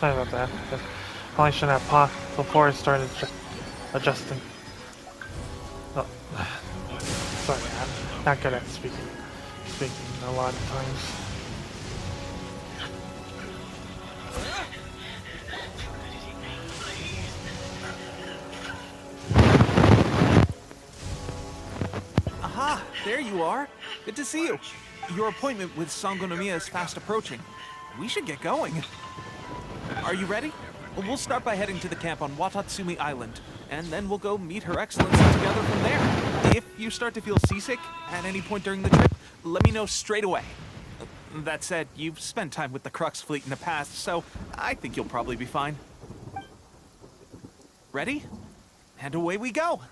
Sorry about that. I probably shouldn't have paused before I started adjusting. Oh, sorry, I'm not good at speaking a lot of times. Aha! There you are! Good to see you. Your appointment with Sangonomiya is fast approaching. We should get going. Are you ready? We'll start by heading to the camp on Watatsumi Island, and then we'll go meet Her Excellency together from there. If you start to feel seasick at any point during the trip, let me know straight away. That said, you've spent time with the Crux fleet in the past, so I think you'll probably be fine. Ready? And away we go!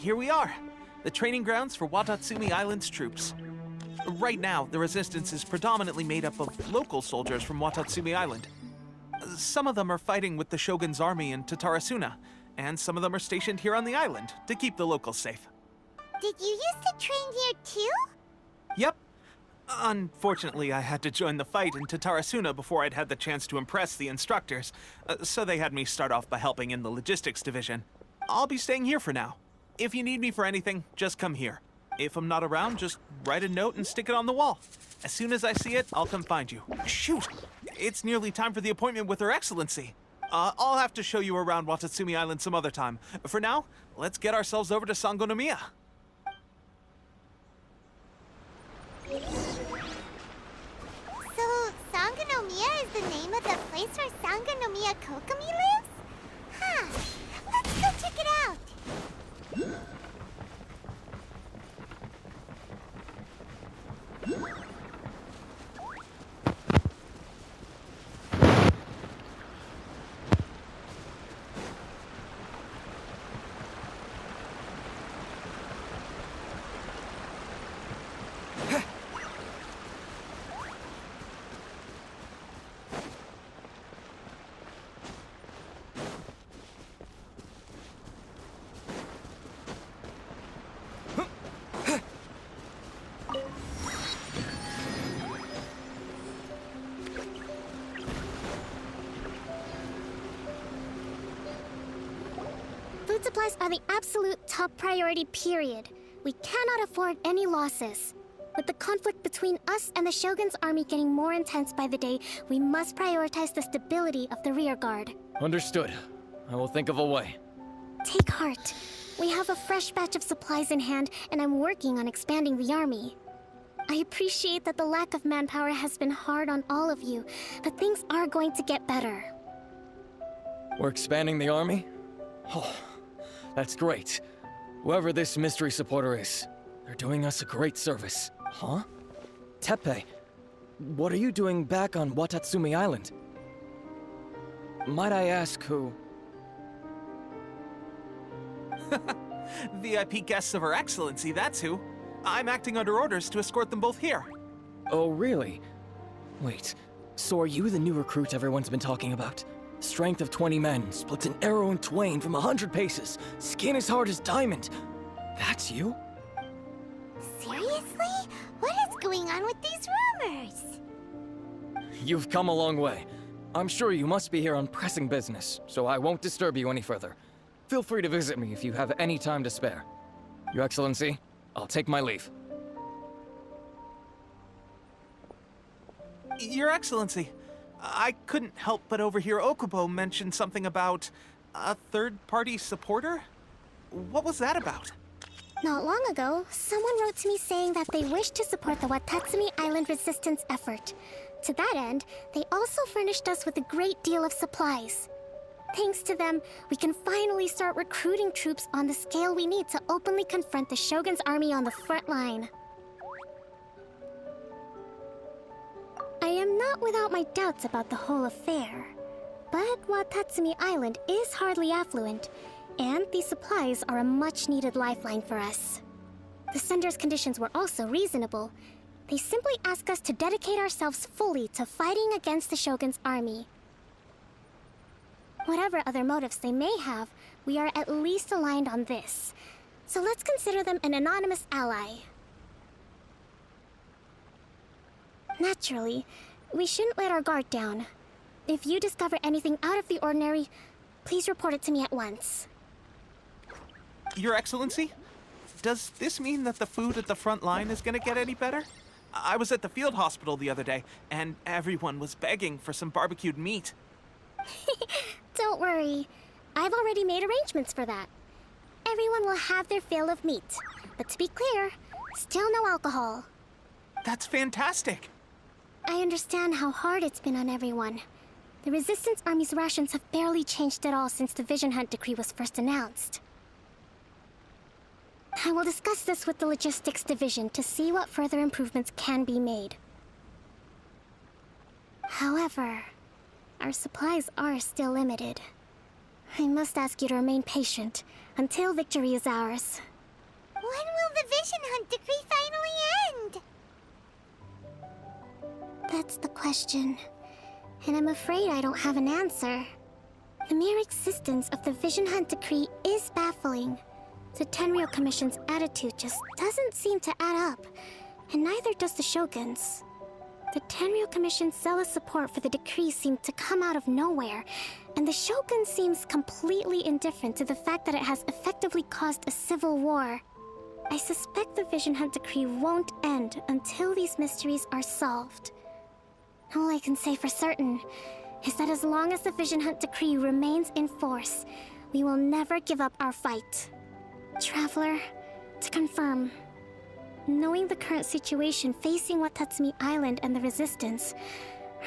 Here we are, the training grounds for Watatsumi Island's troops. Right now, the resistance is predominantly made up of local soldiers from Watatsumi Island. Some of them are fighting with the Shogun's army in Tatarasuna, and some of them are stationed here on the island to keep the locals safe. Did you used to train here too? Yep. Unfortunately, I had to join the fight in Tatarasuna before I'd had the chance to impress the instructors, so they had me start off by helping in the logistics division. I'll be staying here for now. If you need me for anything, just come here. If I'm not around, just write a note and stick it on the wall. As soon as I see it, I'll come find you. Shoot! It's nearly time for the appointment with Her Excellency. I'll have to show you around Watatsumi Island some other time. For now, let's get ourselves over to Sangonomiya. So, Sangonomiya is the name of the place where Sangonomiya Kokomi lives? Huh. Let's go check it out. Food supplies are the absolute top priority, period. We cannot afford any losses. With the conflict between us and the Shogun's army getting more intense by the day, we must prioritize the stability of the rear guard. Understood. I will think of a way. Take heart. We have a fresh batch of supplies in hand, and I'm working on expanding the army. I appreciate that the lack of manpower has been hard on all of you, but things are going to get better. We're expanding the army? Oh, that's great. Whoever this mystery supporter is, they're doing us a great service. Huh? Teppei, what are you doing back on Watatsumi Island? Might I ask who? VIP guests of Her Excellency, that's who. I'm acting under orders to escort them both here. Oh, really? Wait, so are you the new recruit everyone's been talking about? Strength of 20 men, splits an arrow in twain from 100 paces, skin as hard as diamond. That's you? Seriously? What is going on with these rumors? You've come a long way. I'm sure you must be here on pressing business, so I won't disturb you any further. Feel free to visit me if you have any time to spare. Your Excellency, I'll take my leave. Your Excellency, I couldn't help but overhear Okubo mention something about a third-party supporter? What was that about? Not long ago, someone wrote to me saying that they wish to support the Watatsumi Island resistance effort. To that end, they also furnished us with a great deal of supplies. Thanks to them, we can finally start recruiting troops on the scale we need to openly confront the Shogun's army on the front line. I am not without my doubts about the whole affair, but Watatsumi Island is hardly affluent, and these supplies are a much-needed lifeline for us. The sender's conditions were also reasonable. They simply ask us to dedicate ourselves fully to fighting against the Shogun's army. Whatever other motives they may have, we are at least aligned on this. So let's consider them an anonymous ally. Naturally, we shouldn't let our guard down. If you discover anything out of the ordinary, please report it to me at once. Your Excellency, does this mean that the food at the front line is gonna get any better? I was at the field hospital the other day, and everyone was begging for some barbecued meat. Don't worry. I've already made arrangements for that. Everyone will have their fill of meat. But to be clear, still no alcohol. That's fantastic! I understand how hard it's been on everyone. The Resistance Army's rations have barely changed at all since the Vision Hunt decree was first announced. I will discuss this with the Logistics Division to see what further improvements can be made. However, our supplies are still limited. I must ask you to remain patient until victory is ours. When will the Vision Hunt decree finally end? That's the question. And I'm afraid I don't have an answer. The mere existence of the Vision Hunt Decree is baffling. The Tenryou Commission's attitude just doesn't seem to add up, and neither does the Shogun's. The Tenryou Commission's zealous support for the decree seemed to come out of nowhere, and the Shogun seems completely indifferent to the fact that it has effectively caused a civil war. I suspect the Vision Hunt Decree won't end until these mysteries are solved. All I can say for certain is that as long as the Vision Hunt Decree remains in force, we will never give up our fight. Traveler, to confirm, knowing the current situation facing Watatsumi Island and the Resistance,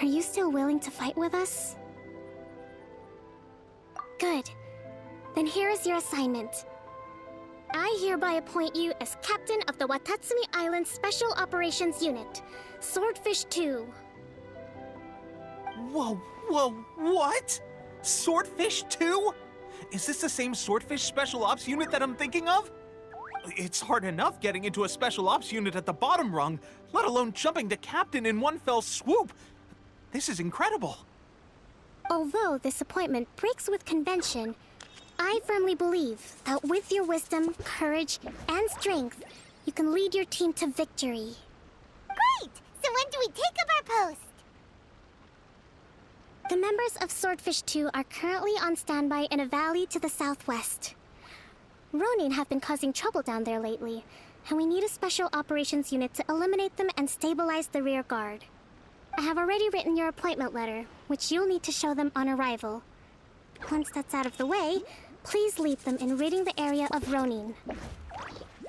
are you still willing to fight with us? Good. Then here is your assignment. I hereby appoint you as captain of the Watatsumi Island Special Operations Unit, Swordfish 2. Whoa, what? Swordfish 2? Is this the same Swordfish Special Ops unit that I'm thinking of? It's hard enough getting into a Special Ops unit at the bottom rung, let alone jumping to captain in one fell swoop. This is incredible. Although this appointment breaks with convention, I firmly believe that with your wisdom, courage, and strength, you can lead your team to victory. Great! So when do we take up our post? The members of Swordfish 2 are currently on standby in a valley to the southwest. Ronin have been causing trouble down there lately, and we need a special operations unit to eliminate them and stabilize the rear guard. I have already written your appointment letter, which you'll need to show them on arrival. Once that's out of the way, please lead them in ridding the area of Ronin.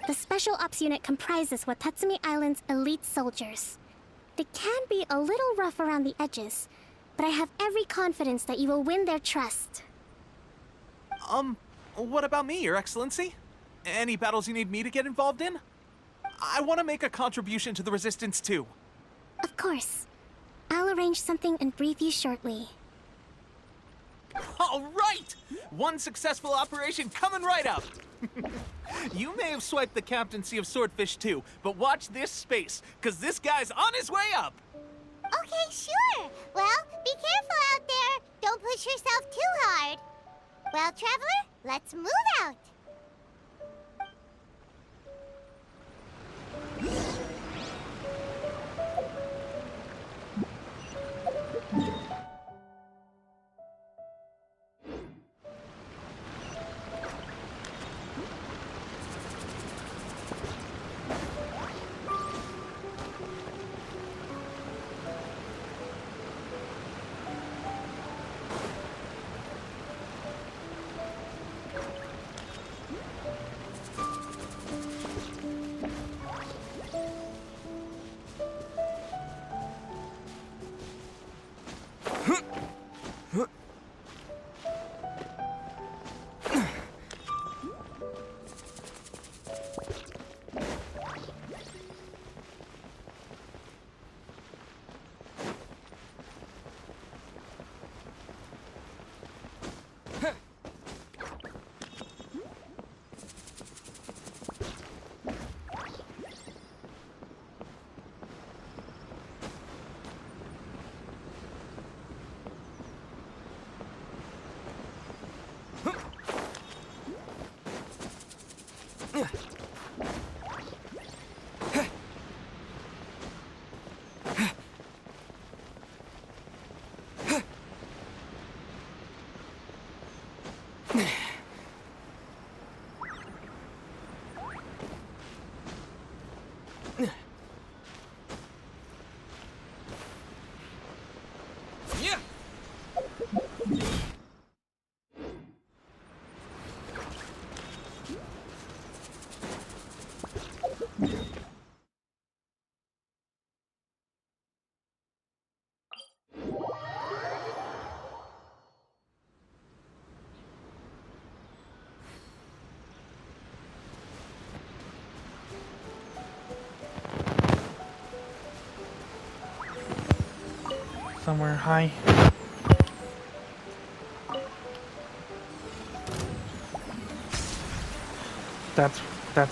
The Special Ops unit comprises Watatsumi Island's elite soldiers. They can be a little rough around the edges, but I have every confidence that you will win their trust. What about me, Your Excellency? Any battles you need me to get involved in? I want to make a contribution to the Resistance too. Of course. I'll arrange something and brief you shortly. All right! One successful operation coming right up! You may have swiped the captaincy of Swordfish 2, but watch this space, because this guy's on his way up! Okay, sure. Well, be careful out there. Don't push yourself too hard. Well, Traveler, let's move out. Somewhere high. That's where.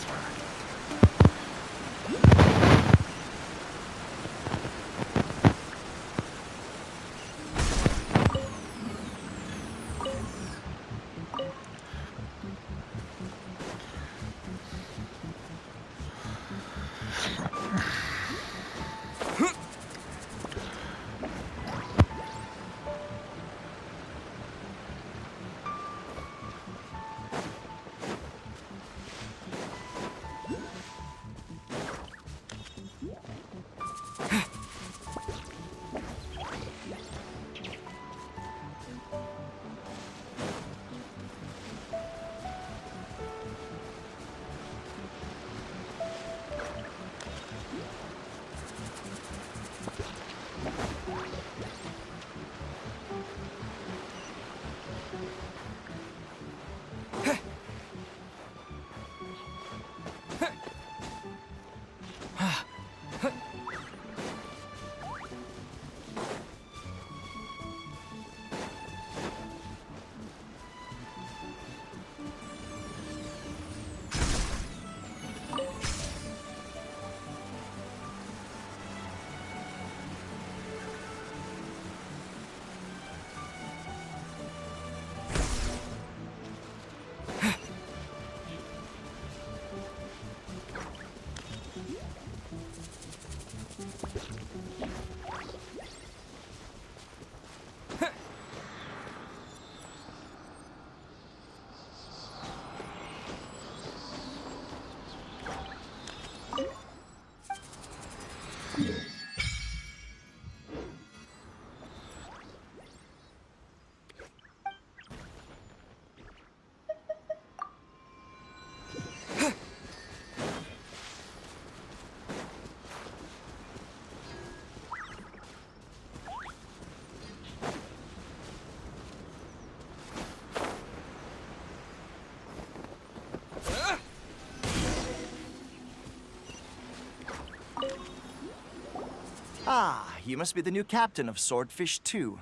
Ah, you must be the new captain of Swordfish 2.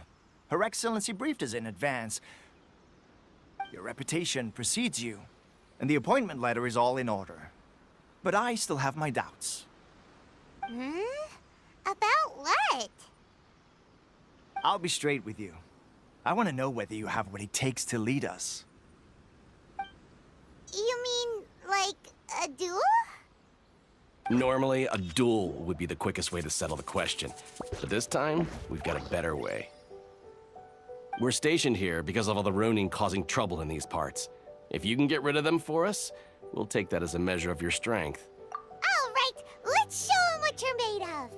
Her Excellency briefed us in advance. Your reputation precedes you, and the appointment letter is all in order. But I still have my doubts. Hmm? About what? I'll be straight with you. I want to know whether you have what it takes to lead us. You mean, like, a duel? Normally, a duel would be the quickest way to settle the question. But this time, we've got a better way. We're stationed here because of all the Ronin causing trouble in these parts. If you can get rid of them for us, we'll take that as a measure of your strength. All right, let's show 'em what you're made of.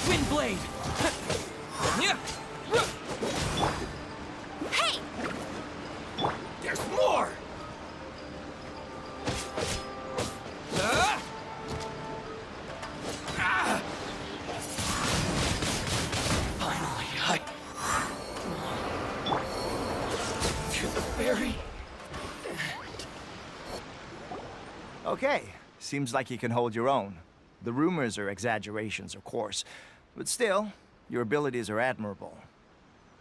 Windblade! Hey! There's more! Finally, to the ferry. Okay, seems like you can hold your own. The rumors are exaggerations, of course, but still, your abilities are admirable.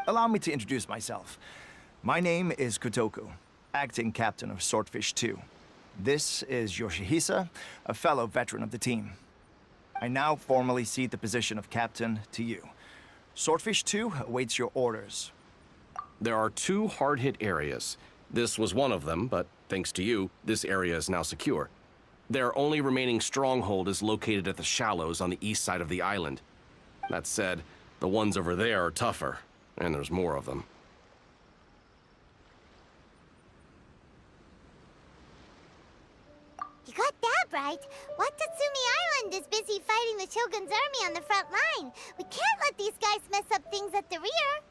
Allow me to introduce myself. My name is Kotoku, acting captain of Swordfish 2. This is Yoshihisa, a fellow veteran of the team. I now formally cede the position of captain to you. Swordfish 2 awaits your orders. There are 2 hard-hit areas. This was one of them, but thanks to you, this area is now secure. Their only remaining stronghold is located at the shallows on the east side of the island. That said, the ones over there are tougher, and there's more of them. You got that right. Watatsumi Island is busy fighting the Shogun's army on the front line. We can't let these guys mess up things at the rear.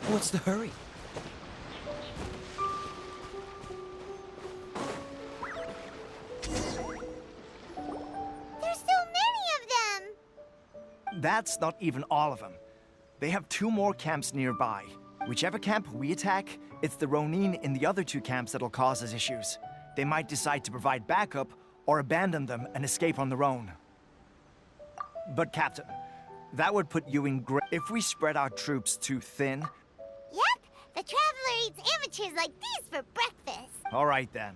What's the hurry? There's so many of them. That's not even all of them. They have 2 more camps nearby. Whichever camp we attack, it's the Ronin in the other 2 camps that'll cause us issues. They might decide to provide backup or abandon them and escape on their own. But Captain, that would put you in great... If we spread our troops too thin... Yep, the Traveler eats amateurs like these for breakfast. All right then.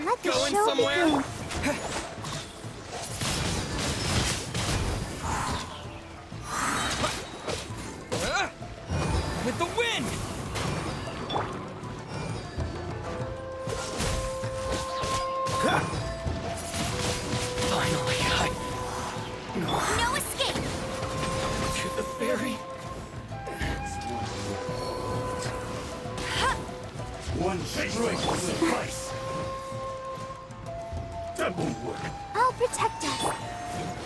Let the Going show somewhere? begin. With the wind! Finally, No escape. to the ferry. One strike will suffice. That won't work. I'll protect us.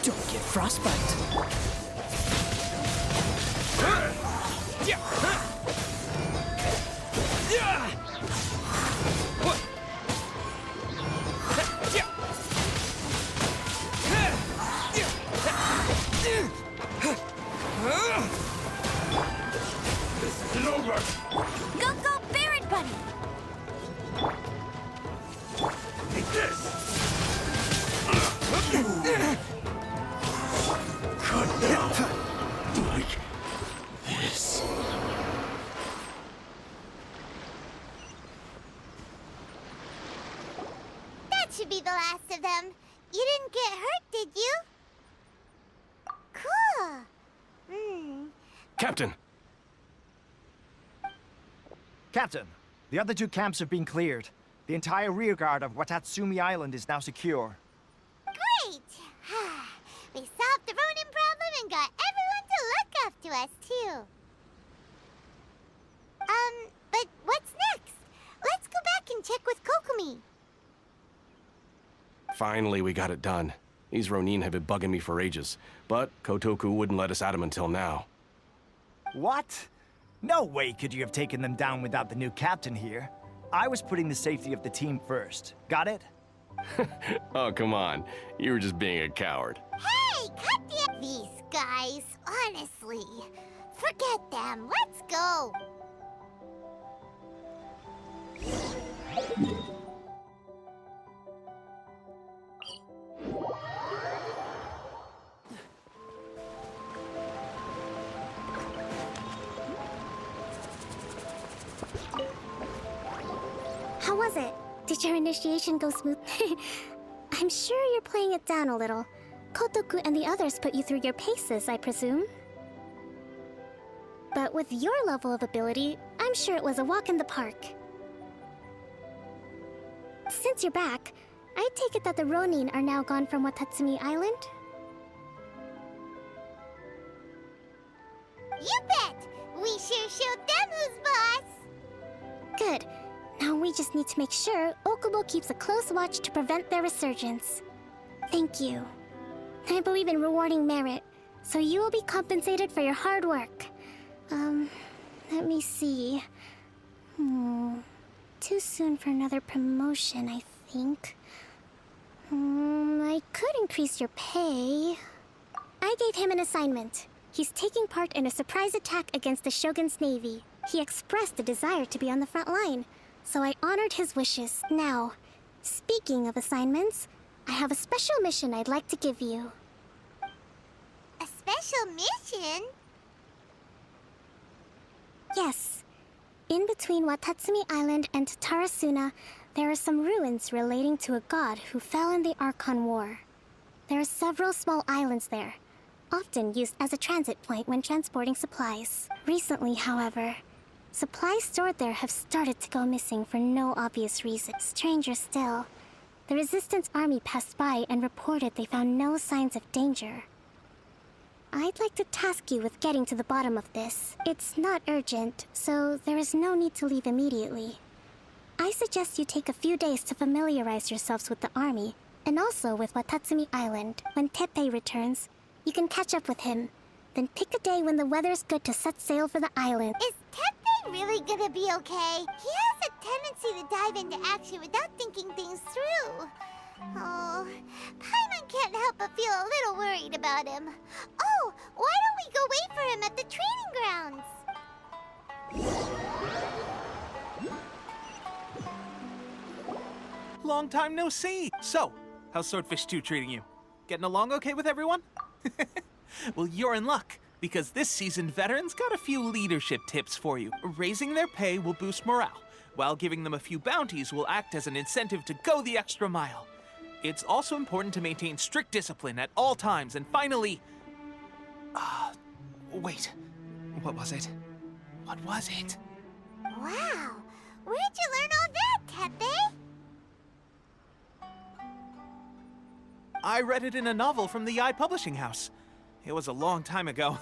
Don't get frostbite. This isn't over. Go, go, Barret Bunny. Take this. Cut down. Like this. That should be the last of them. You didn't get hurt, did you? Cool. Captain! Captain, The other two camps have been cleared. The entire rearguard of Watatsumi Island is now secure. Great! We solved the Ronin problem and got everyone to look after us, too. But what's next? Let's go back and check with Kokumi. Finally, we got it done. These Ronin have been bugging me for ages, but Kotoku wouldn't let us at them until now. What? No way could you have taken them down without the new captain here. I was putting the safety of the team first. Got it? Oh, come on. You were just being a coward. Hey, cut these guys, honestly. Forget them. Let's go. How was it? Did your initiation go smooth? I'm sure you're playing it down a little. Kotoku and the others put you through your paces, I presume. But with your level of ability, I'm sure it was a walk in the park. Since you're back, I take it that the Ronin are now gone from Watatsumi Island? You bet! We sure showed them who's boss! Good. Now we just need to make sure Okubo keeps a close watch to prevent their resurgence. Thank you. I believe in rewarding merit, so you will be compensated for your hard work. Let me see. Too soon for another promotion, I think. I could increase your pay. I gave him an assignment. He's taking part in a surprise attack against the Shogun's navy. He expressed a desire to be on the front line, so I honored his wishes. Now, speaking of assignments, I have a special mission I'd like to give you. A special mission? Yes. In between Watatsumi Island and Tarasuna, there are some ruins relating to a god who fell in the Archon War. There are several small islands there, often used as a transit point when transporting supplies. Recently, however, supplies stored there have started to go missing for no obvious reason. Stranger still, the Resistance army passed by and reported they found no signs of danger. I'd like to task you with getting to the bottom of this. It's not urgent, so there is no need to leave immediately. I suggest you take a few days to familiarize yourselves with the army, and also with Watatsumi Island. When Teppei returns, you can catch up with him. Then pick a day when the weather's good to set sail for the island. Is Teppei really gonna be okay? He has a tendency to dive into action without thinking things through. Oh, Paimon can't help but feel a little worried about him. Oh, why don't we go wait for him at the training grounds? Long time no see. So, how's Swordfish 2 treating you? Getting along okay with everyone? Well, you're in luck, because this seasoned veteran's got a few leadership tips for you. Raising their pay will boost morale, while giving them a few bounties will act as an incentive to go the extra mile. It's also important to maintain strict discipline at all times, and finally... wait. What was it? What was it? Wow, where'd you learn all that, Teppei? I read it in a novel from the Yae Publishing House. It was a long time ago.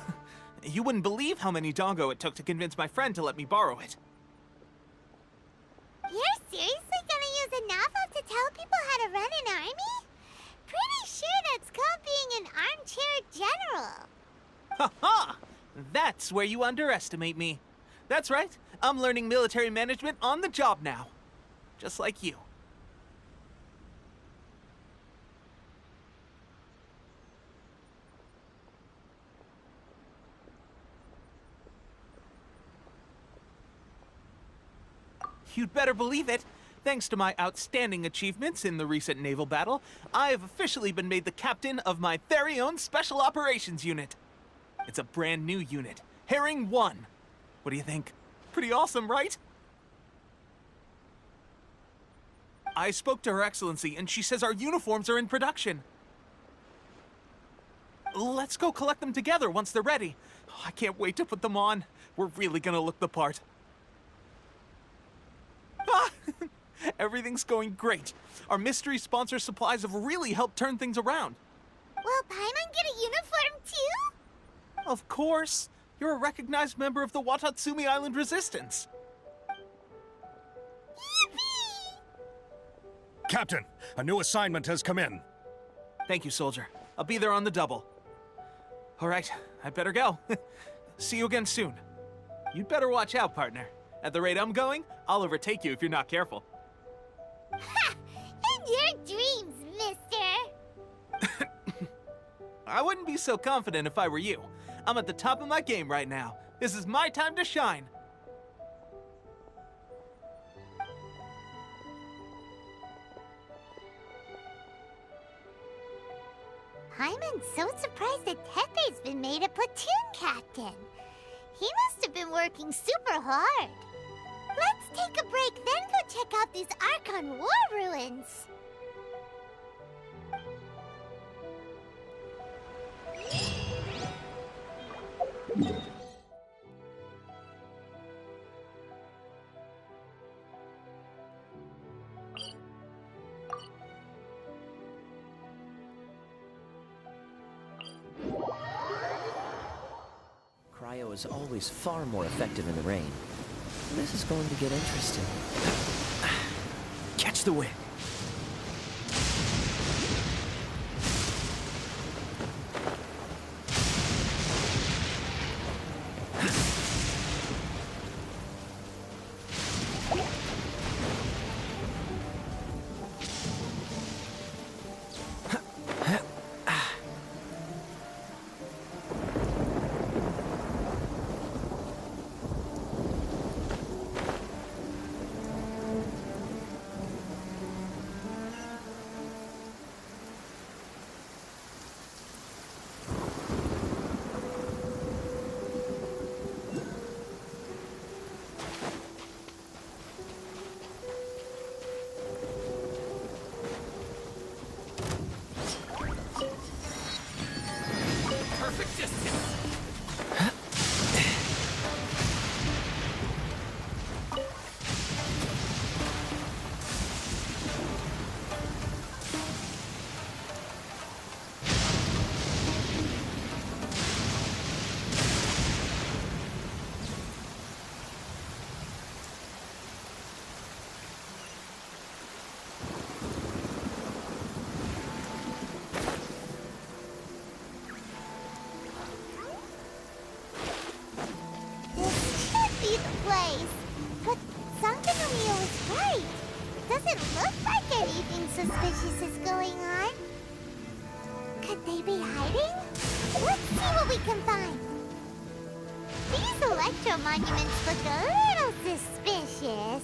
You wouldn't believe how many dongo it took to convince my friend to let me borrow it. You're seriously gonna use a novel to tell people how to run an army? Pretty sure that's called being an armchair general. Ha ha! That's where you underestimate me. That's right. I'm learning military management on the job now. Just like you. You'd better believe it. Thanks to my outstanding achievements in the recent naval battle, I have officially been made the captain of my very own Special Operations Unit. It's a brand new unit, Herring 1. What do you think? Pretty awesome, right? I spoke to Her Excellency, and she says our uniforms are in production. Let's go collect them together once they're ready. I can't wait to put them on. We're really gonna look the part. Everything's going great. Our mystery sponsor supplies have really helped turn things around. Will Paimon get a uniform too? Of course. You're a recognized member of the Watatsumi Island Resistance. Yippee! Captain, a new assignment has come in. Thank you, soldier. I'll be there on the double. All right, I better go. See you again soon. You'd better watch out, partner. At the rate I'm going, I'll overtake you if you're not careful. Ha! In your dreams, mister! I wouldn't be so confident if I were you. I'm at the top of my game right now. This is my time to shine. Paimon's so surprised that Tepe's been made a platoon captain. He must have been working super hard. Let's take a break, then go check out these Archon War ruins. Cryo is always far more effective in the rain. This is going to get interesting. Catch the wind. Suspicious is going on? Could they be hiding? Let's see what we can find. These electro monuments look a little suspicious.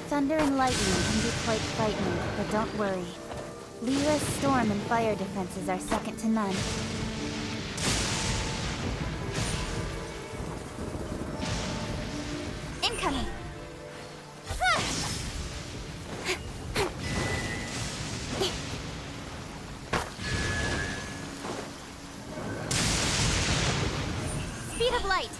Thunder and lightning can be quite frightening, but don't worry. Lyra's storm and fire defenses are second to none. Incoming! Speed of light!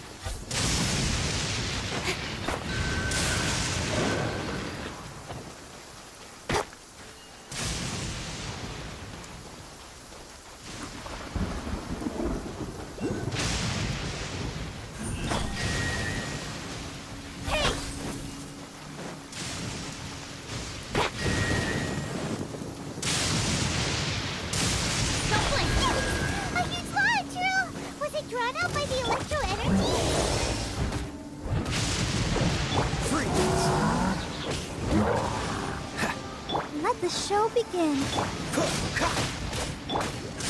Let the show begin.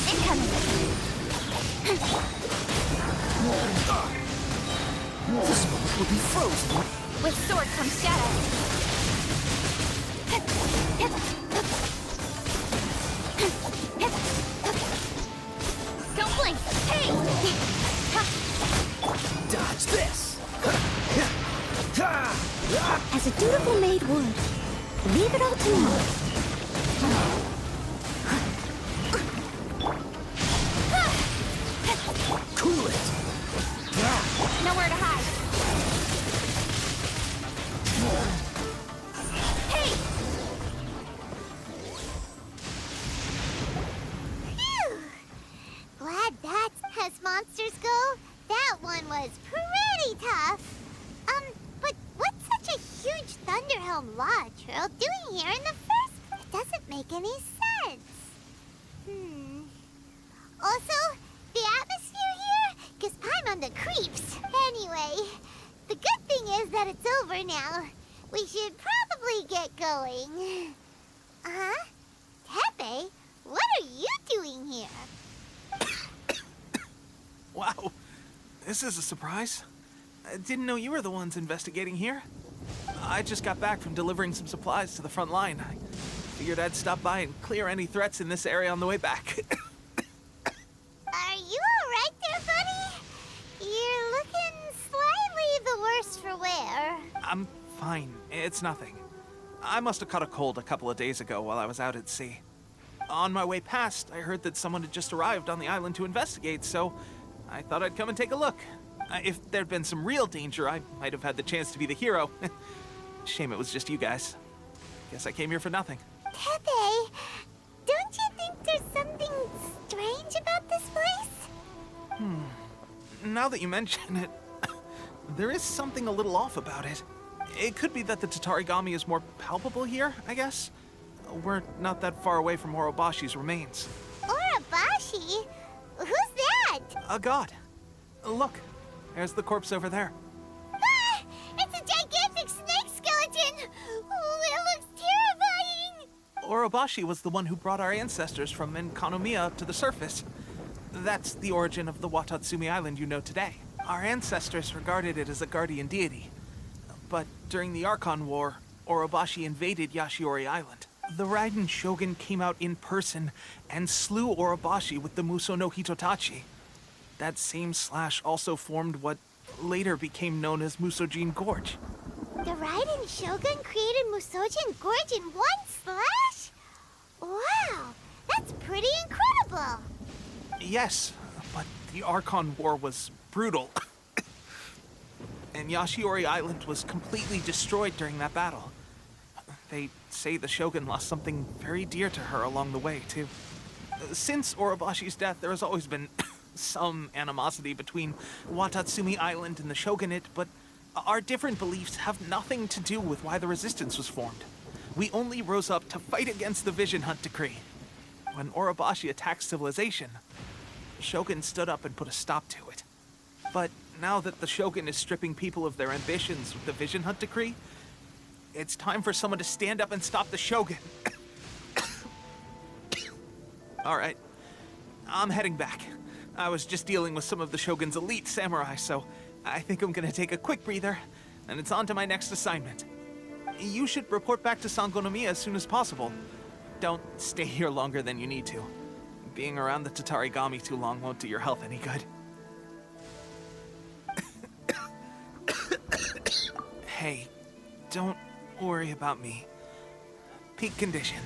Incoming. This moment will be frozen. With sword comes shadow. Dodge this! As a dutiful maid would. Leave it all to me. Cool it! Nowhere to hide. Hey! Phew! Glad that's as monsters go. That one was pretty tough. But what's such a huge Thunderhelm Lodge Earl doing here in the first place? It doesn't make any sense. Also, the atmosphere here gives Paimon the creeps. Anyway, the good thing is that it's over now. We should probably get going. Huh? Tepe, what are you doing here? Wow, this is a surprise. I didn't know you were the ones investigating here. I just got back from delivering some supplies to the front line. I figured I'd stop by and clear any threats in this area on the way back. Are you alright there, buddy? You're looking slightly the worse for wear. I'm fine. It's nothing. I must have caught a cold a couple of days ago while I was out at sea. On my way past, I heard that someone had just arrived on the island to investigate, so I thought I'd come and take a look. If there'd been some real danger, I might have had the chance to be the hero. Shame it was just you guys. Guess I came here for nothing. Tepe, don't you think there's something strange about this place? Now that you mention it, there is something a little off about it. It could be that the Tatarigami is more palpable here, I guess. We're not that far away from Orobashi's remains. Orobashi? Who's that? A god. Look, there's the corpse over there. Ah! It's a gigantic snake skeleton! Oh, it looks terrifying! Orobashi was the one who brought our ancestors from Enkanomiya up to the surface. That's the origin of the Watatsumi Island you know today. Our ancestors regarded it as a guardian deity. But during the Archon War, Orobashi invaded Yashiori Island. The Raiden Shogun came out in person and slew Orobashi with the Muso no Hitotachi. That same slash also formed what later became known as Musojin Gorge. The Raiden Shogun created Musojin Gorge in one slash? Wow, that's pretty incredible! Yes, but the Archon War was brutal. And Yashiori Island was completely destroyed during that battle. They say the Shogun lost something very dear to her along the way, too. Since Orobashi's death, there has always been some animosity between Watatsumi Island and the Shogunate, but our different beliefs have nothing to do with why the resistance was formed. We only rose up to fight against the Vision Hunt Decree. When Orobashi attacked civilization, the Shogun stood up and put a stop to it. But now that the Shogun is stripping people of their ambitions with the Vision Hunt Decree, it's time for someone to stand up and stop the Shogun. All right, I'm heading back. I was just dealing with some of the Shogun's elite samurai, so I think I'm gonna take a quick breather, and it's on to my next assignment. You should report back to Sangonomiya as soon as possible. Don't stay here longer than you need to. Being around the Tatarigami too long won't do your health any good. Hey, don't worry about me. Peak condition.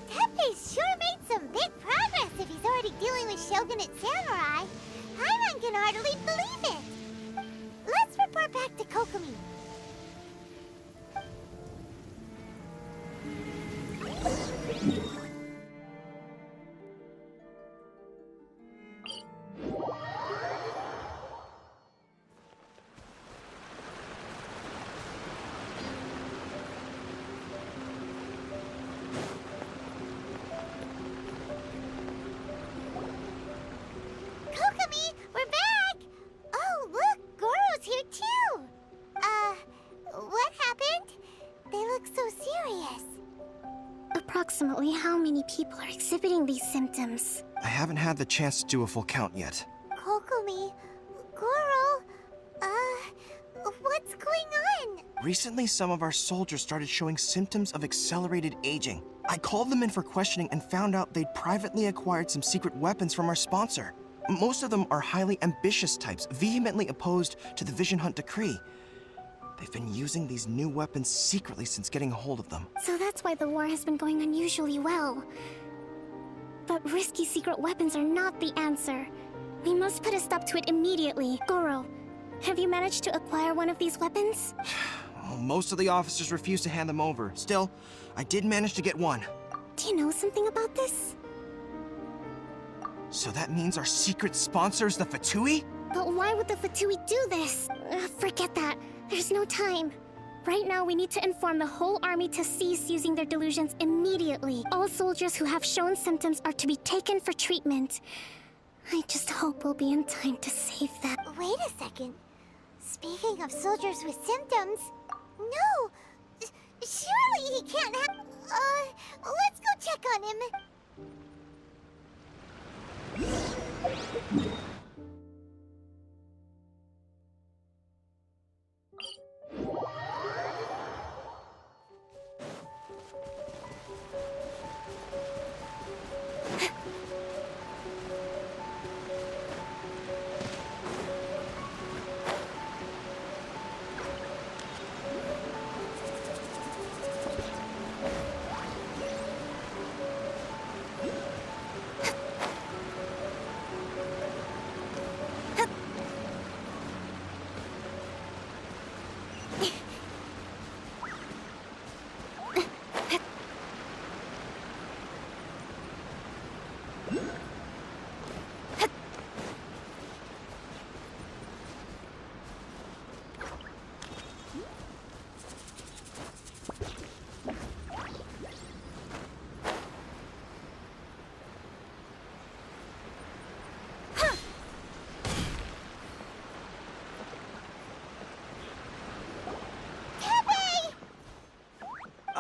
Tepe's sure made some big progress if he's already dealing with Shogunate samurai. Paimon can hardly believe it. Let's report back to Kokomi. Kokomi, we're back! Oh, look, Goro's here too! What happened? They look so serious. Approximately how many people are exhibiting these symptoms? I haven't had the chance to do a full count yet. Kokomi, Goro, what's going on? Recently, some of our soldiers started showing symptoms of accelerated aging. I called them in for questioning and found out they'd privately acquired some secret weapons from our sponsor. Most of them are highly ambitious types, vehemently opposed to the Vision Hunt decree. They've been using these new weapons secretly since getting a hold of them. So that's why the war has been going unusually well. But risky secret weapons are not the answer. We must put a stop to it immediately. Goro, have you managed to acquire one of these weapons? Well, most of the officers refuse to hand them over. Still, I did manage to get one. Do you know something about this? So that means our secret sponsor is the Fatui? But why would the Fatui do this? Forget that. There's no time. Right now, we need to inform the whole army to cease using their delusions immediately. All soldiers who have shown symptoms are to be taken for treatment. I just hope we'll be in time to save them. Wait a second. Speaking of soldiers with symptoms... No! Surely he can't have... let's go check on him.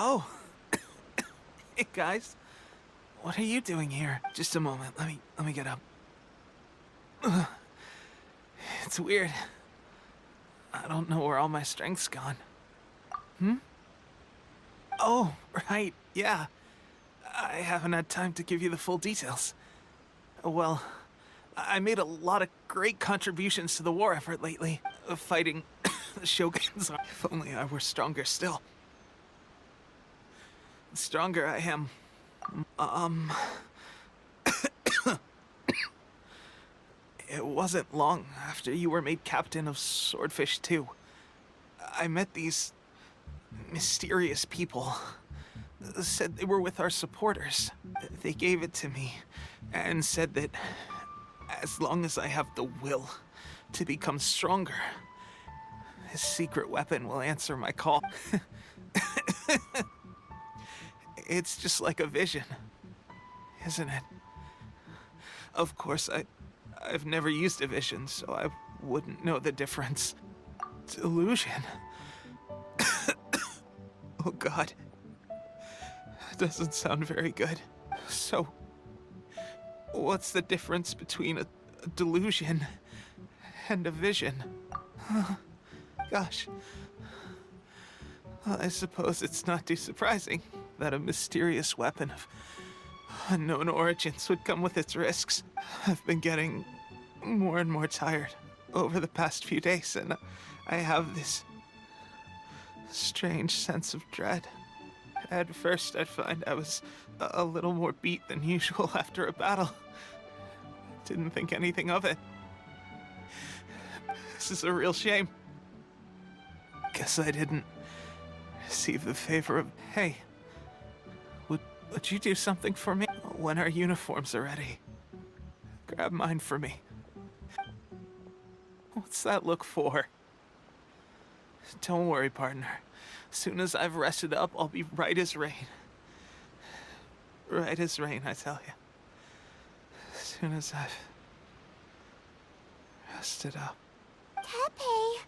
Oh. Hey, guys. What are you doing here? Just a moment. Let me get up. Ugh. It's weird. I don't know where all my strength's gone. Oh, right. Yeah. I haven't had time to give you the full details. Well, I made a lot of great contributions to the war effort lately. Fighting the Shoguns. If only I were stronger still. The stronger I am, it wasn't long after you were made captain of Swordfish 2. I met these mysterious people. Said they were with our supporters. They gave it to me and said that as long as I have the will to become stronger, this secret weapon will answer my call. It's just like a vision, isn't it? Of course, I've never used a vision, so I wouldn't know the difference. Delusion. Oh God. That doesn't sound very good. So, what's the difference between a delusion and a vision? Gosh. Well, I suppose it's not too surprising that a mysterious weapon of unknown origins would come with its risks. I've been getting more and more tired over the past few days, and I have this strange sense of dread. At first, I'd find I was a little more beat than usual after a battle. Didn't think anything of it. This is a real shame. Guess I didn't receive the favor of... Hey, would you do something for me? When our uniforms are ready, grab mine for me. What's that look for? Don't worry, partner. As soon as I've rested up, I'll be right as rain. Right as rain, I tell you. As soon as I've rested up. Tepe!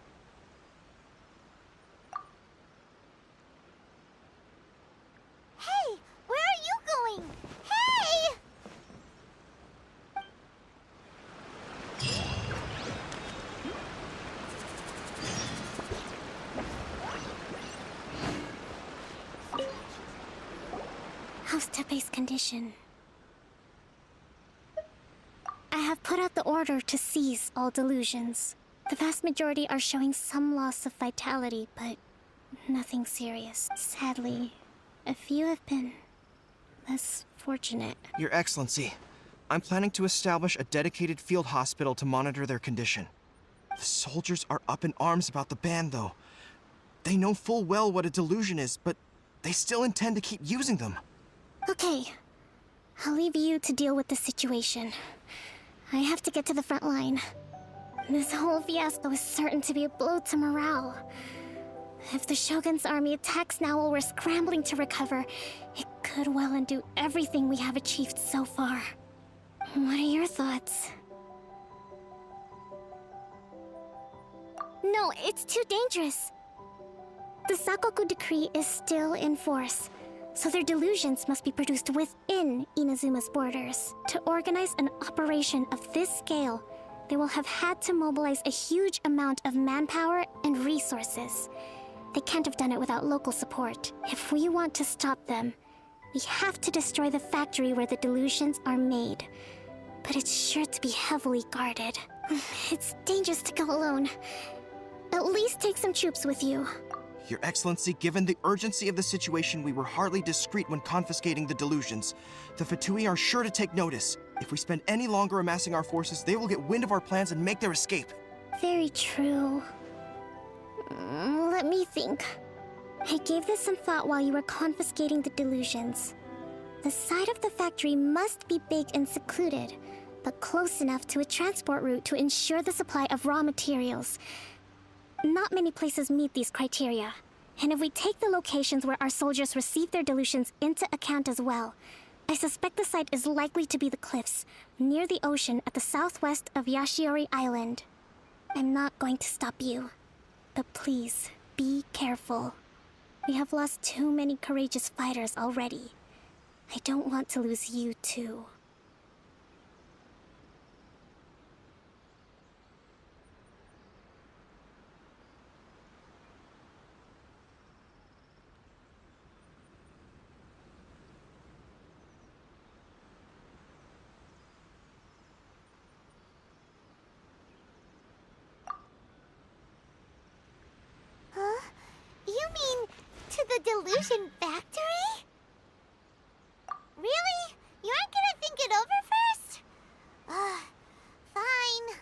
Hey! Where are you going? Hey! How Tepe's condition. I have put out the order to seize all delusions. The vast majority are showing some loss of vitality, but nothing serious. Sadly, a few have been less fortunate. Your Excellency, I'm planning to establish a dedicated field hospital to monitor their condition. The soldiers are up in arms about the ban, though. They know full well what a delusion is, but they still intend to keep using them. Okay, I'll leave you to deal with the situation. I have to get to the front line. This whole fiasco is certain to be a blow to morale. If the Shogun's army attacks now while we're scrambling to recover, it could well undo everything we have achieved so far. What are your thoughts? No, it's too dangerous. The Sakoku decree is still in force, so their delusions must be produced within Inazuma's borders. To organize an operation of this scale, they will have had to mobilize a huge amount of manpower and resources. They can't have done it without local support. If we want to stop them, we have to destroy the factory where the delusions are made. But it's sure to be heavily guarded. It's dangerous to go alone. At least take some troops with you. Your Excellency, given the urgency of the situation, we were hardly discreet when confiscating the delusions. The Fatui are sure to take notice. If we spend any longer amassing our forces, they will get wind of our plans and make their escape. Very true. Let me think. I gave this some thought while you were confiscating the delusions. The side of the factory must be big and secluded, but close enough to a transport route to ensure the supply of raw materials. Not many places meet these criteria, and if we take the locations where our soldiers receive their delusions into account as well, I suspect the site is likely to be the cliffs, near the ocean at the southwest of Yashiori Island. I'm not going to stop you, but please, be careful. We have lost too many courageous fighters already. I don't want to lose you too. Huh? You mean to the delusion factory? Really? You aren't gonna think it over first? Fine.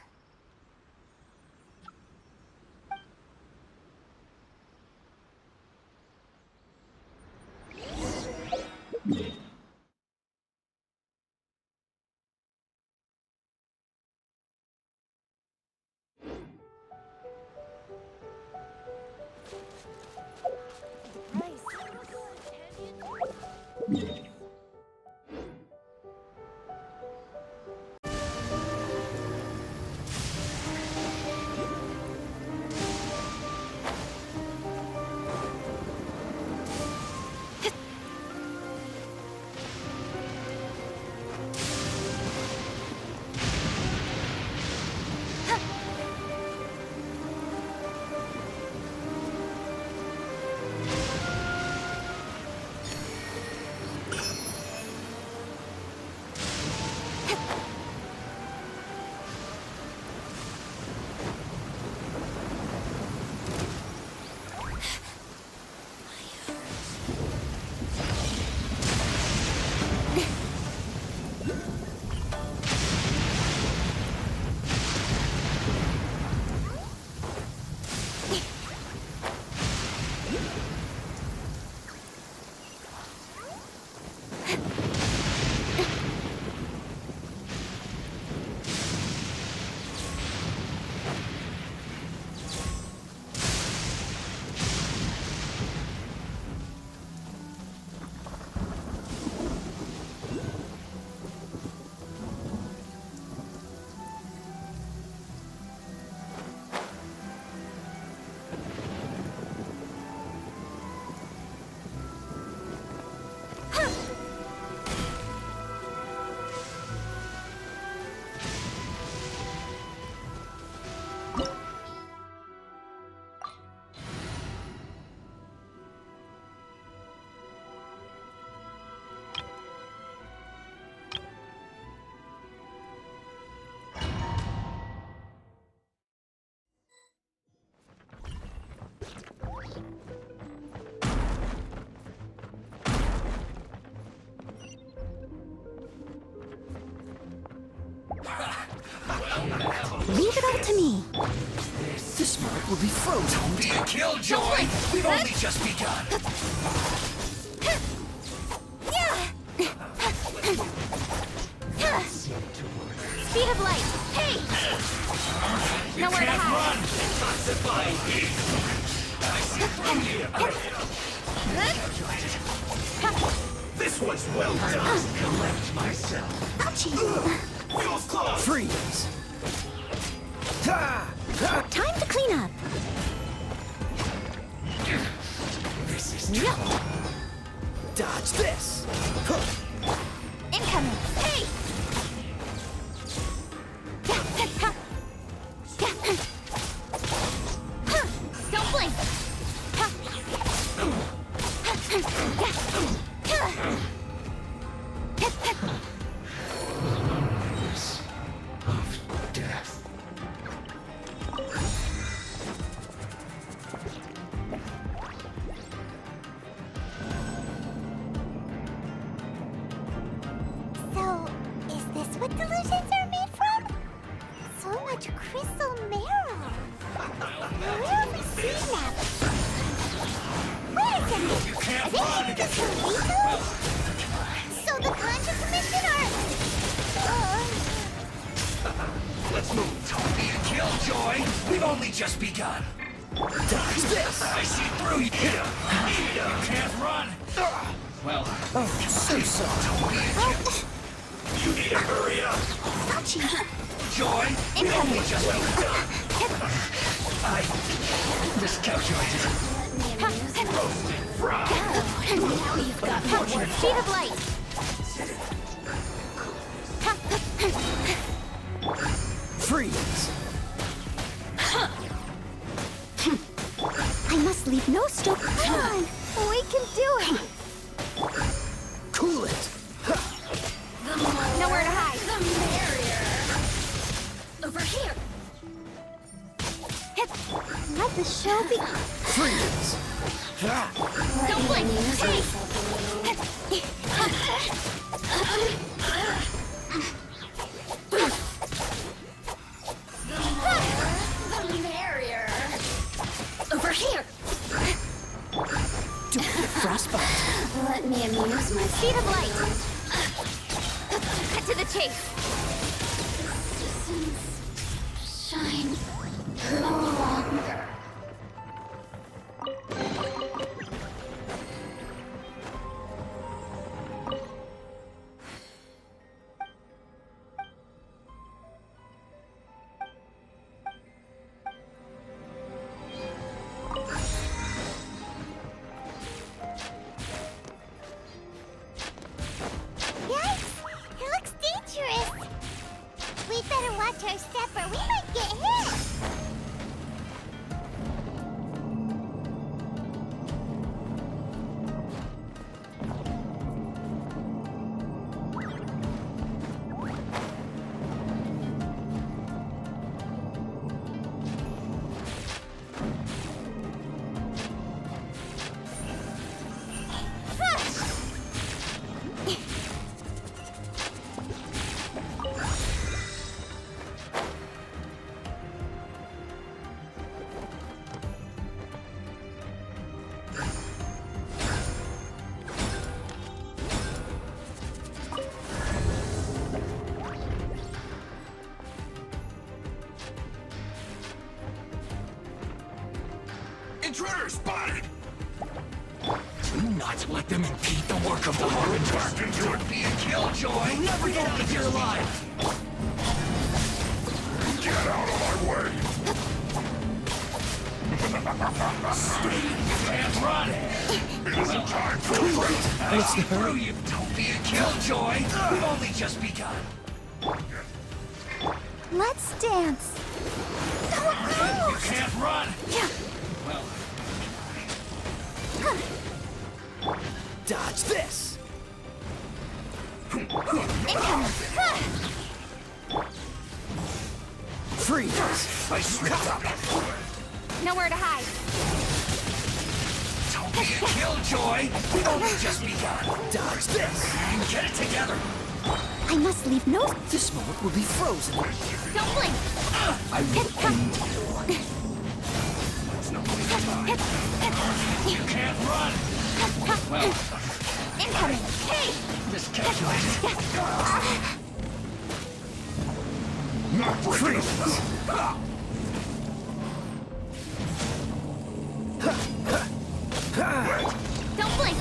Leave it all to me. This mark will be frozen. Don't be a killjoy! We've only just begun! Speed of light! Hey! Nowhere to hide! Run! Classify me! I see through you! This was well done! Collect myself! Feels close! Freeze! Time to clean up. This is trouble! Dodge this! Incoming! Hey! Don't blink! Of death. So, is this what delusions are made from? So much crystal marrow. Where have we seen that? Wait a second. You can't Are they run here against to lethal? So the Conjure Commission are... Let's move! Don't be a killjoy! We've only just begun! Dodge this! I see through you! You can't run! Well, Oh, so sorry. you need to hurry up! Joy, we've only just begun! I miscalculated. Roasted fried! Now you've got more. Speed of light! Freeze! I must leave no stone. Come on. We can do it. Cool it! Nowhere to hide! Over here. Let the show be. Freeze! Don't blink! Hey! Over here. Frostbite! Let me amuse myself. Speed of light! Cut to the chase! Shine no longer. Yikes! It looks dangerous. We'd better watch our step or we might get hit. Intruder spotted! Do not let them impede the work of the Harbinger. Don't be a killjoy! You'll never get out of here alive! Get out of my way! Stay! You can't run! It isn't time for a break! I see through you! Don't be a killjoy! We've only just begun! Let's dance. You can't run! Well, Dodge this! Freeze! I slipped up! Nowhere to hide! Don't be a killjoy! We've only just begun! Dodge this! Get it together! I I must leave no... This moment will be frozen. Don't blink! I will end you. You can't run! Well, Incoming! Hey! miscalculated. Not breaking. Don't blink!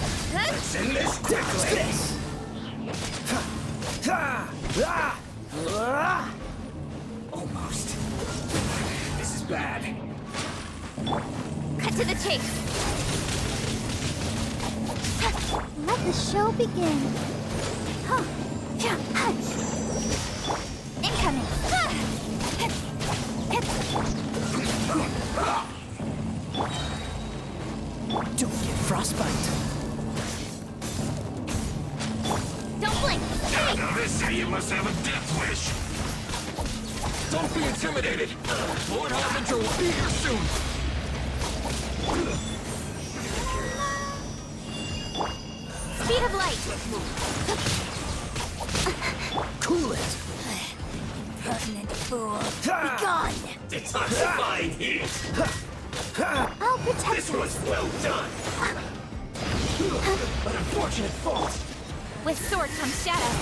In this ticklish. Almost. This is bad. Cut to the chase! Let the show begin! Incoming! Don't get frostbite. Don't blink! Hey! Now they say you must have a death wish. Don't be intimidated. Lord Harbinger will be here soon. Speed of light! Cool it. Impertinent fool! Be gone! Detoxifying heat. I'll protect This you! was well done. An unfortunate fault. With sword comes shadow.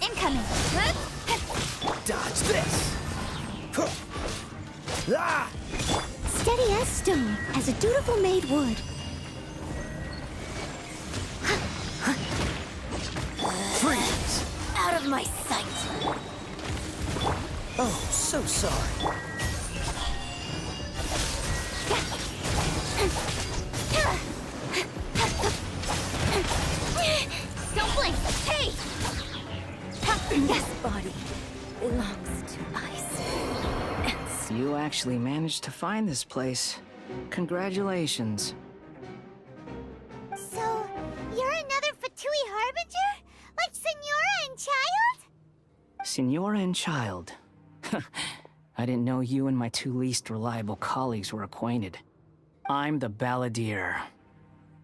Incoming! Dodge this. Steady as stone, as a dutiful maid would. Freeze. Out of my sight! Oh, so sorry. Don't blink! Hey! This body belongs to ice. You actually managed to find this place. Congratulations. So, you're another Fatui Harbinger? Like Senora and Child? Senora and Child. I didn't know you and my two least reliable colleagues were acquainted. I'm the Balladeer.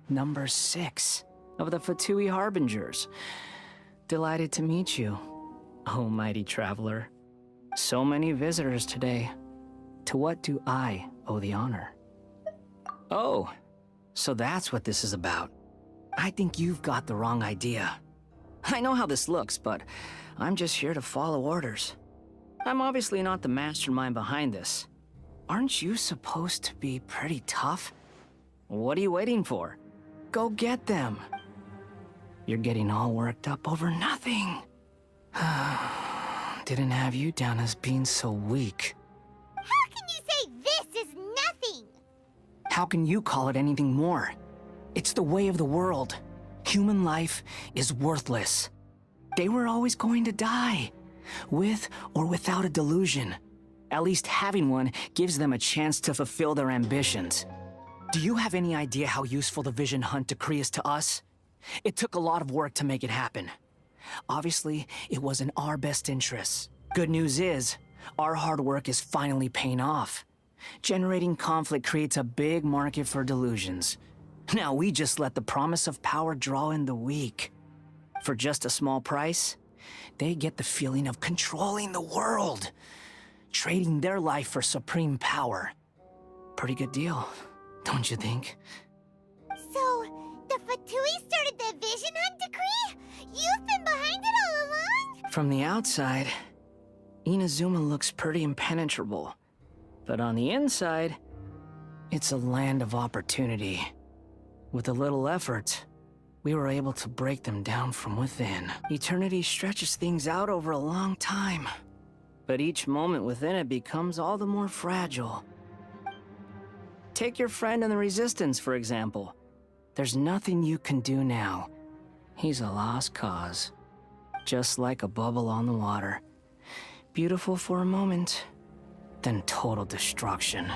Number 6 of the Fatui Harbingers. Delighted to meet you, oh mighty traveler. So many visitors today. To what do I owe the honor? Oh, so that's what this is about. I think you've got the wrong idea. I know how this looks, but I'm just here to follow orders. I'm obviously not the mastermind behind this. Aren't you supposed to be pretty tough? What are you waiting for? Go get them. You're getting all worked up over nothing. Didn't have you down as being so weak. How can you say this is nothing? How can you call it anything more? It's the way of the world. Human life is worthless. They were always going to die, with or without a delusion. At least having one gives them a chance to fulfill their ambitions. Do you have any idea how useful the Vision Hunt decree is to us? It took a lot of work to make it happen. Obviously, it was in our best interests. Good news is, our hard work is finally paying off. Generating conflict creates a big market for delusions. Now we just let the promise of power draw in the weak. For just a small price, they get the feeling of controlling the world, trading their life for supreme power. Pretty good deal, don't you think? So, the Fatui started the Vision Hunt decree? You've been behind it all along? From the outside, Inazuma looks pretty impenetrable. But on the inside, it's a land of opportunity. With a little effort, we were able to break them down from within. Eternity stretches things out over a long time, but each moment within it becomes all the more fragile. Take your friend in the Resistance, for example. There's nothing you can do now. He's a lost cause. Just like a bubble on the water. Beautiful for a moment, then total destruction.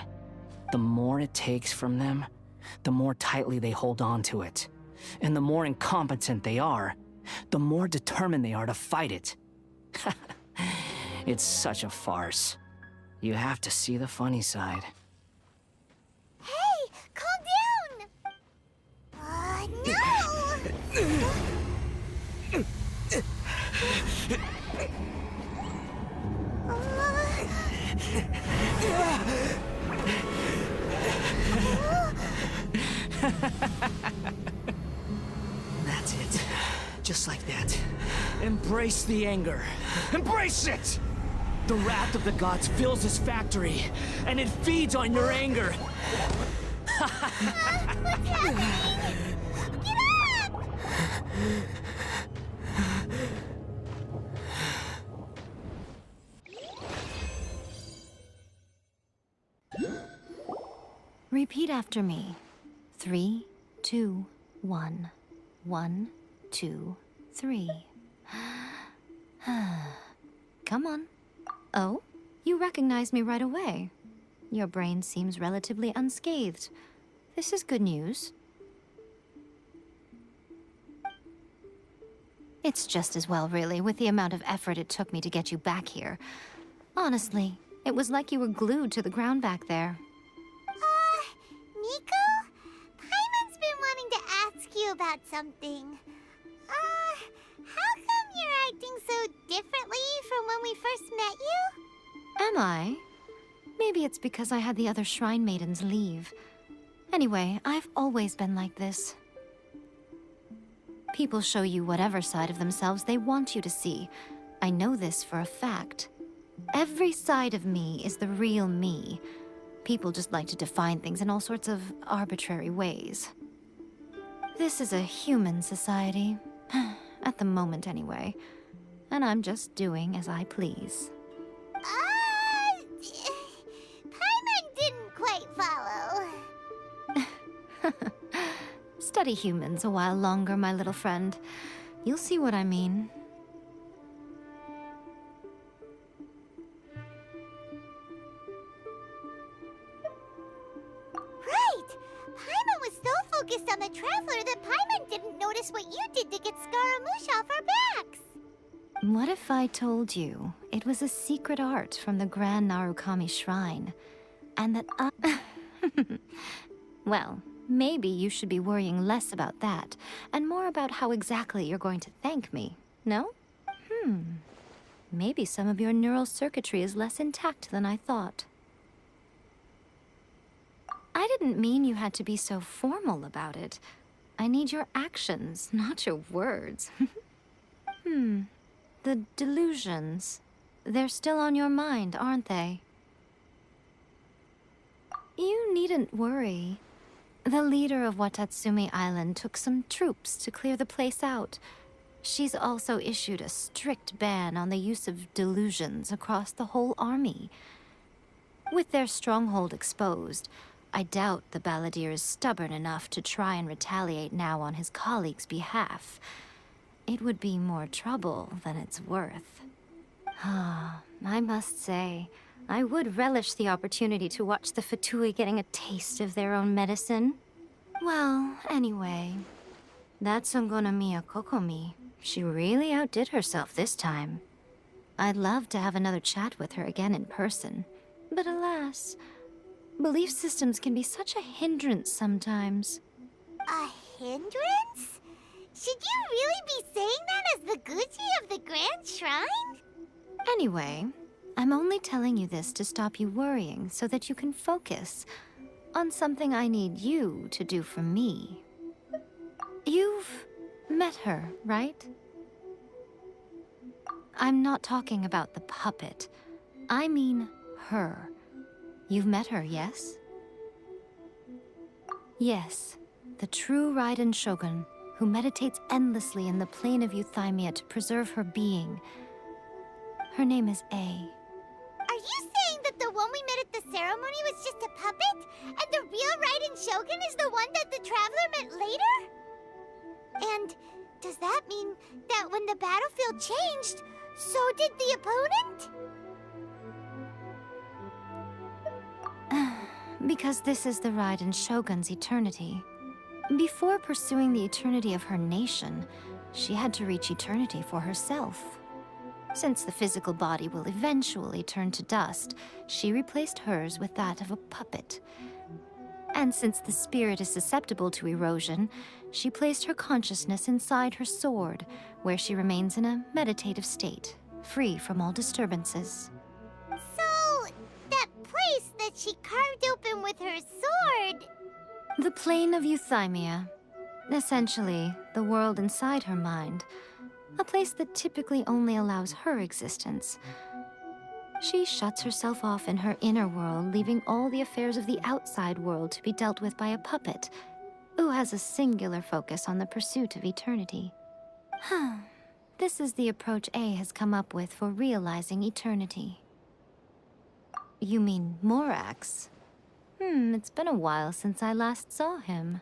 The more it takes from them, the more tightly they hold on to it. And the more incompetent they are, the more determined they are to fight it. It's such a farce. You have to see the funny side. Hey, calm down! That's it. Just like that. Embrace the anger. Embrace it! The wrath of the gods fills his factory, and it feeds on your anger. What's happening? Get up! Repeat after me. 3, 2, 1. 1, 2, 3. Come on. Oh, you recognize me right away. Your brain seems relatively unscathed. This is good news. It's just as well, really, with the amount of effort it took me to get you back here. Honestly, it was like you were glued to the ground back there. Nico? Paimon's been wanting to ask you about something. How come you're acting so differently from when we first met you? Am I? Maybe it's because I had the other Shrine Maidens leave. Anyway, I've always been like this. People show you whatever side of themselves they want you to see. I know this for a fact. Every side of me is the real me. People just like to define things in all sorts of arbitrary ways. This is a human society. At the moment, anyway. And I'm just doing as I please. Paimon didn't quite follow. Study humans a while longer, my little friend. You'll see what I mean. Right! Paimon was so focused on the Traveler that Paimon didn't notice what you did to get Scaramouche off our backs. What if I told you it was a secret art from the Grand Narukami Shrine, and that I... Well, maybe you should be worrying less about that, and more about how exactly you're going to thank me, no? Maybe some of your neural circuitry is less intact than I thought. I didn't mean you had to be so formal about it. I need your actions, not your words. The delusions. They're still on your mind, aren't they? You needn't worry. The leader of Watatsumi Island took some troops to clear the place out. She's also issued a strict ban on the use of delusions across the whole army. With their stronghold exposed, I doubt the balladeer is stubborn enough to try and retaliate now on his colleagues' behalf. It would be more trouble than it's worth. I must say, I would relish the opportunity to watch the Fatui getting a taste of their own medicine. Well, anyway, that Songonomiya Kokomi, she really outdid herself this time. I'd love to have another chat with her again in person, but alas, belief systems can be such a hindrance sometimes. A hindrance? Should you really be saying that as the Gucci of the Grand Shrine? Anyway, I'm only telling you this to stop you worrying so that you can focus on something I need you to do for me. You've met her, right? I'm not talking about the puppet. I mean her. You've met her, yes? Yes, the true Raiden Shogun, who meditates endlessly in the plane of Euthymia to preserve her being. Her name is A. Are you saying that the one we met at the ceremony was just a puppet? And the real Raiden Shogun is the one that the Traveler met later? And does that mean that when the battlefield changed, so did the opponent? Because this is the Raiden Shogun's eternity. Before pursuing the eternity of her nation, she had to reach eternity for herself. Since the physical body will eventually turn to dust, she replaced hers with that of a puppet. And since the spirit is susceptible to erosion, she placed her consciousness inside her sword, where she remains in a meditative state, free from all disturbances. So, that place that she carved open with her sword, The plane of euthymia. Essentially, the world inside her mind. A place that typically only allows her existence. She shuts herself off in her inner world, leaving all the affairs of the outside world to be dealt with by a puppet, who has a singular focus on the pursuit of eternity. This is the approach A has come up with for realizing eternity. You mean Morax? It's been a while since I last saw him.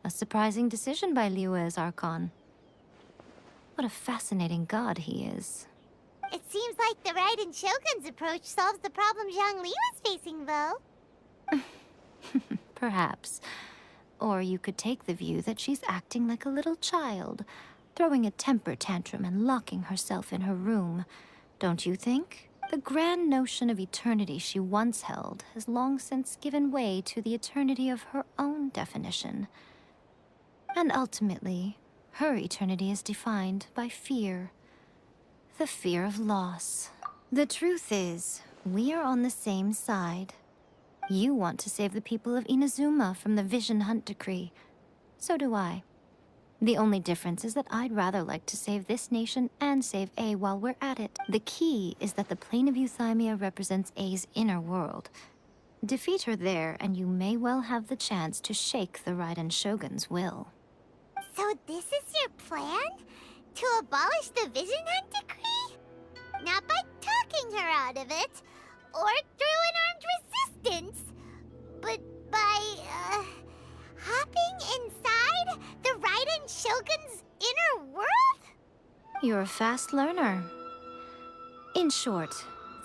A surprising decision by Liyue's Archon. What a fascinating god he is. It seems like the Raiden Shogun's approach solves the problem Zhang Li was facing, though. Perhaps. Or you could take the view that she's acting like a little child, throwing a temper tantrum and locking herself in her room. Don't you think? The grand notion of eternity she once held has long since given way to the eternity of her own definition. And ultimately, her eternity is defined by fear. The fear of loss. The truth is, we are on the same side. You want to save the people of Inazuma from the Vision Hunt Decree. So do I. The only difference is that I'd rather like to save this nation and save A while we're at it. The key is that the plane of euthymia represents A's inner world. Defeat her there, and you may well have the chance to shake the Raiden Shogun's will. So this is your plan? To abolish the Vision Hunt Decree? Not by talking her out of it, or through an armed resistance, but by, hopping inside the Raiden Shogun's inner world? You're a fast learner. In short,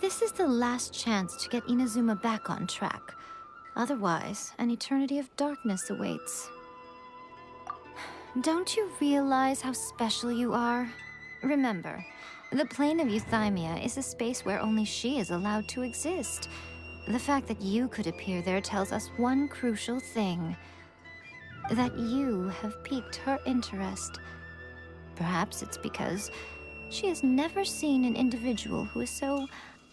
this is the last chance to get Inazuma back on track. Otherwise, an eternity of darkness awaits. Don't you realize how special you are? Remember, the plane of euthymia is a space where only she is allowed to exist. The fact that you could appear there tells us one crucial thing. That you have piqued her interest. Perhaps it's because she has never seen an individual who is so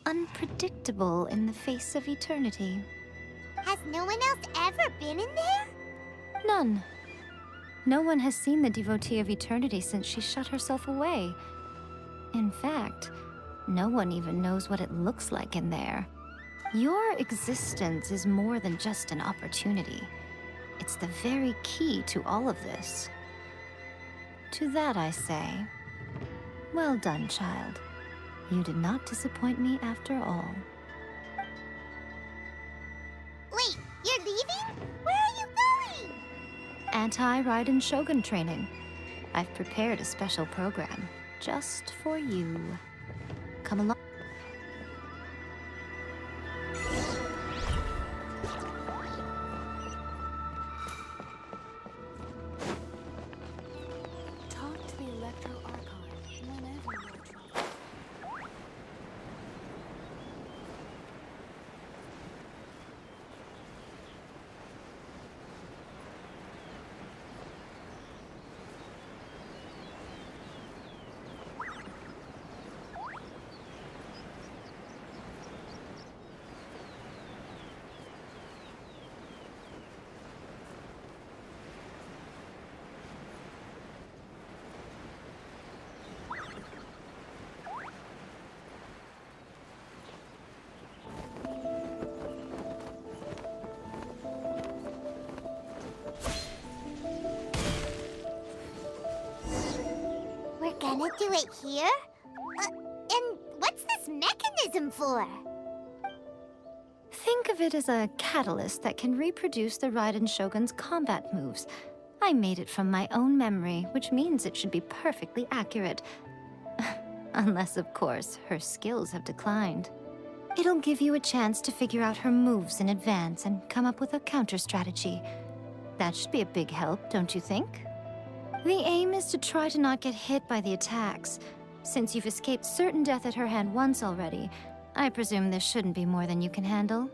unpredictable in the face of eternity. Has no one else ever been in there? None. No one has seen the devotee of eternity since she shut herself away. In fact, no one even knows what it looks like in there. Your existence is more than just an opportunity. It's the very key to all of this. To that I say, well done, child. You did not disappoint me after all. Wait, you're leaving? Where are you going? Anti-Raiden Shogun training. I've prepared a special program just for you. Come along. Talk to the Electro Archon whenever you're troubled. We're gonna do it here? And what's this mechanism for? Think of it as a catalyst that can reproduce the Raiden Shogun's combat moves. I made it from my own memory, which means it should be perfectly accurate. Unless, of course, her skills have declined. It'll give you a chance to figure out her moves in advance and come up with a counter strategy. That should be a big help, don't you think? The aim is to try to not get hit by the attacks. Since you've escaped certain death at her hand once already, I presume this shouldn't be more than you can handle.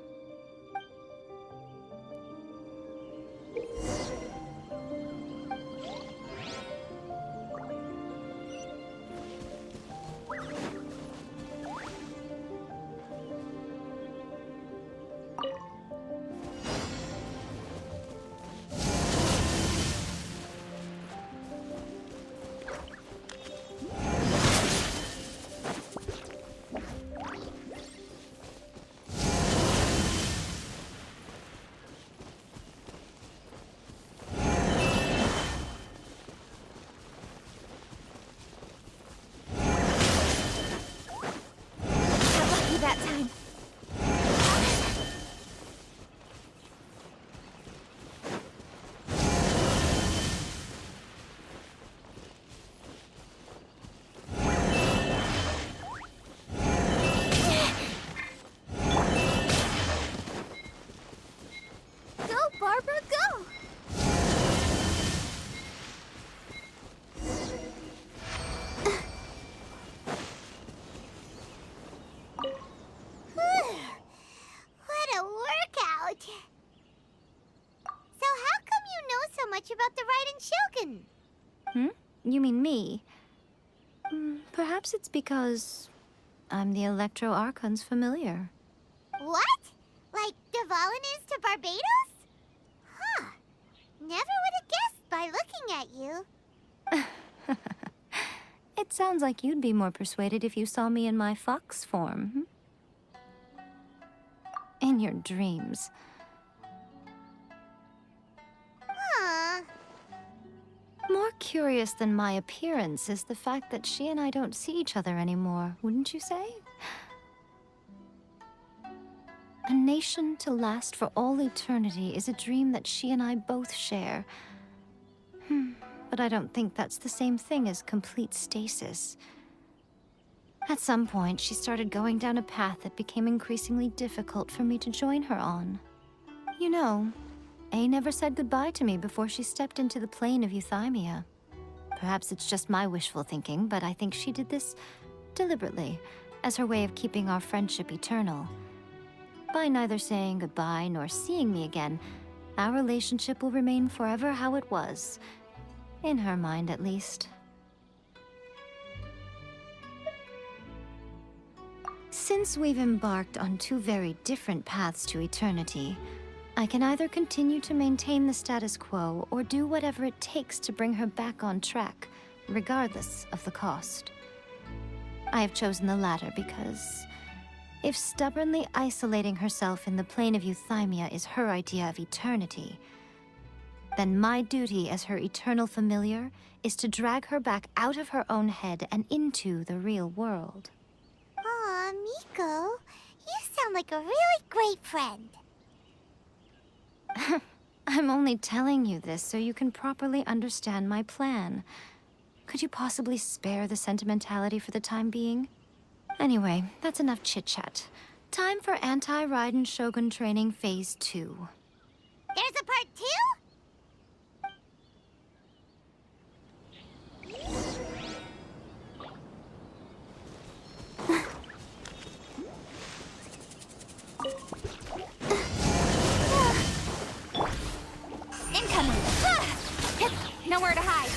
about the Raiden Shogun? You mean me? Perhaps it's because I'm the Electro Archon's familiar. What? Like Devalin is to Barbados? Huh. Never would have guessed by looking at you. It sounds like you'd be more persuaded if you saw me in my fox form. In your dreams. Huh. More curious than my appearance is the fact that she and I don't see each other anymore, wouldn't you say? A nation to last for all eternity is a dream that she and I both share. But I don't think that's the same thing as complete stasis. At some point, she started going down a path that became increasingly difficult for me to join her on. You know, A never said goodbye to me before she stepped into the plane of Euthymia. Perhaps it's just my wishful thinking, but I think she did this deliberately, as her way of keeping our friendship eternal. By neither saying goodbye nor seeing me again, our relationship will remain forever how it was. In her mind, at least. Since we've embarked on two very different paths to eternity, I can either continue to maintain the status quo or do whatever it takes to bring her back on track, regardless of the cost. I have chosen the latter because if stubbornly isolating herself in the plane of Euthymia is her idea of eternity, then my duty as her eternal familiar is to drag her back out of her own head and into the real world. Aw, Miko, you sound like a really great friend. I'm only telling you this so you can properly understand my plan. Could you possibly spare the sentimentality for the time being? Anyway, that's enough chit-chat. Time for Anti-Raiden Shogun Training Phase 2. There's a part 2? Incoming! Nowhere to hide.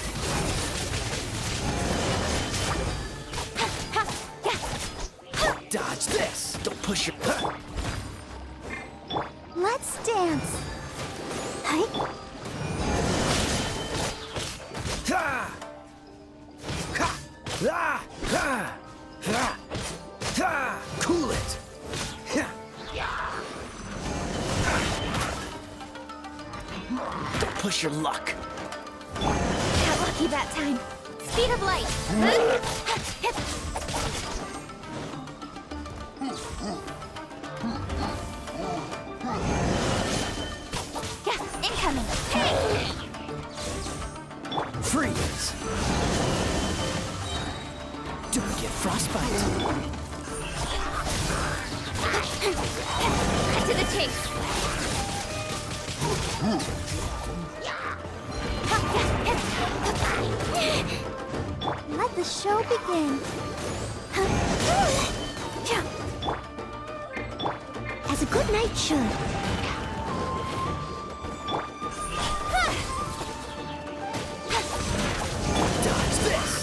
Dodge this! Don't push your... Let's dance. Hi. Ha! Ha! Ah! Ha! Ha! Ha! Cool it! Don't push your luck. Got lucky that time. Speed of light. Yeah, incoming. Hey! Freeze! Don't get frostbite. Cut to the chase. Let the show begin. As a good knight should. Dodge this!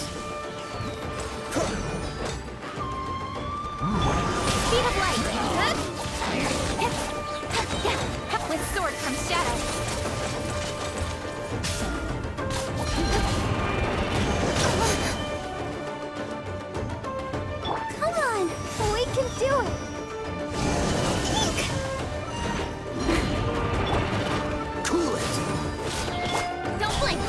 Speed of light. With sword comes shadow. Come on, we can do it. Cool it! Don't blink.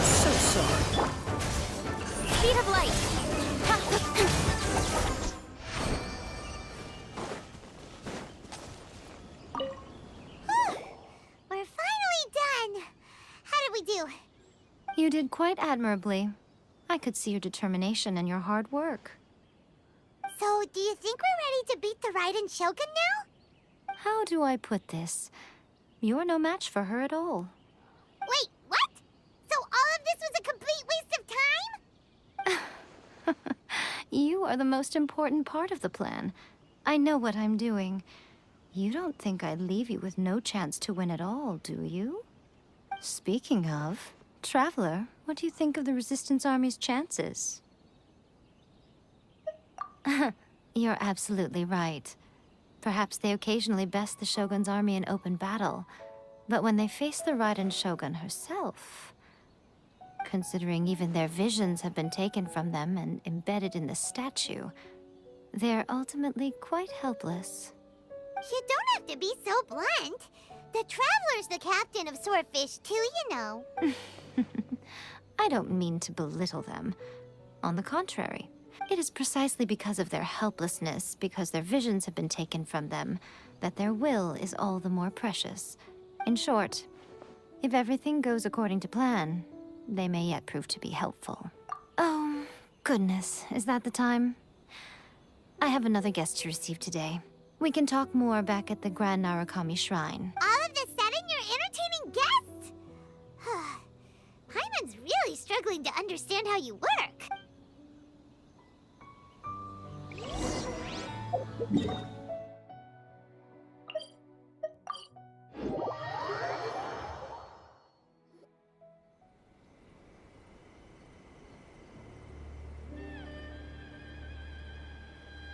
So sorry. Speed of light. We're finally done. How did we do? You did quite admirably. I could see your determination and your hard work. So, do you think we're ready to beat the Raiden Shogun now? How do I put this? You're no match for her at all. Wait, what? So all of this was a complete waste of time? You are the most important part of the plan. I know what I'm doing. You don't think I'd leave you with no chance to win at all, do you? Speaking of, Traveler, what do you think of the Resistance Army's chances? You're absolutely right. Perhaps they occasionally best the Shogun's army in open battle, but when they face the Raiden Shogun herself, considering even their visions have been taken from them and embedded in the statue, they're ultimately quite helpless. You don't have to be so blunt. The Traveler's the captain of Swordfish too, you know. I don't mean to belittle them. On the contrary, it is precisely because of their helplessness, because their visions have been taken from them, that their will is all the more precious. In short, if everything goes according to plan, they may yet prove to be helpful. Oh, goodness, is that the time? I have another guest to receive today. We can talk more back at the Grand Narukami Shrine. All of the sudden, you're entertaining guests? Paimon's really struggling to understand how you work.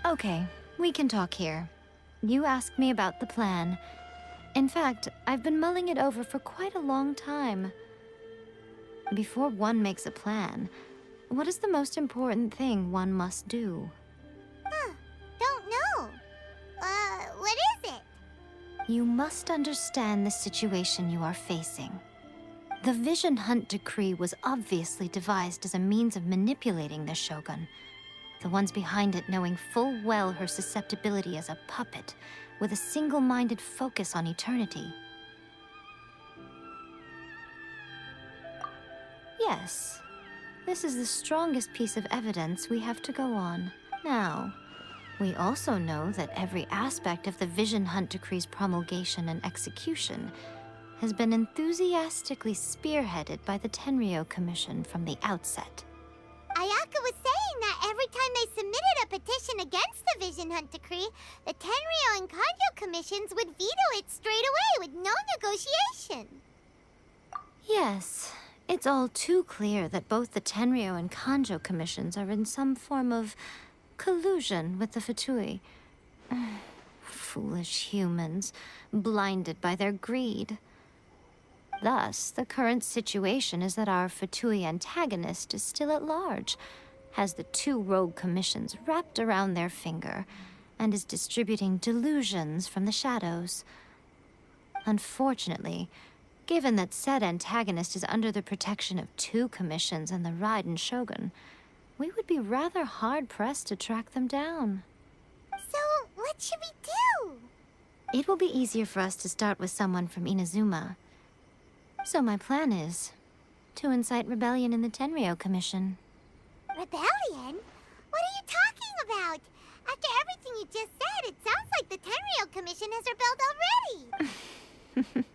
Okay, we can talk here. You asked me about the plan. In fact, I've been mulling it over for quite a long time. Before one makes a plan, what is the most important thing one must do? Don't know. What is it? You must understand the situation you are facing. The Vision Hunt Decree was obviously devised as a means of manipulating the Shogun. The ones behind it knowing full well her susceptibility as a puppet, with a single-minded focus on eternity. Yes, this is the strongest piece of evidence we have to go on. Now, we also know that every aspect of the Vision Hunt Decree's promulgation and execution has been enthusiastically spearheaded by the Tenryou Commission from the outset. Ayaka was saying that every time they submitted a petition against the Vision Hunt Decree, the Tenryou and Kanjo commissions would veto it straight away with no negotiation. Yes, it's all too clear that both the Tenryou and Kanjo commissions are in some form of collusion with the Fatui. Foolish humans, blinded by their greed. Thus, the current situation is that our Fatui antagonist is still at large, has the two rogue commissions wrapped around their finger, and is distributing delusions from the shadows. Unfortunately, given that said antagonist is under the protection of two commissions and the Raiden Shogun, we would be rather hard-pressed to track them down. So, what should we do? It will be easier for us to start with someone from Inazuma. So my plan is to incite rebellion in the Tenryou Commission. Rebellion? What are you talking about? After everything you just said, it sounds like the Tenryou Commission has rebelled already.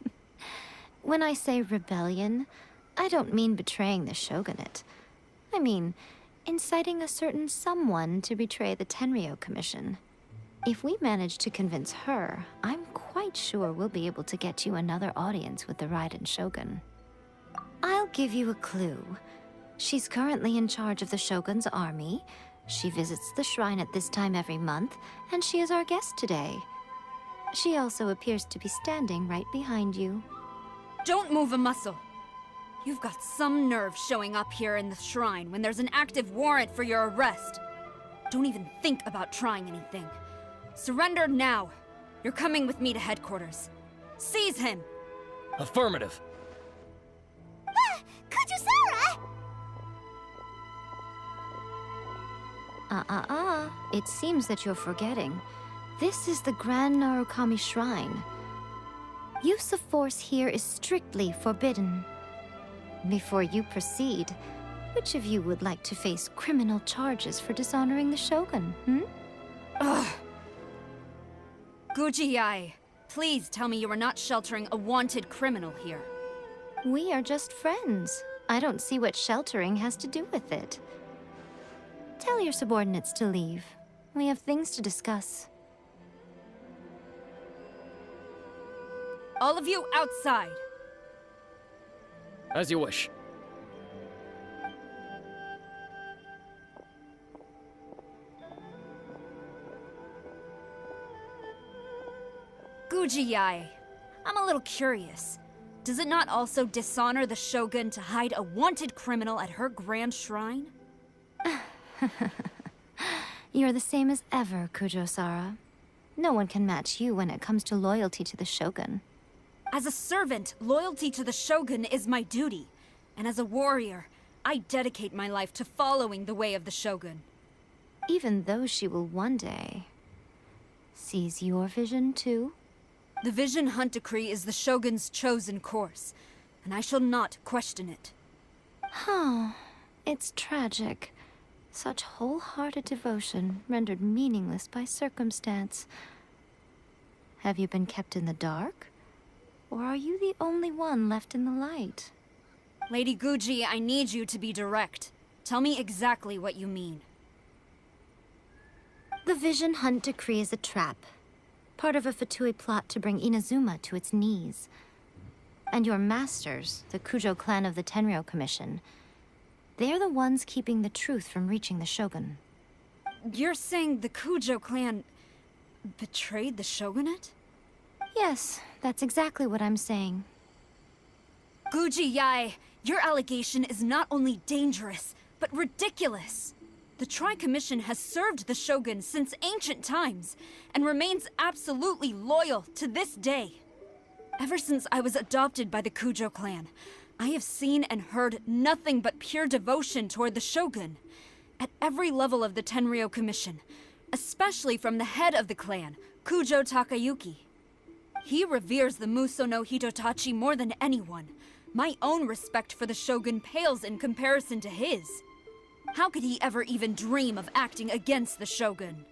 When I say rebellion, I don't mean betraying the shogunate. I mean inciting a certain someone to betray the Tenryou Commission. If we manage to convince her, I'm quite sure we'll be able to get you another audience with the Raiden Shogun. I'll give you a clue. She's currently in charge of the Shogun's army. She visits the shrine at this time every month, and she is our guest today. She also appears to be standing right behind you. Don't move a muscle. You've got some nerve showing up here in the shrine when there's an active warrant for your arrest. Don't even think about trying anything. Surrender now. You're coming with me to headquarters. Seize him! Affirmative. Kujusara! It seems that you're forgetting. This is the Grand Narukami Shrine. Use of force here is strictly forbidden. Before you proceed, which of you would like to face criminal charges for dishonoring the Shogun, Ugh! Guji-ai, please tell me you are not sheltering a wanted criminal here. We are just friends. I don't see what sheltering has to do with it. Tell Tell your subordinates to leave. We have things to discuss. All of you outside. As you wish. Gujiyai, I'm a little curious. Does it not also dishonor the Shogun to hide a wanted criminal at her grand shrine? You're the same as ever, Kujo-Sara. No one can match you when it comes to loyalty to the Shogun. As a servant, loyalty to the Shogun is my duty. And as a warrior, I dedicate my life to following the way of the Shogun. Even though she will one day seize your vision too? The Vision Hunt Decree is the Shogun's chosen course, and I shall not question it. Oh, it's tragic. Such wholehearted devotion rendered meaningless by circumstance. Have you been kept in the dark? Or are you the only one left in the light? Lady Guji, I need you to be direct. Tell me exactly what you mean. The Vision Hunt Decree is a trap. Part of a Fatui plot to bring Inazuma to its knees. And your masters, the Kujo clan of the Tenryou Commission, they're the ones keeping the truth from reaching the Shogun. You're saying the Kujo clan betrayed the Shogunate? Yes, that's exactly what I'm saying. Guji Yae, your allegation is not only dangerous, but ridiculous. The Tri-Commission has served the Shogun since ancient times, and remains absolutely loyal to this day. Ever since I was adopted by the Kujo clan, I have seen and heard nothing but pure devotion toward the Shogun. At every level of the Tenryou Commission, especially from the head of the clan, Kujo Takayuki. He reveres the Muso no Hitotachi more than anyone. My own respect for the Shogun pales in comparison to his. How could he ever even dream of acting against the Shogun?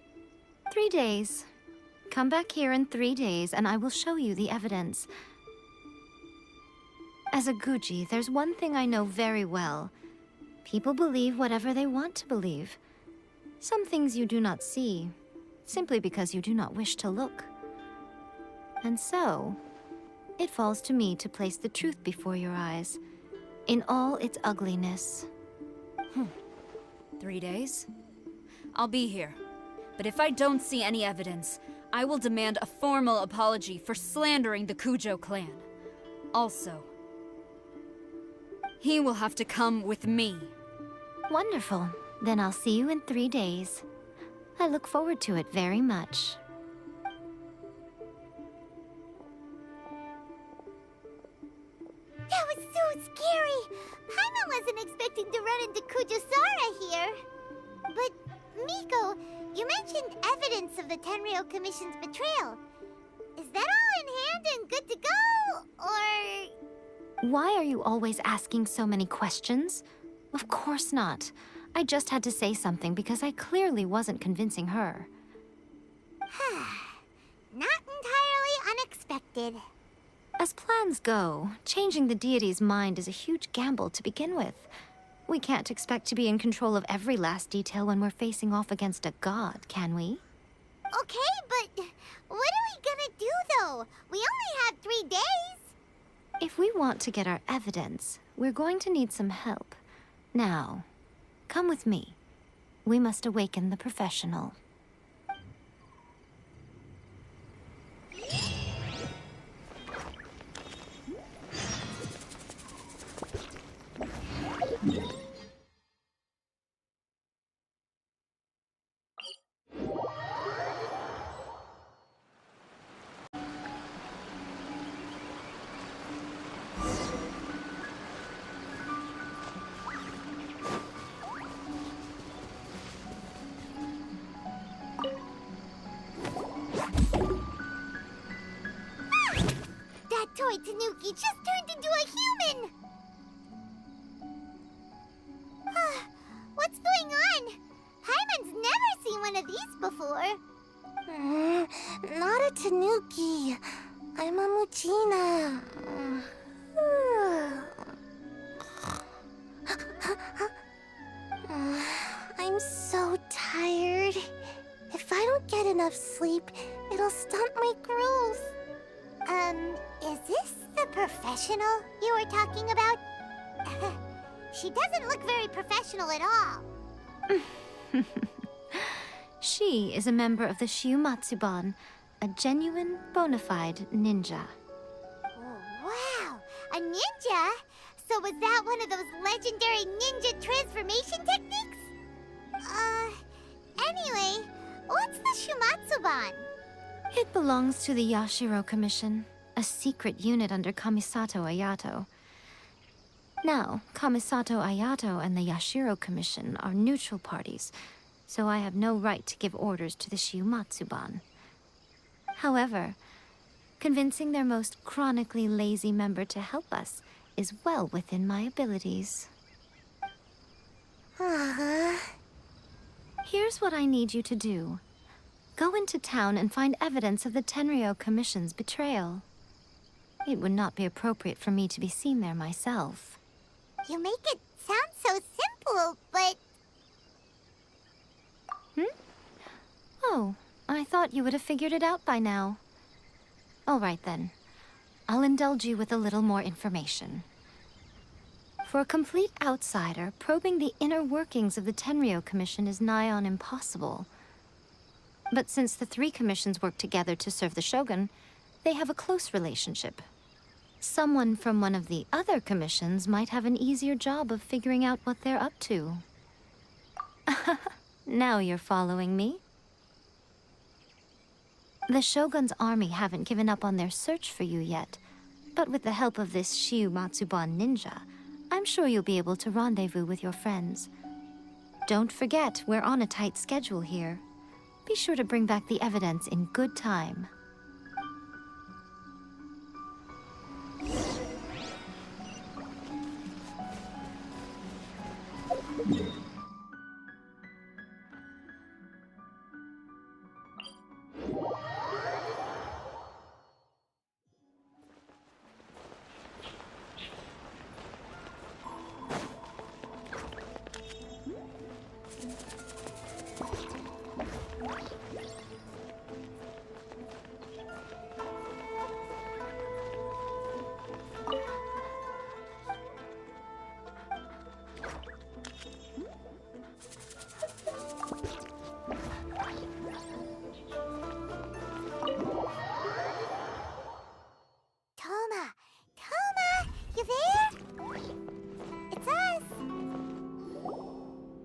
3 days. Come back here in 3 days and I will show you the evidence. As a Guji, there's one thing I know very well. People believe whatever they want to believe. Some things you do not see, simply because you do not wish to look. And so, it falls to me to place the truth before your eyes, in all its ugliness. 3 days? I'll be here. But if I don't see any evidence, I will demand a formal apology for slandering the Kujo clan. Also, he will have to come with me. Wonderful. Then I'll see you in 3 days. I look forward to it very much. That was so scary! Paimon wasn't expecting to run into Kujo-Sara here. But, Miko, you mentioned evidence of the Tenryou Commission's betrayal. Is that all in hand and good to go, or...? Why are you always asking so many questions? Of course not. I just had to say something because I clearly wasn't convincing her. Not entirely unexpected. As plans go, changing the deity's mind is a huge gamble to begin with. We can't expect to be in control of every last detail when we're facing off against a god, can we? Okay, but what are we gonna do, though? We only have 3 days. If we want to get our evidence, we're going to need some help. Now, come with me. We must awaken the professional. That toy Tanuki just turned into a human! What's going on? Paimon's never seen one of these before. Not a Tanuki. I'm a Muchina. I'm so enough sleep, it'll stunt my growth. Is this the professional you were talking about? She doesn't look very professional at all. She is a member of the Shiumatsuban, a genuine, bona fide ninja. Oh, wow! A ninja? So was that one of those legendary ninja transformation techniques? Anyway, what's the Shumatsuban? It belongs to the Yashiro Commission, a secret unit under Kamisato Ayato. Now, Kamisato Ayato and the Yashiro Commission are neutral parties, so I have no right to give orders to the Shiumatsuban. However, convincing their most chronically lazy member to help us is well within my abilities. Here's what I need you to do. Go into town and find evidence of the Tenryou Commission's betrayal. It would not be appropriate for me to be seen there myself. You make it sound so simple, but... Oh, I thought you would have figured it out by now. All right then. I'll indulge you with a little more information. For a complete outsider, probing the inner workings of the Tenryou Commission is nigh on impossible. But since the three commissions work together to serve the Shogun, they have a close relationship. Someone from one of the other commissions might have an easier job of figuring out what they're up to. Now you're following me. The Shogun's army haven't given up on their search for you yet, but with the help of this Shiumatsuban ninja, I'm sure you'll be able to rendezvous with your friends. Don't forget, we're on a tight schedule here. Be sure to bring back the evidence in good time.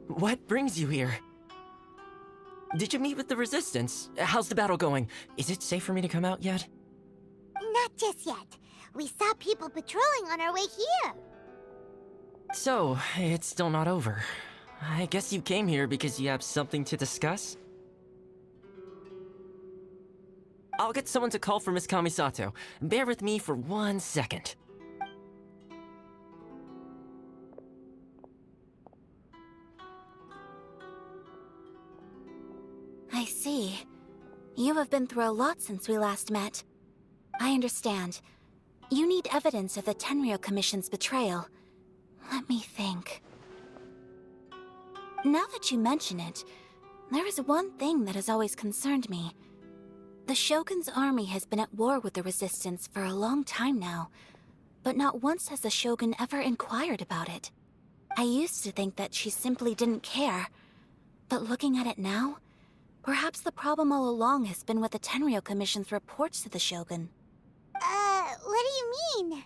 What brings you here? Did you meet with the Resistance? How's the battle going? Is it safe for me to come out yet? Not just yet. We saw people patrolling on our way here. So, it's still not over. I guess you came here because you have something to discuss? I'll get someone to call for Miss Kamisato. Bear with me for 1 second. I see. You have been through a lot since we last met. I understand. You need evidence of the Tenryou Commission's betrayal. Let me think. Now that you mention it, there is one thing that has always concerned me. The Shogun's army has been at war with the Resistance for a long time now, but not once has the Shogun ever inquired about it. I used to think that she simply didn't care, but looking at it now, perhaps the problem all along has been with the Tenryou Commission's reports to the Shogun. What do you mean?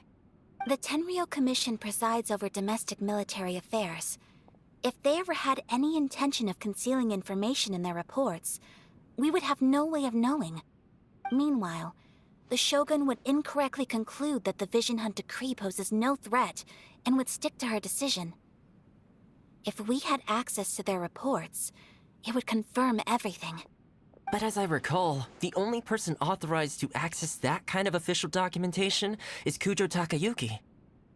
The Tenryou Commission presides over domestic military affairs. If they ever had any intention of concealing information in their reports, we would have no way of knowing. Meanwhile, the Shogun would incorrectly conclude that the Vision Hunt decree poses no threat and would stick to her decision. If we had access to their reports, it would confirm everything. But as I recall, the only person authorized to access that kind of official documentation is Kujo Takayuki.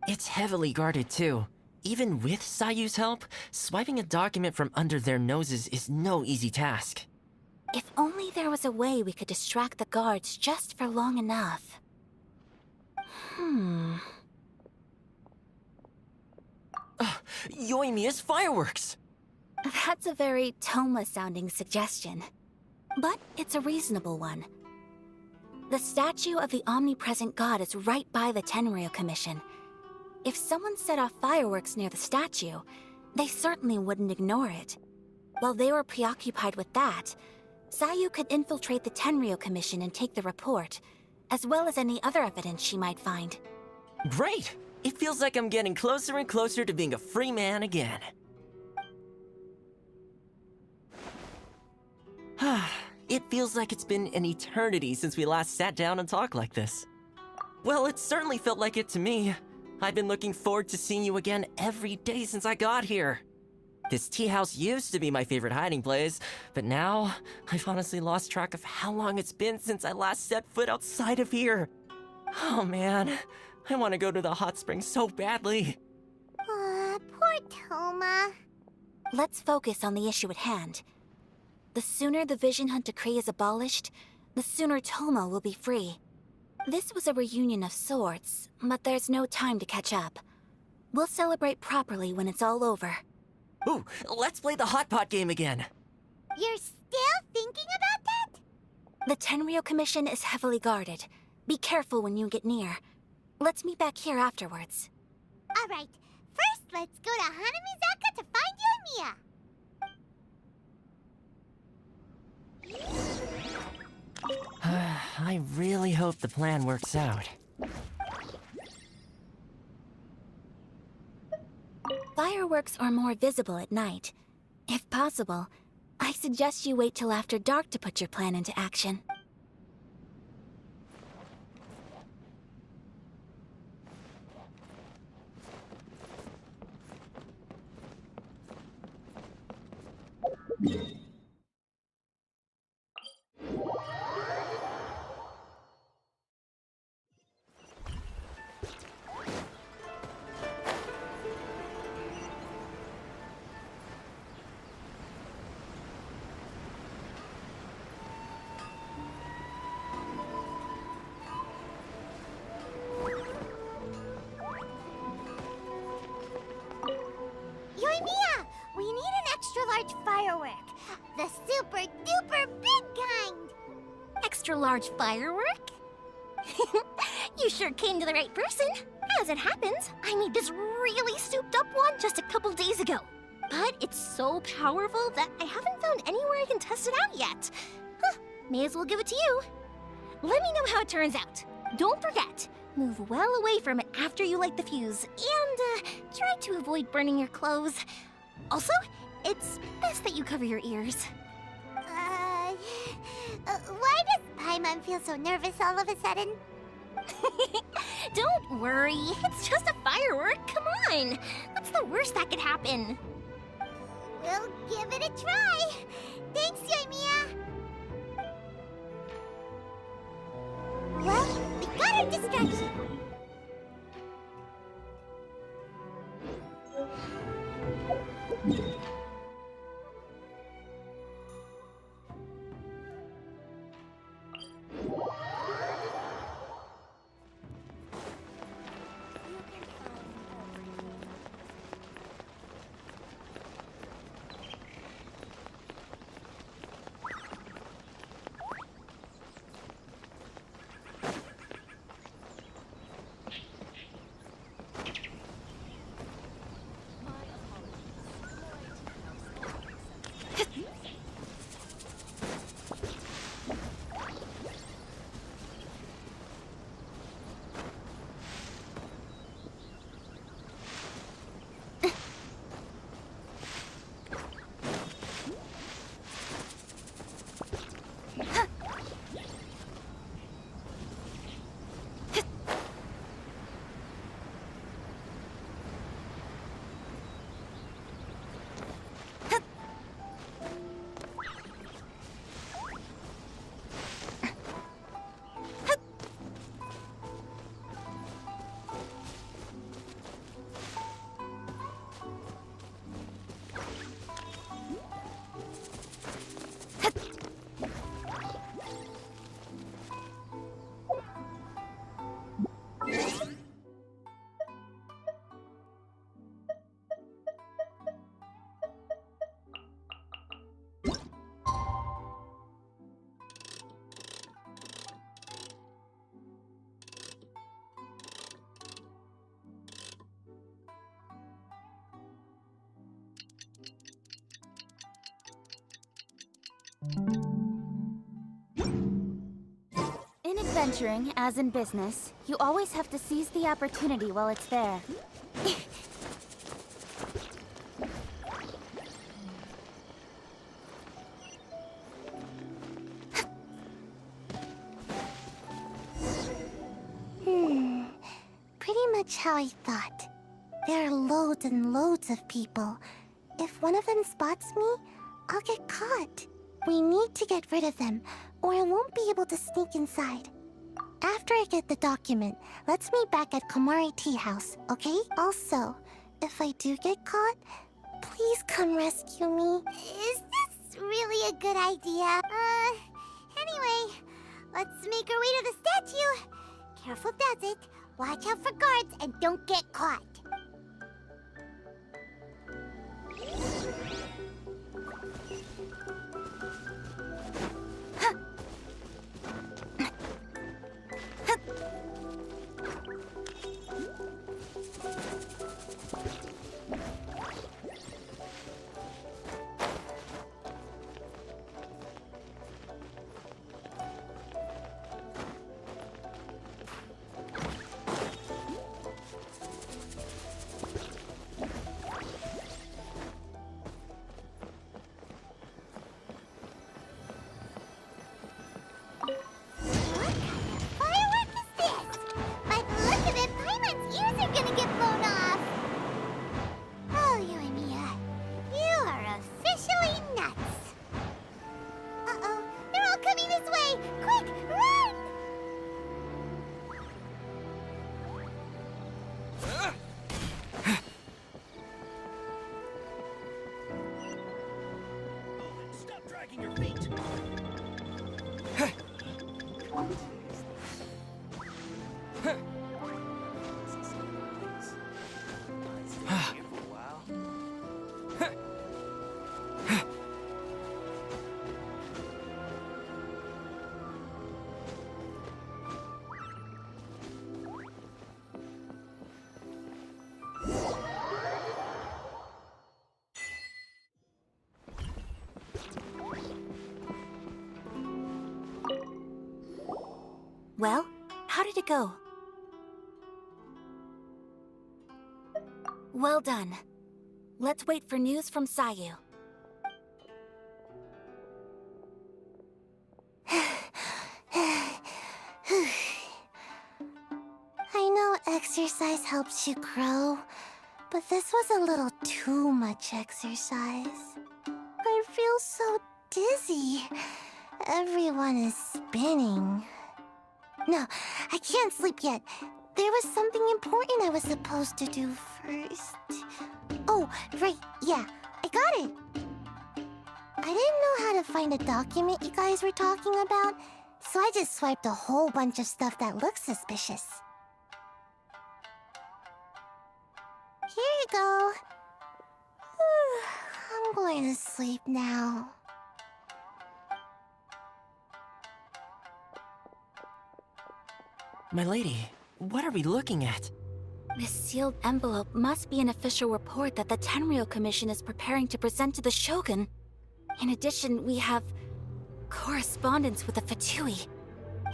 It's heavily guarded too. Even with Sayu's help, swiping a document from under their noses is no easy task. If only there was a way we could distract the guards just for long enough. Yoimiya's fireworks! That's a very Toma-sounding suggestion. But it's a reasonable one. The statue of the omnipresent god is right by the Tenryou Commission. If someone set off fireworks near the statue, they certainly wouldn't ignore it. While they were preoccupied with that, Sayu could infiltrate the Tenryou Commission and take the report, as well as any other evidence she might find. Great! It feels like I'm getting closer and closer to being a free man again. It feels like it's been an eternity since we last sat down and talked like this. Well, it certainly felt like it to me. I've been looking forward to seeing you again every day since I got here. This tea house used to be my favorite hiding place, but now I've honestly lost track of how long it's been since I last set foot outside of here. Oh man, I want to go to the hot springs so badly. Poor Toma. Let's focus on the issue at hand. The sooner the Vision Hunt Decree is abolished, the sooner Toma will be free. This was a reunion of sorts, but there's no time to catch up. We'll celebrate properly when it's all over. Ooh, let's play the hot pot game again. You're still thinking about that? The Tenryou Commission is heavily guarded. Be careful when you get near. Let's meet back here afterwards. Alright, first let's go to Hanamizaka to find Yoimiya. I really hope the plan works out. Fireworks are more visible at night. If possible, I suggest you wait till after dark to put your plan into action. Yoimiya, we need an extra-large firework. The super-duper big kind. Extra-large firework? You sure came to the right person. As it happens, I made this really souped-up one just a couple days ago. But it's so powerful that I haven't found anywhere I can test it out yet. May as well give it to you. Let me know how it turns out. Don't forget, move well away from it after you light the fuse, and try to avoid burning your clothes. Also, it's best that you cover your ears. Why does Paimon feel so nervous all of a sudden? Don't worry, it's just a firework, come on! What's the worst that could happen? We'll give it a try. Thanks, Yoimiya. Well, we got our distraction. In adventuring, as in business, you always have to seize the opportunity while it's there. Pretty much how I thought. There are loads and loads of people. If one of them spots me, I'll get caught. We need to get rid of them, or I won't be able to sneak inside. After I get the document, let's meet back at Komari Tea House, okay? Also, if I do get caught, please come rescue me. Is this really a good idea? Anyway, let's make our way to the statue. Careful does it. Watch out for guards and don't get caught. Well, how did it go? Well done. Let's wait for news from Sayu. I know exercise helps you grow, but this was a little too much exercise. I feel so dizzy. Everyone is spinning. No, I can't sleep yet. There was something important I was supposed to do first. Oh, right, yeah, I got it. I didn't know how to find a document you guys were talking about, so I just swiped a whole bunch of stuff that looks suspicious. Here you go. I'm going to sleep now. My lady, what are we looking at? This sealed envelope must be an official report that the Tenryou Commission is preparing to present to the Shogun. In addition, we have correspondence with the Fatui.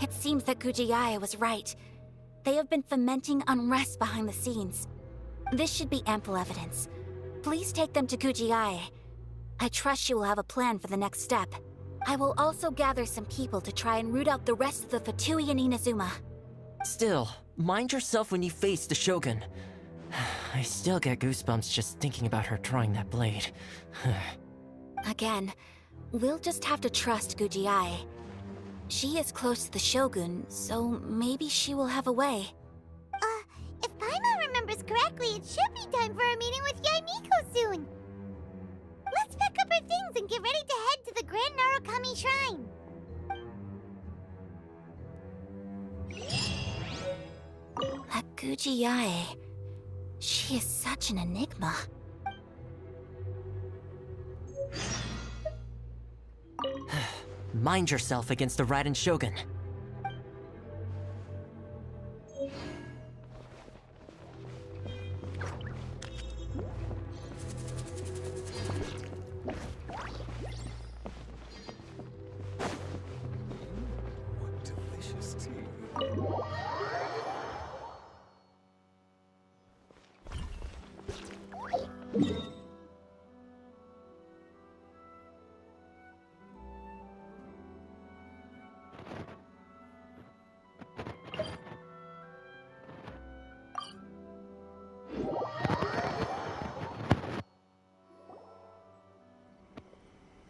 It seems that Gujiae was right. They have been fomenting unrest behind the scenes. This should be ample evidence. Please take them to Gujiae. I trust you will have a plan for the next step. I will also gather some people to try and root out the rest of the Fatui in Inazuma. Still, mind yourself when you face the Shogun. I still get goosebumps just thinking about her drawing that blade. Again, we'll just have to trust Gujiae. She is close to the Shogun, so maybe she will have a way. If Paimon remembers correctly, it should be time for a meeting with Yaimiko soon. Let's pack up our things and get ready to head to the Grand Narukami Shrine. That Gujiae, she is such an enigma. Mind yourself against the Raiden Shogun.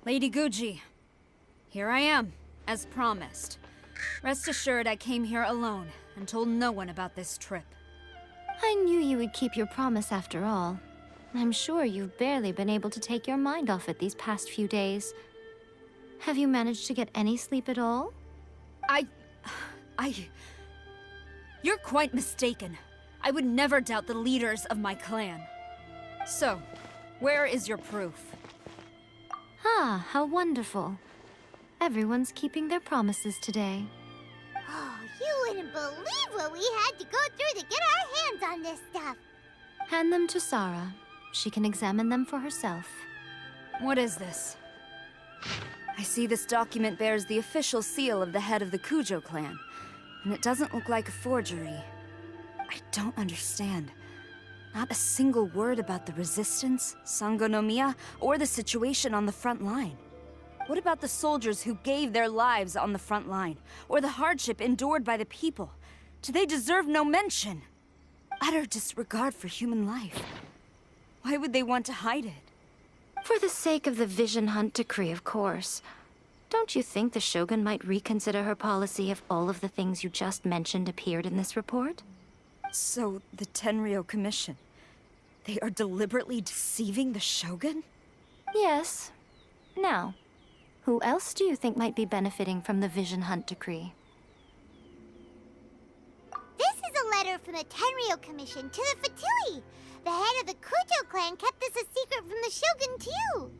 Lady Guji, here I am, as promised. Rest assured I came here alone and told no one about this trip. I knew you would keep your promise after all. I'm sure you've barely been able to take your mind off it these past few days. Have you managed to get any sleep at all? You're quite mistaken. I would never doubt the leaders of my clan. So, where is your proof? Ah, how wonderful. Everyone's keeping their promises today. Oh, you wouldn't believe what we had to go through to get our hands on this stuff. Hand them to Sarah. She can examine them for herself. What is this? I see this document bears the official seal of the head of the Kujo clan, and it doesn't look like a forgery. I don't understand. Not a single word about the resistance, Sangonomiya, or the situation on the front line. What about the soldiers who gave their lives on the front line, or the hardship endured by the people? Do they deserve no mention? Utter disregard for human life. Why would they want to hide it? For the sake of the Vision Hunt decree, of course. Don't you think the Shogun might reconsider her policy if all of the things you just mentioned appeared in this report? So, the Tenryou Commission, they are deliberately deceiving the Shogun? Yes. Now, who else do you think might be benefiting from the Vision Hunt decree? This is a letter from the Tenryou Commission to the Fatui. The head of the Kujo clan kept this a secret from the Shogun, too.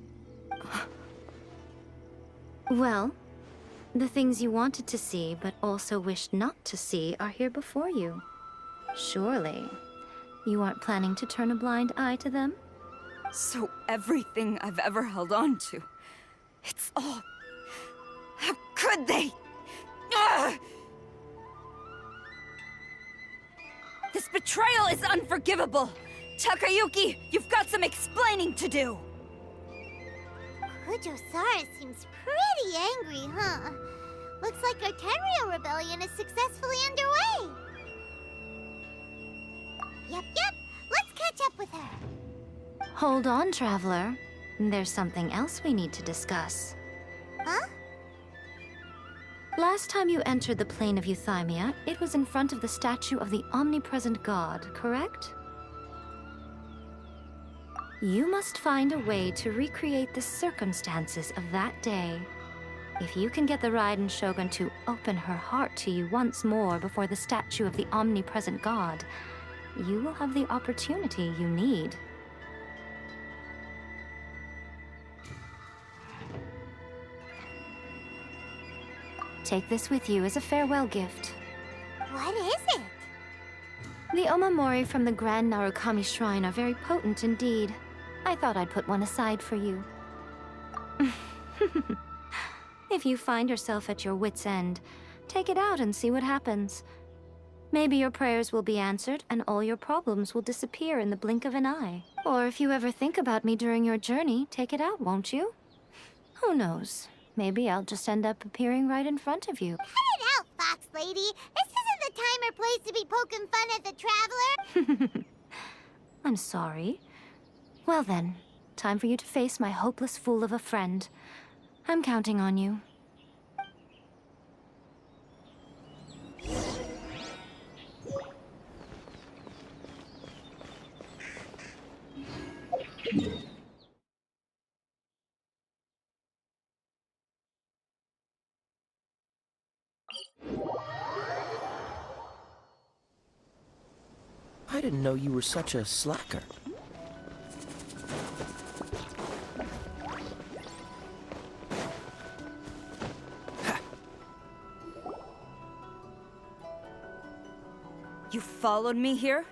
Well, the things you wanted to see but also wished not to see are here before you. Surely, you aren't planning to turn a blind eye to them? So everything I've ever held on to, it's all... How could they? Ugh! This betrayal is unforgivable! Takayuki, you've got some explaining to do! Kujo-Sara seems pretty angry, huh? Looks like our Tenryou rebellion is successfully underway. Yep. Let's catch up with her. Hold on, Traveler. There's something else we need to discuss. Huh? Last time you entered the plane of Euthymia, it was in front of the statue of the omnipresent god, correct? You must find a way to recreate the circumstances of that day. If you can get the Raiden Shogun to open her heart to you once more before the statue of the omnipresent god, you will have the opportunity you need. Take this with you as a farewell gift. What is it? The omamori from the Grand Narukami Shrine are very potent indeed. I thought I'd put one aside for you. If you find yourself at your wit's end, take it out and see what happens. Maybe your prayers will be answered and all your problems will disappear in the blink of an eye. Or if you ever think about me during your journey, take it out, won't you? Who knows? Maybe I'll just end up appearing right in front of you. Cut it out, Fox Lady! This isn't the time or place to be poking fun at the Traveler! I'm sorry. Well then, time for you to face my hopeless fool of a friend. I'm counting on you. I didn't know you were such a slacker. You followed me here?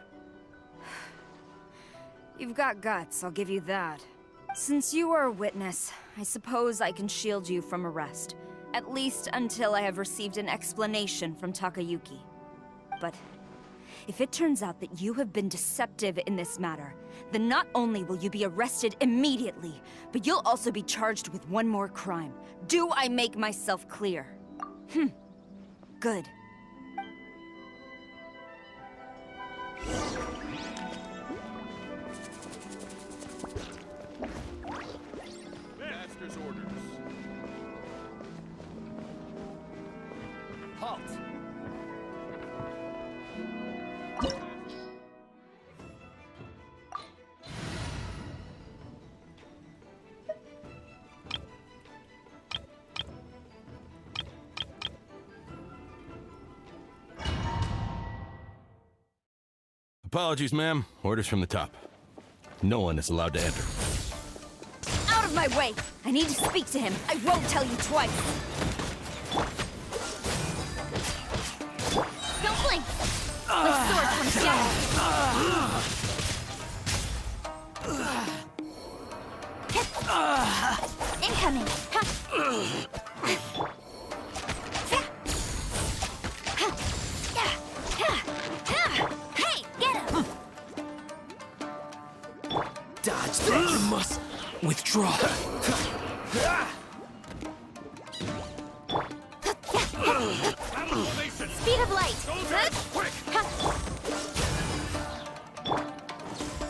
You've got guts, I'll give you that. Since you are a witness, I suppose I can shield you from arrest. At least until I have received an explanation from Takayuki. But if it turns out that you have been deceptive in this matter, then not only will you be arrested immediately, but you'll also be charged with one more crime. Do I make myself clear? Good. Master's orders. Halt! Apologies, ma'am. Orders from the top. No one is allowed to enter. Out of my way! I need to speak to him. I won't tell you twice. Don't blink! With sword comes shadow. Incoming! Hey, get him! Dodge that, you must withdraw. Speed of light!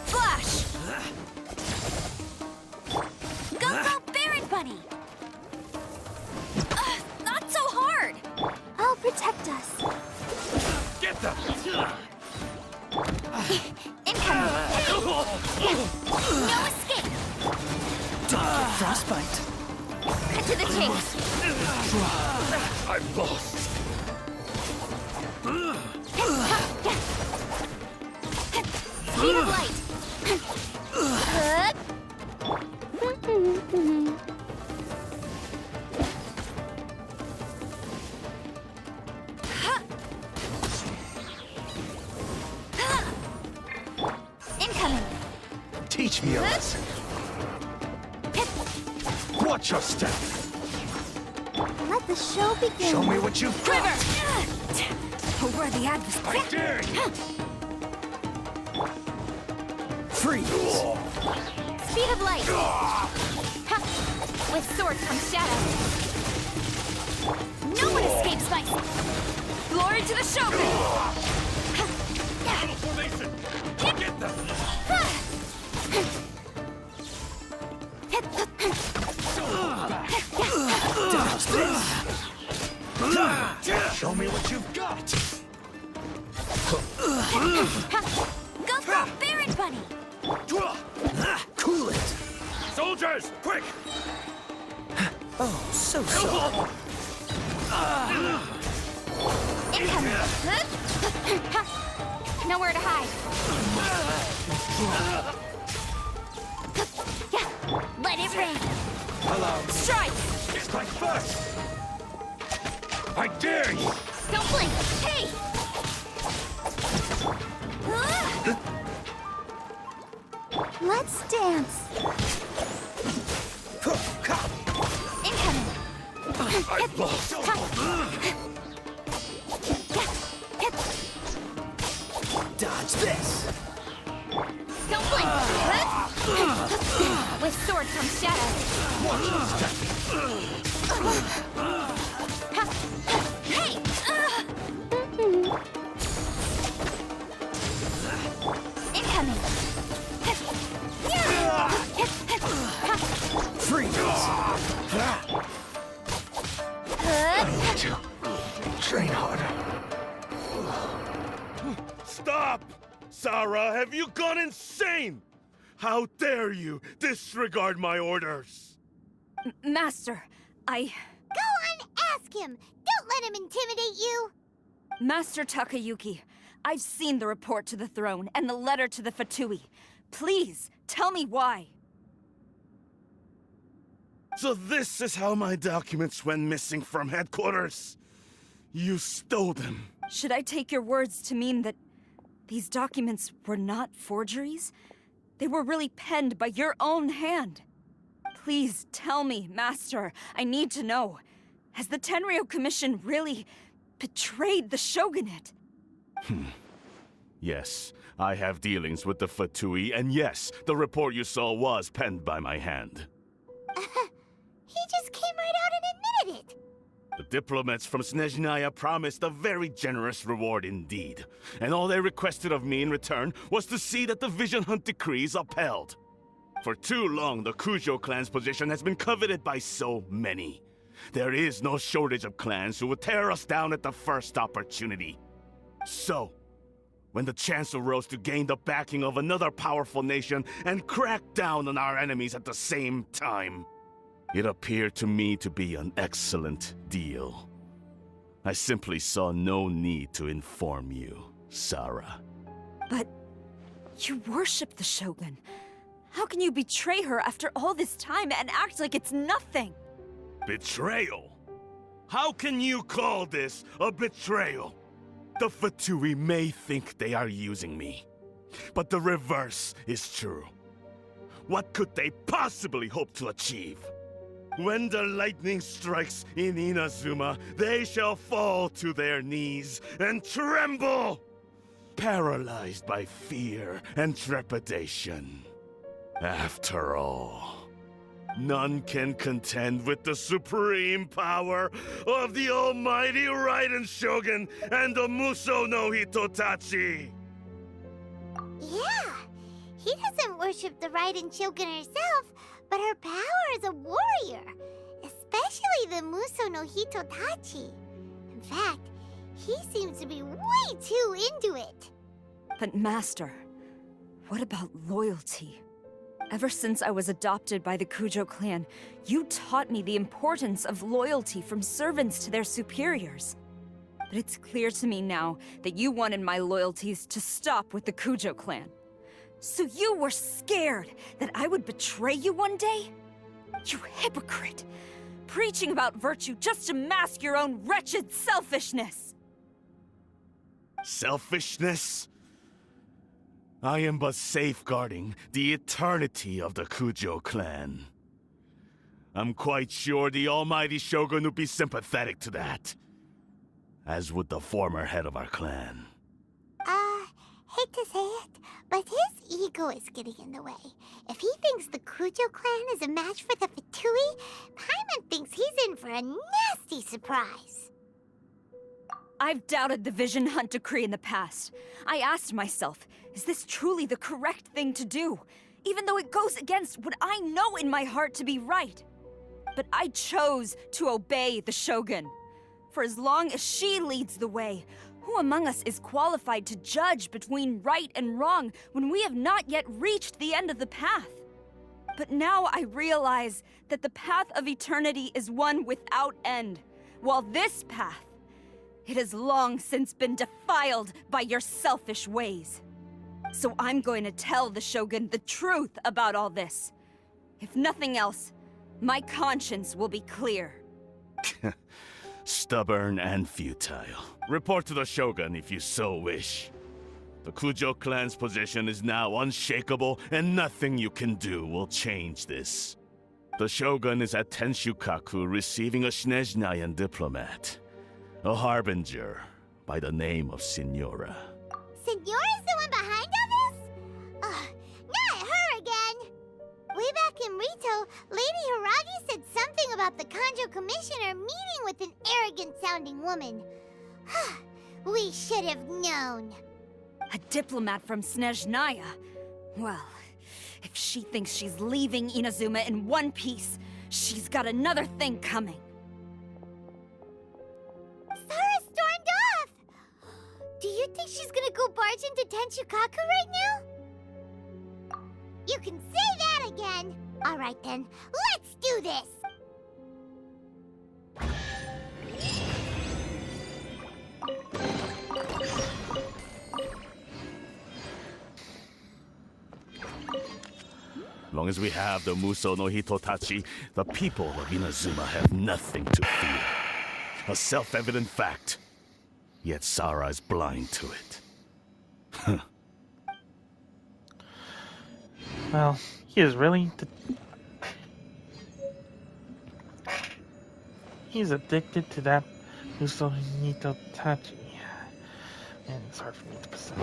Flash! Go, Baron Bunny! Not so hard! I'll protect us. Get them! Incoming! No escape! Don't get frostbite. Cut to the chase! I'm lost. Speed of light! Incoming! Teach me a lesson. Watch your step. Let the show begin. Show me what you've got. Quiver! A worthy adversary. I dare you! Freeze. Speed of light! With sword comes shadow. No one escapes my... Glory to the Shogun! Battle formation! Get them! Dodge this. Show me what you've got. Go, Baron Bunny! Cool it. Soldiers, quick! Oh, so sorry. Incoming! Nowhere to hide. Let it rain. Hello. Strike! Strike first. I dare you! Don't blink! Hey! Let's dance. Incoming! I'm lost! Dodge this. Don't blink! With sword comes shadow. Watch your step. Hey! Incoming! Freeze. Train harder. Stop! Sarah, have you gone insane? How dare you disregard my orders? Master, Go on, ask him. Don't let him intimidate you. Master Takayuki, I've seen the report to the throne and the letter to the Fatui. Please, tell me why. So this is how my documents went missing from headquarters? You stole them. Should I take your words to mean that these documents were not forgeries? They were really penned by your own hand. Please tell me, Master. I need to know. Has the Tenryo Commission really betrayed the Shogunate? Yes, I have dealings with the Fatui, and yes, the report you saw was penned by my hand. He just came right out and admitted it. The diplomats from Snezhnaya promised a very generous reward indeed, and all they requested of me in return was to see that the Vision Hunt decrees upheld. For too long, the Kujo clan's position has been coveted by so many. There is no shortage of clans who would tear us down at the first opportunity. So, when the chance arose to gain the backing of another powerful nation and crack down on our enemies at the same time, it appeared to me to be an excellent deal. I simply saw no need to inform you, Sarah. But you worship the Shogun. How can you betray her after all this time and act like it's nothing? Betrayal? How can you call this a betrayal? The Fatui may think they are using me, but the reverse is true. What could they possibly hope to achieve? When the lightning strikes in Inazuma, they shall fall to their knees and tremble, paralyzed by fear and trepidation. After all, none can contend with the supreme power of the almighty Raiden Shogun and the Muso no Hitotachi! Yeah, he doesn't worship the Raiden Shogun herself, but her power as a warrior, especially the Muso no Hitotachi. In fact, he seems to be way too into it. But Master, what about loyalty? Ever since I was adopted by the Kujo clan, you taught me the importance of loyalty from servants to their superiors. But it's clear to me now that you wanted my loyalties to stop with the Kujo clan. So you were scared that I would betray you one day? You hypocrite! Preaching about virtue just to mask your own wretched selfishness! Selfishness? I am but safeguarding the eternity of the Kujo clan. I'm quite sure the almighty Shogun would be sympathetic to that, as would the former head of our clan. Hate to say it, but his ego is getting in the way. If he thinks the Kujo clan is a match for the Fatui, Paimon thinks he's in for a nasty surprise. I've doubted the Vision Hunt decree in the past. I asked myself, is this truly the correct thing to do? Even though it goes against what I know in my heart to be right. But I chose to obey the Shogun. For as long as she leads the way, who among us is qualified to judge between right and wrong when we have not yet reached the end of the path? But now I realize that the path of eternity is one without end, while this path, it has long since been defiled by your selfish ways. So I'm going to tell the Shogun the truth about all this. If nothing else, my conscience will be clear. Stubborn and futile. Report to the Shogun if you so wish. The Kujo clan's position is now unshakable, and nothing you can do will change this. The Shogun is at Tenshukaku receiving a Snezhnayan diplomat. A harbinger by the name of Signora. Signora's the one behind all this? Not her again! Way back in Rito, Lady Hiragi said something about the Kanjo Commissioner meeting with an arrogant-sounding woman. We should have known. A diplomat from Snezhnaya? Well, if she thinks she's leaving Inazuma in one piece, she's got another thing coming. Sarah stormed off! Do you think she's gonna go barge into Tenshukaku right now? You can say that again! Alright then, let's do this! As long as we have the Muso no Hitotachi, the people of Inazuma have nothing to fear. A self-evident fact. Yet Sarah is blind to it. Well, he is really... He's addicted to that Musohito Tachi. And it's hard for me to perceive.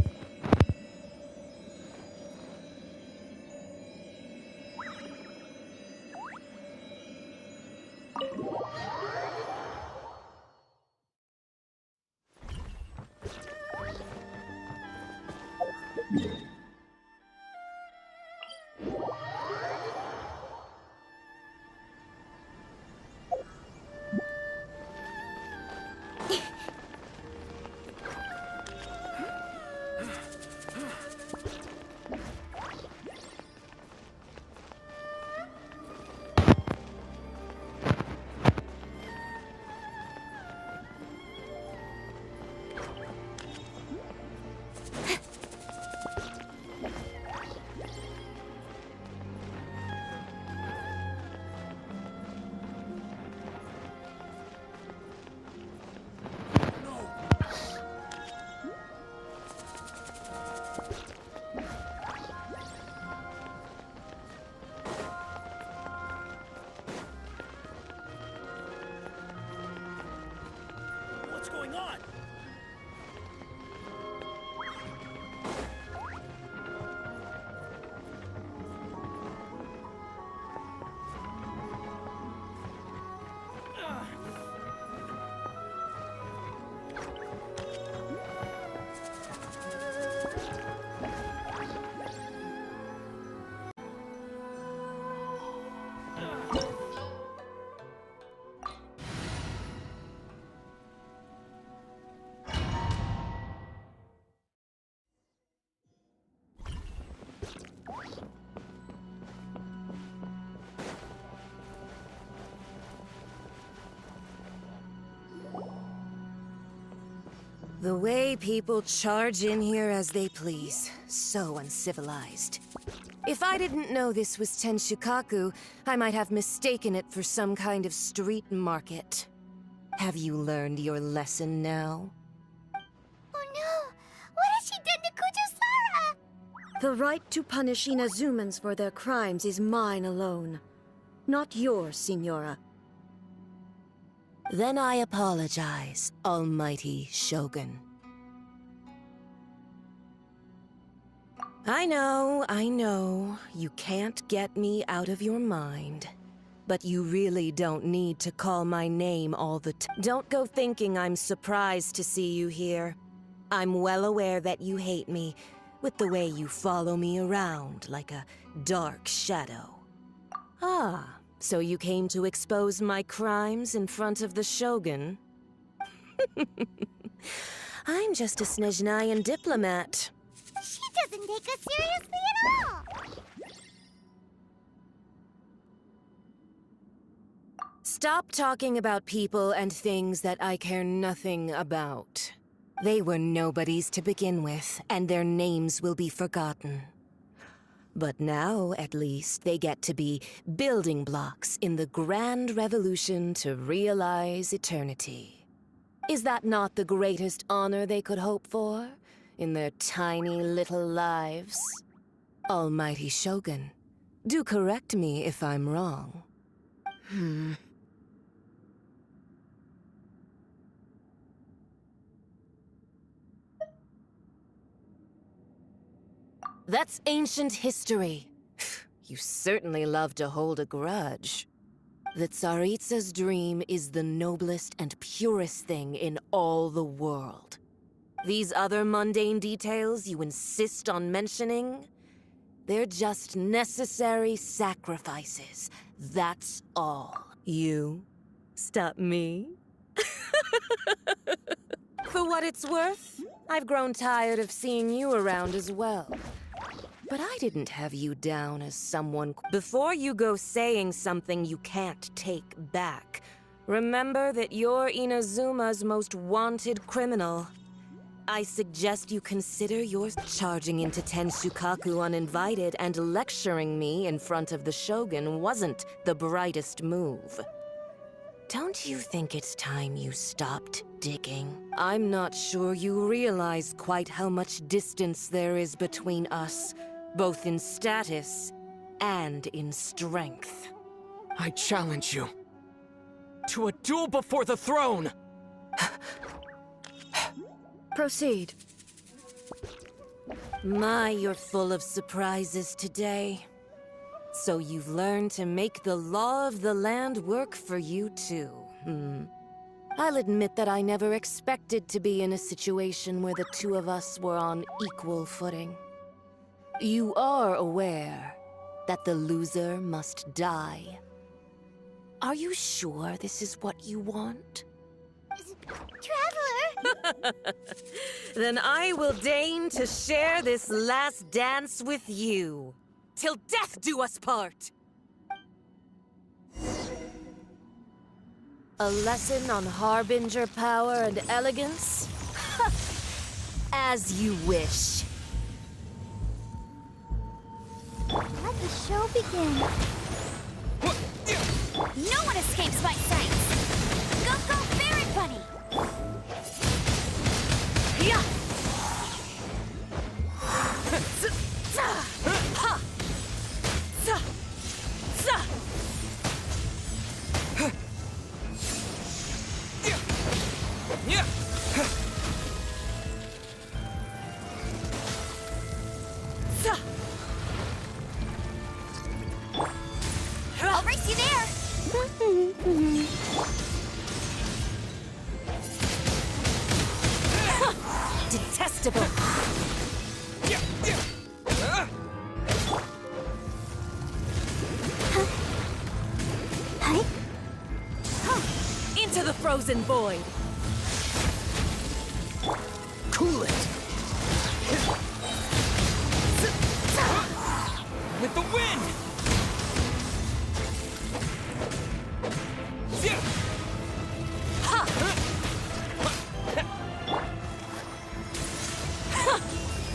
on! The way people charge in here as they please. So uncivilized. If I didn't know this was Tenshukaku, I might have mistaken it for some kind of street market. Have you learned your lesson now? Oh no! What has she done to Kujusara? The right to punish Inazumans for their crimes is mine alone. Not yours, Signora. Then I apologize, Almighty Shogun. I know, you can't get me out of your mind. But you really don't need to call my name all the time. Don't go thinking I'm surprised to see you here. I'm well aware that you hate me, with the way you follow me around like a dark shadow. Ah. So you came to expose my crimes in front of the Shogun? I'm just a Snezhnayan diplomat. She doesn't take us seriously at all! Stop talking about people and things that I care nothing about. They were nobodies to begin with, and their names will be forgotten. But now, at least, they get to be building blocks in the grand revolution to realize eternity. Is that not the greatest honor they could hope for in their tiny little lives? Almighty Shogun, do correct me if I'm wrong. That's ancient history. You certainly love to hold a grudge. The Tsaritsa's dream is the noblest and purest thing in all the world. These other mundane details you insist on mentioning, they're just necessary sacrifices. That's all. You stop me? For what it's worth, I've grown tired of seeing you around as well. But I didn't have you down as someone... Before you go saying something you can't take back, remember that you're Inazuma's most wanted criminal. I suggest you consider your charging into Tenshukaku uninvited and lecturing me in front of the Shogun wasn't the brightest move. Don't you think it's time you stopped digging? I'm not sure you realize quite how much distance there is between us, both in status and in strength. I challenge you to a duel before the throne! Proceed. My, you're full of surprises today. So you've learned to make the law of the land work for you too, I'll admit that I never expected to be in a situation where the two of us were on equal footing. You are aware that the loser must die. Are you sure this is what you want? Traveler! Then I will deign to share this last dance with you. Till death do us part! A lesson on Harbinger power and elegance? As you wish. Let the show begin. No one escapes my sight! Go, go, Fairy Bunny! Yeah! Into the frozen void! Cool it! With the wind!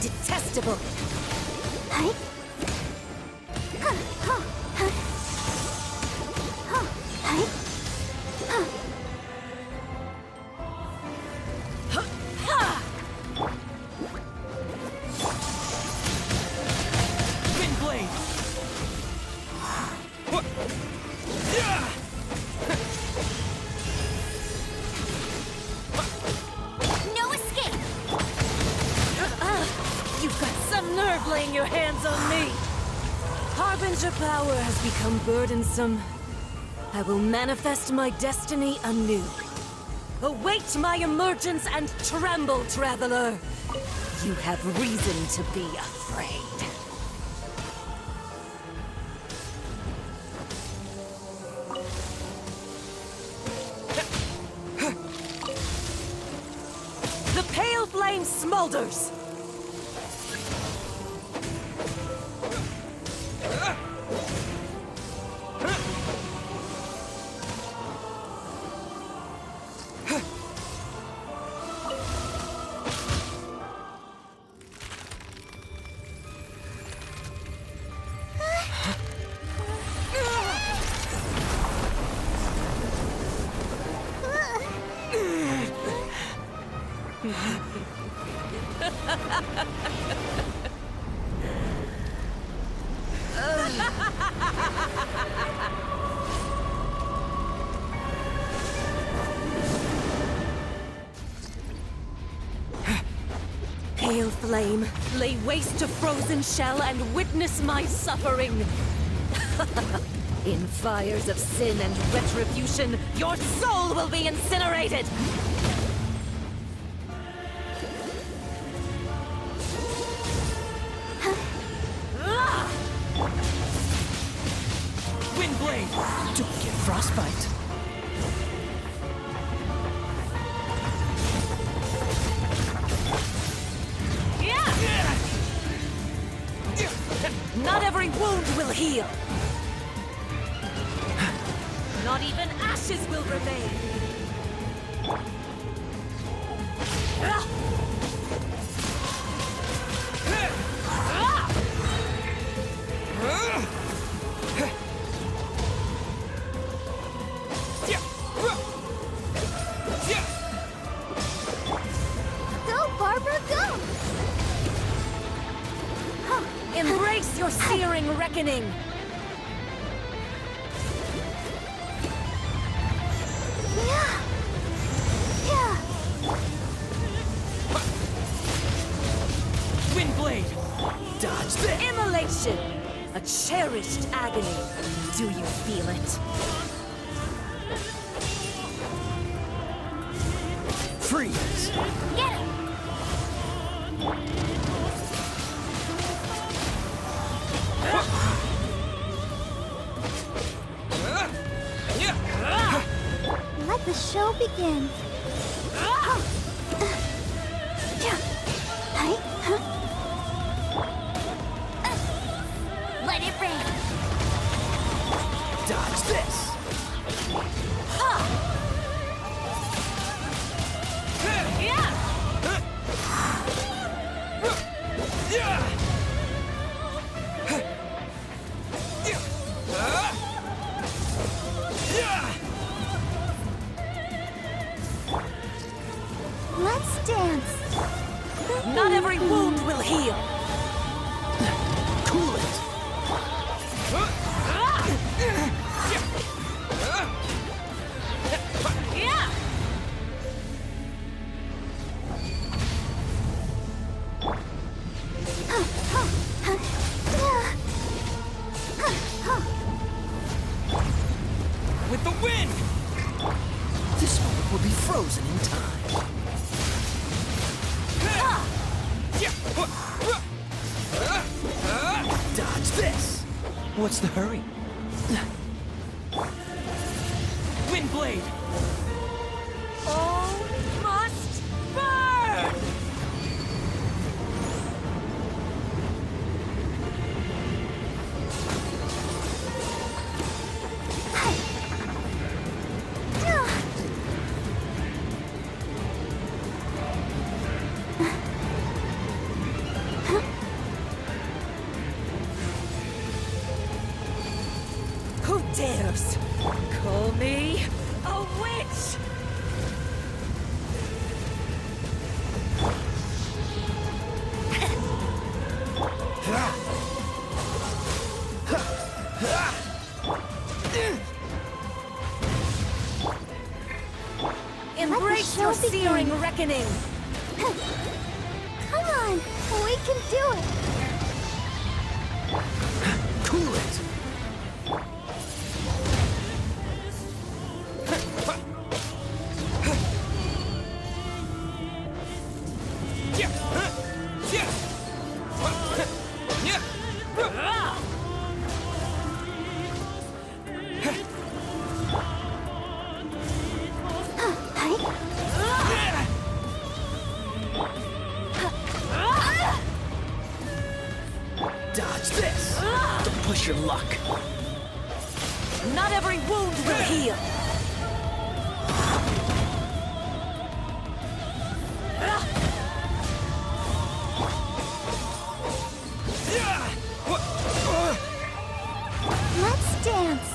Detestable! Windblade! No escape! You've got some nerve laying your hands on me! Harbinger power has become burdensome. I will manifest my destiny anew. Await my emergence and tremble, traveler! You have reason to be afraid. The pale flame smolders! Pale flame, lay waste to frozen shell and witness my suffering. In fires of sin and retribution, your soul will be incinerated! Windblade! Don't get frostbite. Not every wound will heal! Not even ashes will remain! Go, Barbara, go! Embrace your searing reckoning! Windblade! Dodge the immolation! A cherished agony. Do you feel it? Freeze! Get him! Let the show begin. Let it rain. Dodge this! Let's dance. Not every wound will heal! Cool it! With the wind! This one will be frozen in time. Dodge this! What's the hurry? Windblade! Embrace show your begin. searing reckoning! Come on, we can do it. Cool it! Dodge this! Don't push your luck. Not every wound will heal! Let's dance.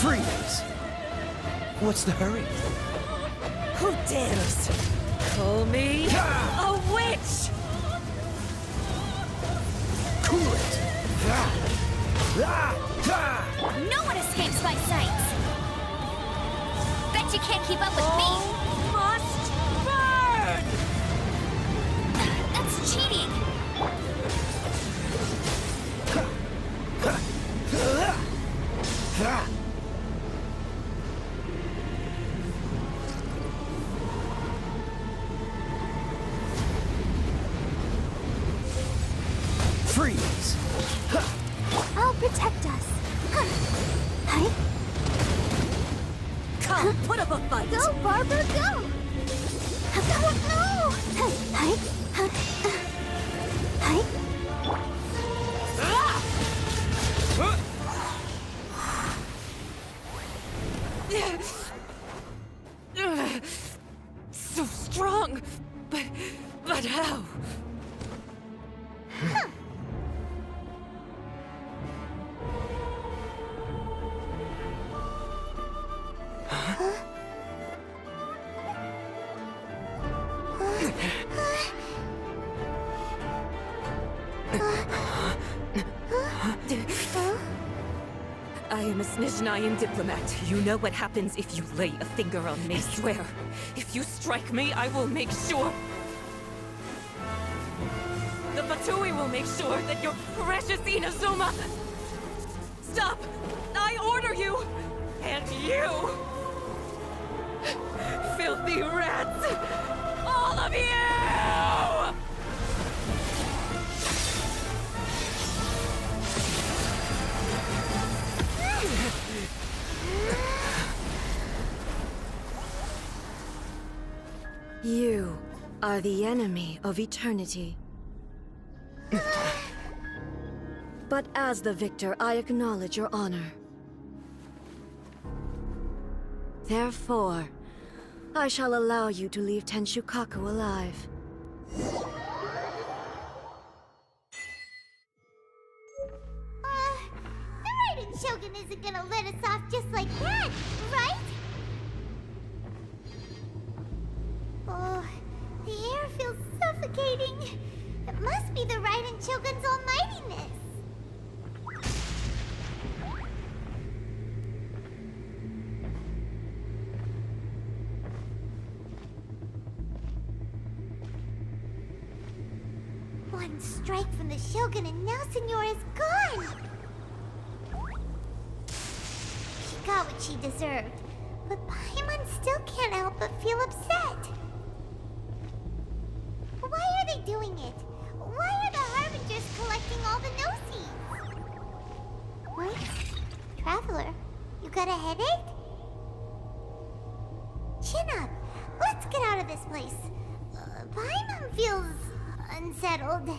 Freeze! What's the hurry? Who dares call me a witch? Cool it! No one escapes my sights! Bet you can't keep up with me! Must burn! That's cheating! Freeze! I'll protect us. Hi. Come, put up a fight! Go, Barbara, go! No! Hi. Hi. So strong, but how? I am a Snezhnayan diplomat. You know what happens if you lay a finger on me, swear. If you strike me, I will make sure... The Fatui will make sure that your precious Inazuma... Stop! I order you! And you! Filthy rats! All of you! You are the enemy of eternity. But as the victor, I acknowledge your honor. Therefore, I shall allow you to leave Tenshukaku alive. The Raiden Shogun isn't gonna let us off just like that, right? Oh, the air feels suffocating. It must be the Raiden Shogun's almightiness. One strike from the Shogun and now Senora is gone! She got what she deserved, but Paimon still can't help but feel upset. Why are they doing it? Why are the Harbingers collecting all the no-seeds? What? Traveler, you got a headache? Chin up. Let's get out of this place. Paimon feels unsettled.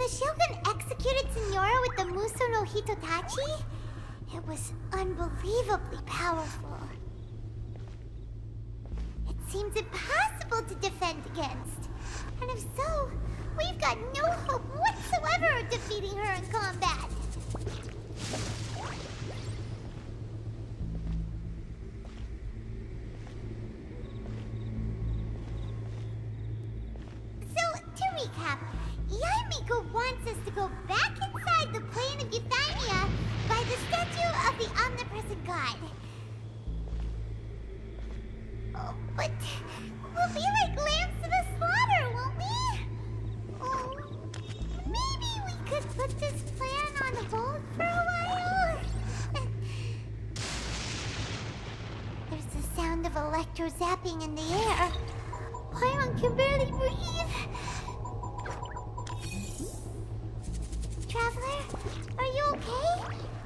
the Shogun executed Signora with the Muso no Hitotachi, it was unbelievably powerful. It seems impossible to defend against. And if so, we've got no hope whatsoever of defeating her in combat. So, to recap, Yaimiko wants us to go back inside the plane of Euthymia by the statue of the omnipresent god. Oh, but we'll be like lambs to the slaughter, won't we? Oh, maybe we could put this plan on hold for a while? There's the sound of electro zapping in the air. Paimon can barely breathe. Traveler, are you okay?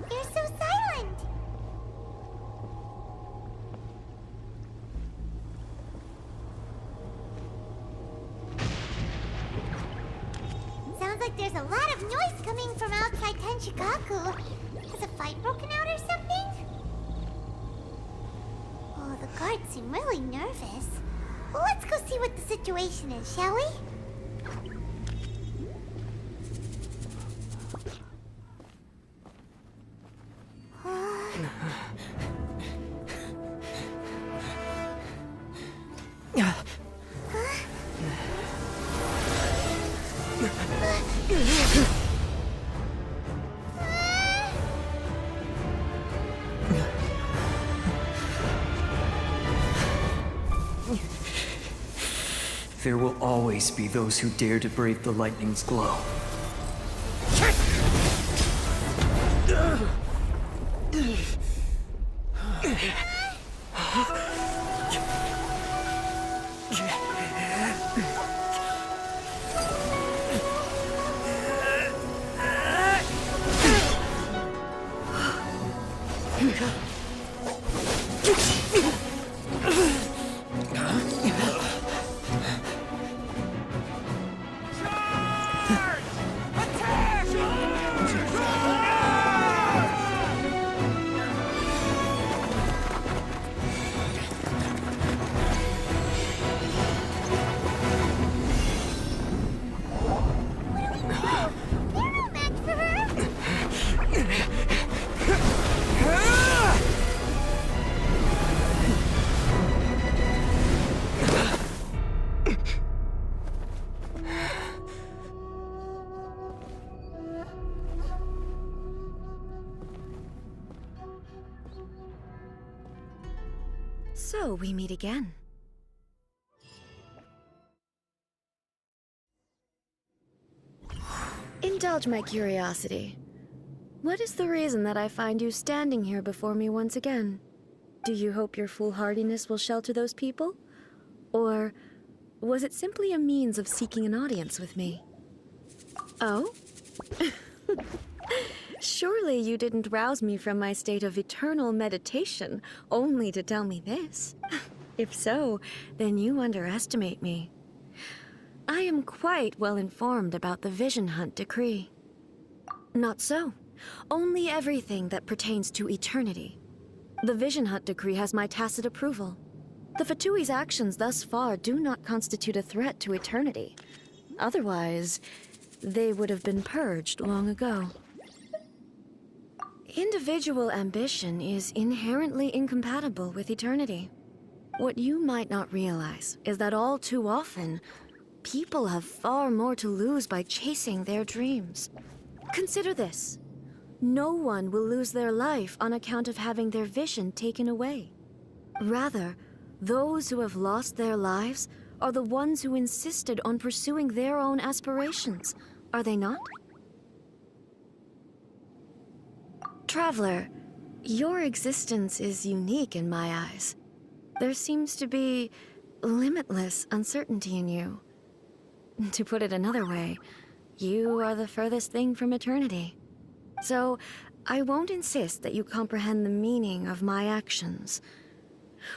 You're so silent. Sounds like there's a lot of noise coming from outside Tenshikaku. Has a fight broken out or something? Oh, the guards seem really nervous. Well, let's go see what the situation is, shall we? There will always be those who dare to brave the lightning's glow. So we meet again. Indulge my curiosity. What is the reason that I find you standing here before me once again? Do you hope your foolhardiness will shelter those people? Or was it simply a means of seeking an audience with me? Oh? Surely you didn't rouse me from my state of eternal meditation only to tell me this. If so, then you underestimate me. I am quite well informed about the Vision Hunt decree. Not so. Only everything that pertains to eternity. The Vision Hunt decree has my tacit approval. The Fatui's actions thus far do not constitute a threat to eternity. Otherwise, they would have been purged long ago. Individual ambition is inherently incompatible with eternity. What you might not realize is that all too often, people have far more to lose by chasing their dreams. Consider this. No one will lose their life on account of having their vision taken away. Rather, those who have lost their lives are the ones who insisted on pursuing their own aspirations, are they not? Traveler, your existence is unique in my eyes. There seems to be limitless uncertainty in you. To put it another way, you are the furthest thing from eternity. So, I won't insist that you comprehend the meaning of my actions.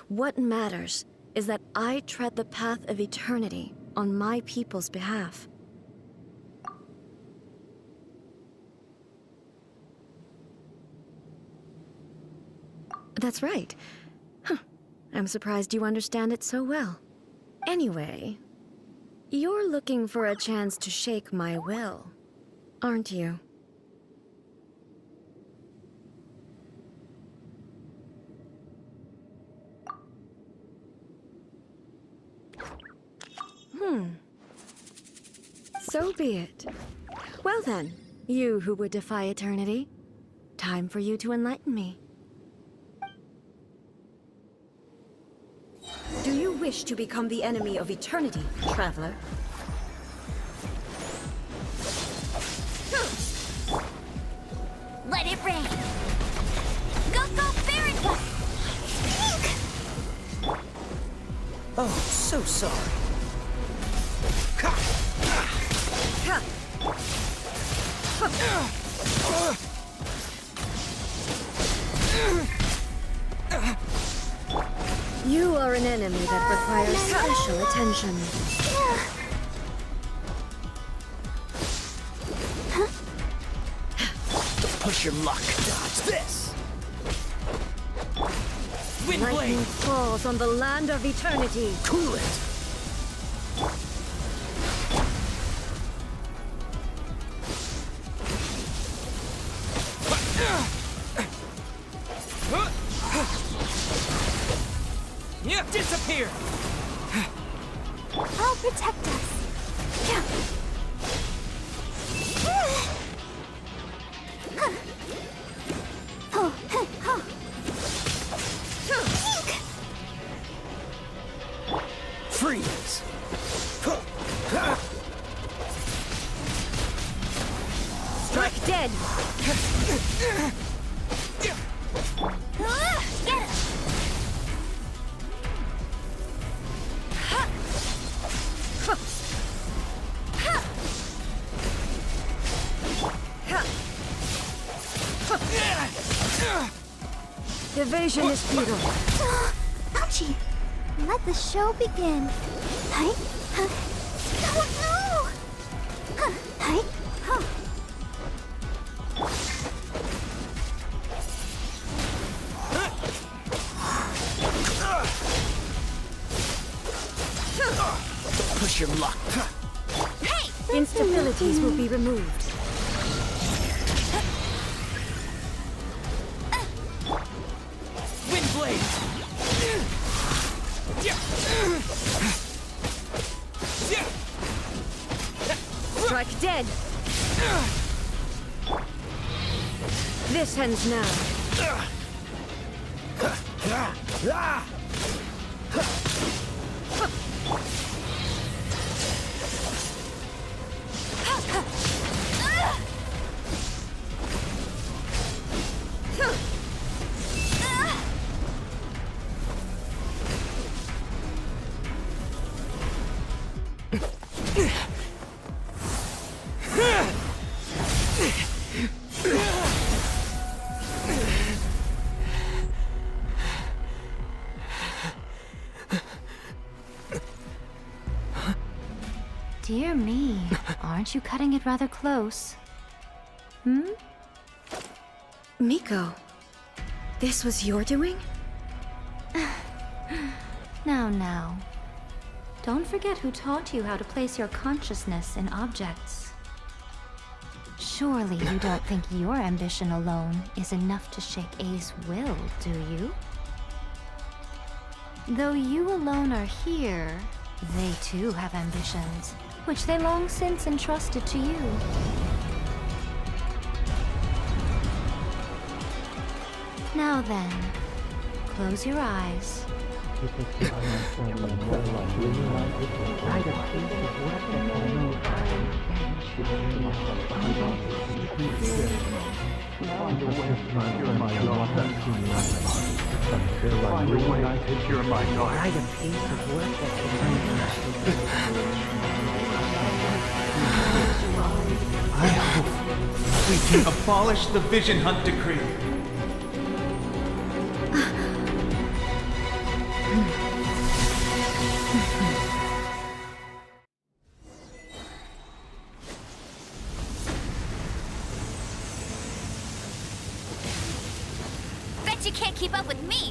What matters is that I tread the path of eternity on my people's behalf. That's right. Huh. I'm surprised you understand it so well. Anyway, you're looking for a chance to shake my will, aren't you? So be it. Well then, you who would defy eternity, time for you to enlighten me. Do you wish to become the enemy of eternity, traveler? Let it rain. Go, Baron! Oh, so sorry. You are an enemy that requires special attention. Push your luck. Dodge this. Lightning falls on the land of eternity. Cool it. Disappear! I'll protect us. Freeze! Strike dead! Get it! Evasion is futile. Ouchie! Let the show begin. Hi? Oh no! Hi? Push your luck. Hey! Instabilities will be removed. Strike dead! This ends now. Dear me, aren't you cutting it rather close? Miko, this was your doing? Now. Don't forget who taught you how to place your consciousness in objects. Surely you don't think your ambition alone is enough to shake A's will, do you? Though you alone are here, they too have ambitions, which they long since entrusted to you. Now then, close your eyes. I hope we can abolish the Vision Hunt Decree. Bet you can't keep up with me!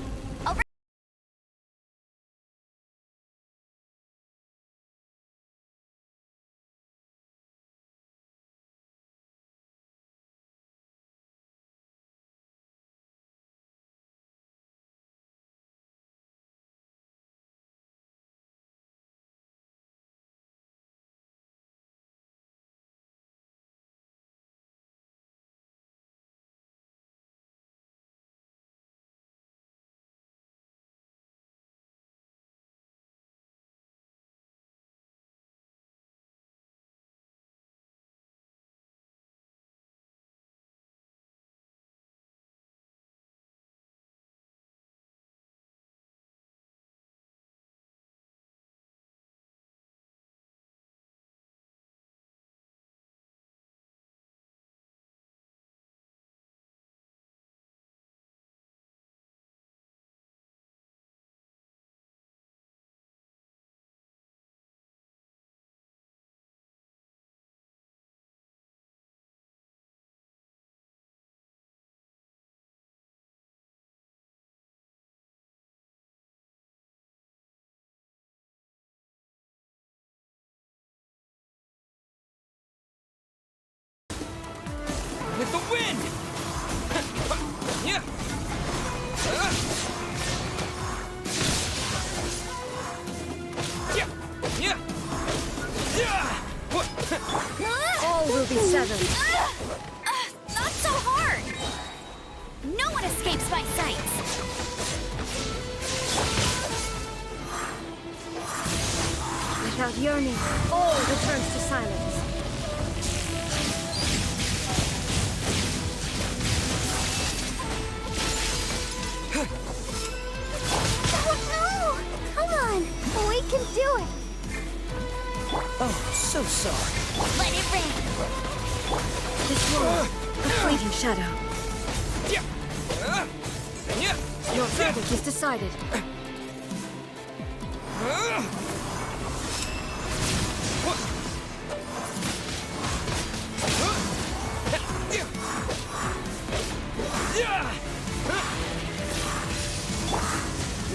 Without yearning, all returns to silence. Oh no! Come on! We can do it! Oh, so sorry. Let it rain! This world, a fleeting shadow. Your verdict is decided.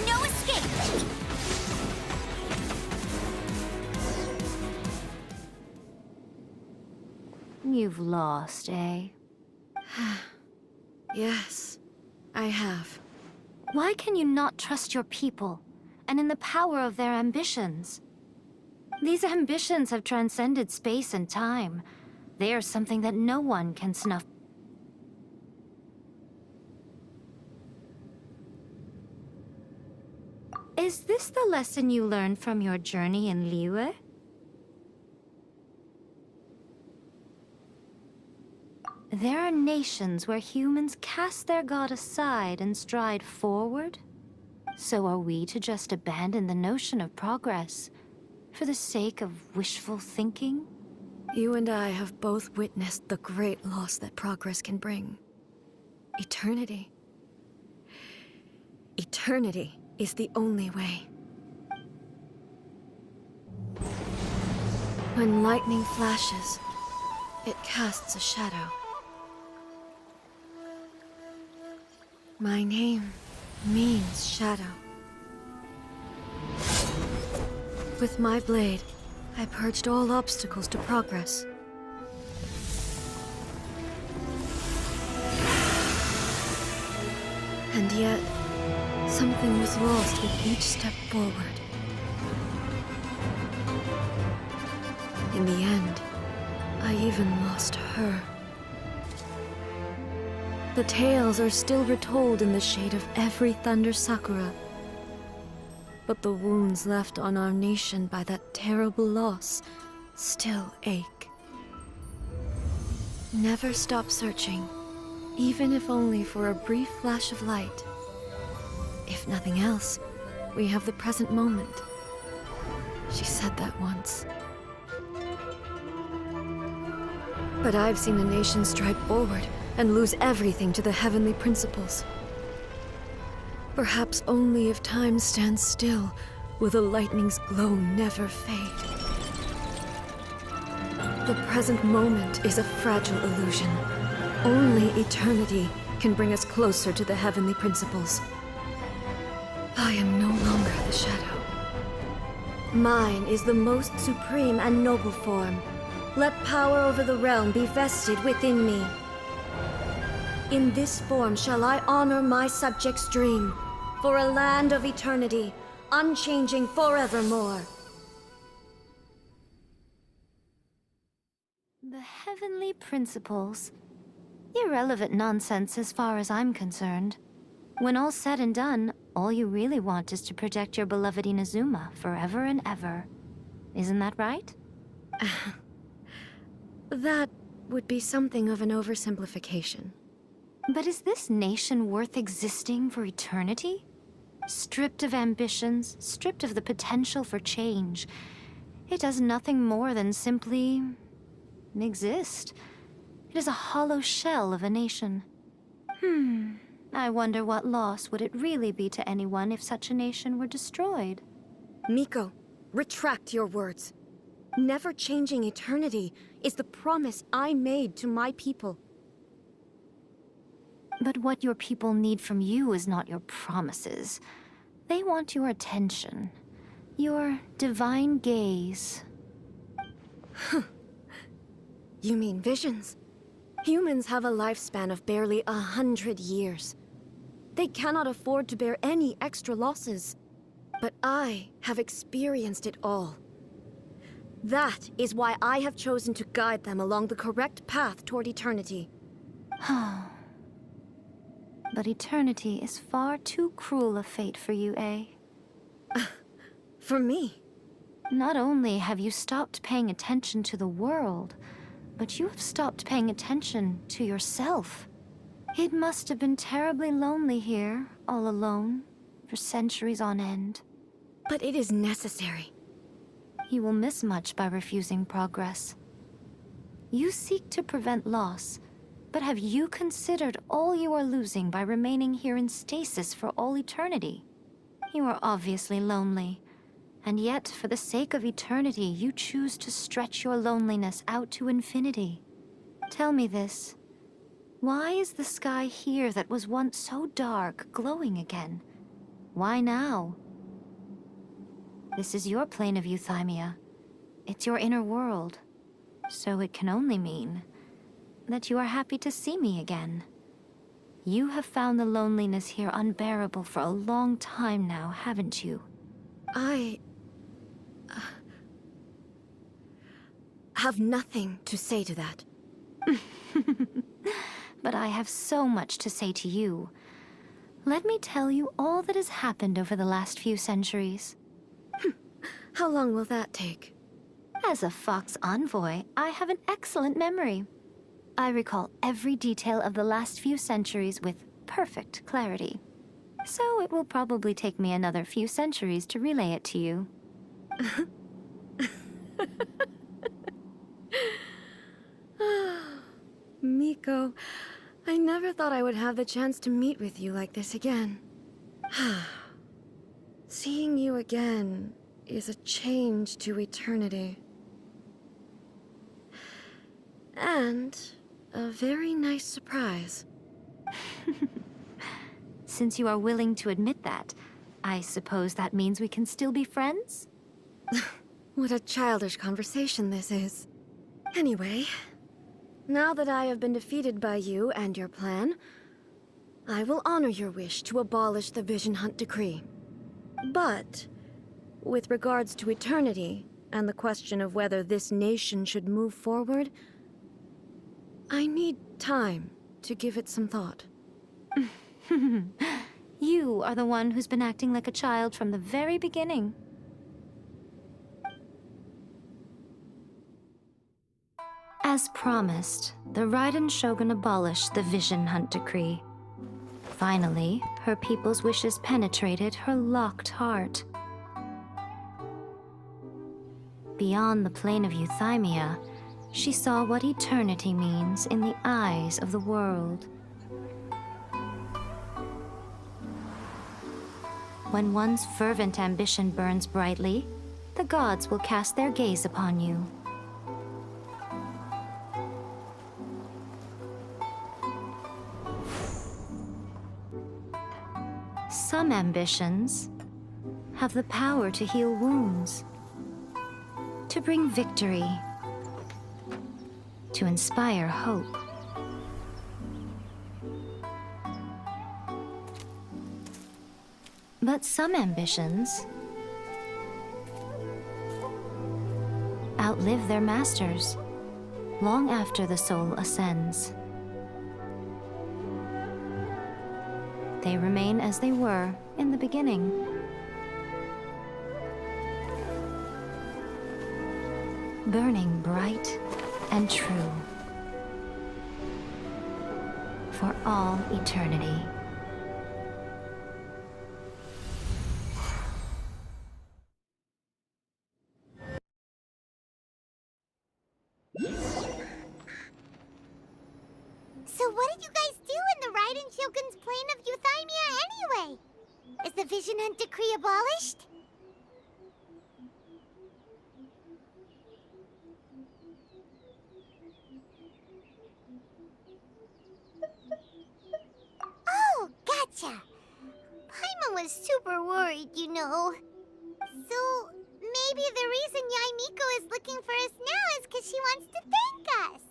No escape! You've lost, eh? Yes, I have. Why can you not trust your people, and in the power of their ambitions? These ambitions have transcended space and time. They are something that no one can snuff. Is this the lesson you learned from your journey in Liyue? There are nations where humans cast their god aside and stride forward. So are we to just abandon the notion of progress for the sake of wishful thinking? You and I have both witnessed the great loss that progress can bring. Eternity. Eternity is the only way. When lightning flashes, it casts a shadow. My name means shadow. With my blade, I purged all obstacles to progress. And yet, something was lost with each step forward. In the end, I even lost her. The tales are still retold in the shade of every Thunder Sakura. But the wounds left on our nation by that terrible loss still ache. Never stop searching, even if only for a brief flash of light. If nothing else, we have the present moment. She said that once. But I've seen a nation stride forward and lose everything to the heavenly principles. Perhaps only if time stands still will the lightning's glow never fade. The present moment is a fragile illusion. Only eternity can bring us closer to the heavenly principles. I am no longer the shadow. Mine is the most supreme and noble form. Let power over the realm be vested within me. In this form shall I honor my subjects' dream, for a land of eternity, unchanging forevermore. The heavenly principles. Irrelevant nonsense as far as I'm concerned. When all's said and done, all you really want is to protect your beloved Inazuma forever and ever. Isn't that right? That would be something of an oversimplification. But is this nation worth existing for eternity? Stripped of ambitions, stripped of the potential for change. It does nothing more than simply exist. It is a hollow shell of a nation. I wonder what loss would it really be to anyone if such a nation were destroyed? Miko, retract your words. Never changing eternity is the promise I made to my people. But what your people need from you is not your promises. They want your attention. Your divine gaze. You mean visions? Humans have a lifespan of barely 100 years. They cannot afford to bear any extra losses. But I have experienced it all. That is why I have chosen to guide them along the correct path toward eternity. But eternity is far too cruel a fate for you, eh? For me? Not only have you stopped paying attention to the world, but you have stopped paying attention to yourself. It must have been terribly lonely here, all alone, for centuries on end. But it is necessary. You will miss much by refusing progress. You seek to prevent loss, but have you considered all you are losing by remaining here in stasis for all eternity? You are obviously lonely, and yet for the sake of eternity, you choose to stretch your loneliness out to infinity. Tell me this. Why is the sky here that was once so dark glowing again? Why now? This is your plane of euthymia. It's your inner world. So it can only mean that you are happy to see me again. You have found the loneliness here unbearable for a long time now, haven't you? I have nothing to say to that. But I have so much to say to you. Let me tell you all that has happened over the last few centuries. How long will that take? As a Fox envoy, I have an excellent memory. I recall every detail of the last few centuries with perfect clarity. So it will probably take me another few centuries to relay it to you. Miko, I never thought I would have the chance to meet with you like this again. Seeing you again is a change to eternity. And a very nice surprise. Since you are willing to admit that, I suppose that means we can still be friends? What a childish conversation this is. Anyway, now that I have been defeated by you and your plan, I will honor your wish to abolish the Vision Hunt Decree. But, with regards to eternity, and the question of whether this nation should move forward, I need time to give it some thought. You are the one who's been acting like a child from the very beginning. As promised, the Raiden Shogun abolished the Vision Hunt Decree. Finally, her people's wishes penetrated her locked heart. Beyond the plane of euthymia, she saw what eternity means in the eyes of the world. When one's fervent ambition burns brightly, the gods will cast their gaze upon you. Some ambitions have the power to heal wounds, to bring victory, to inspire hope. But some ambitions outlive their masters long after the soul ascends. They remain as they were in the beginning. Burning bright and true for all eternity. So what did you guys do in the Raiden Shogun's plane of euthymia anyway? Is the Vision Hunt Decree abolished? Oh, gotcha. Paimon was super worried, you know. So, maybe the reason Yae Miko is looking for us now is because she wants to thank us.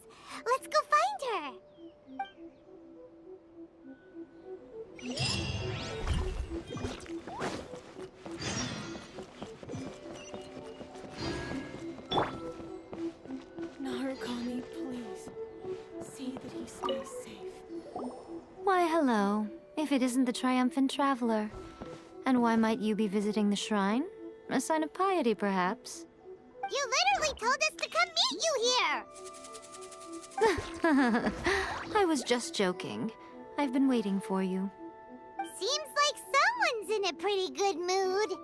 Let's go find her. Narukami, please. See that he stays safe. Why, hello. If it isn't the triumphant traveler. And why might you be visiting the shrine? A sign of piety, perhaps? You literally told us to come meet you here! I was just joking. I've been waiting for you. Seems like someone's in a pretty good mood.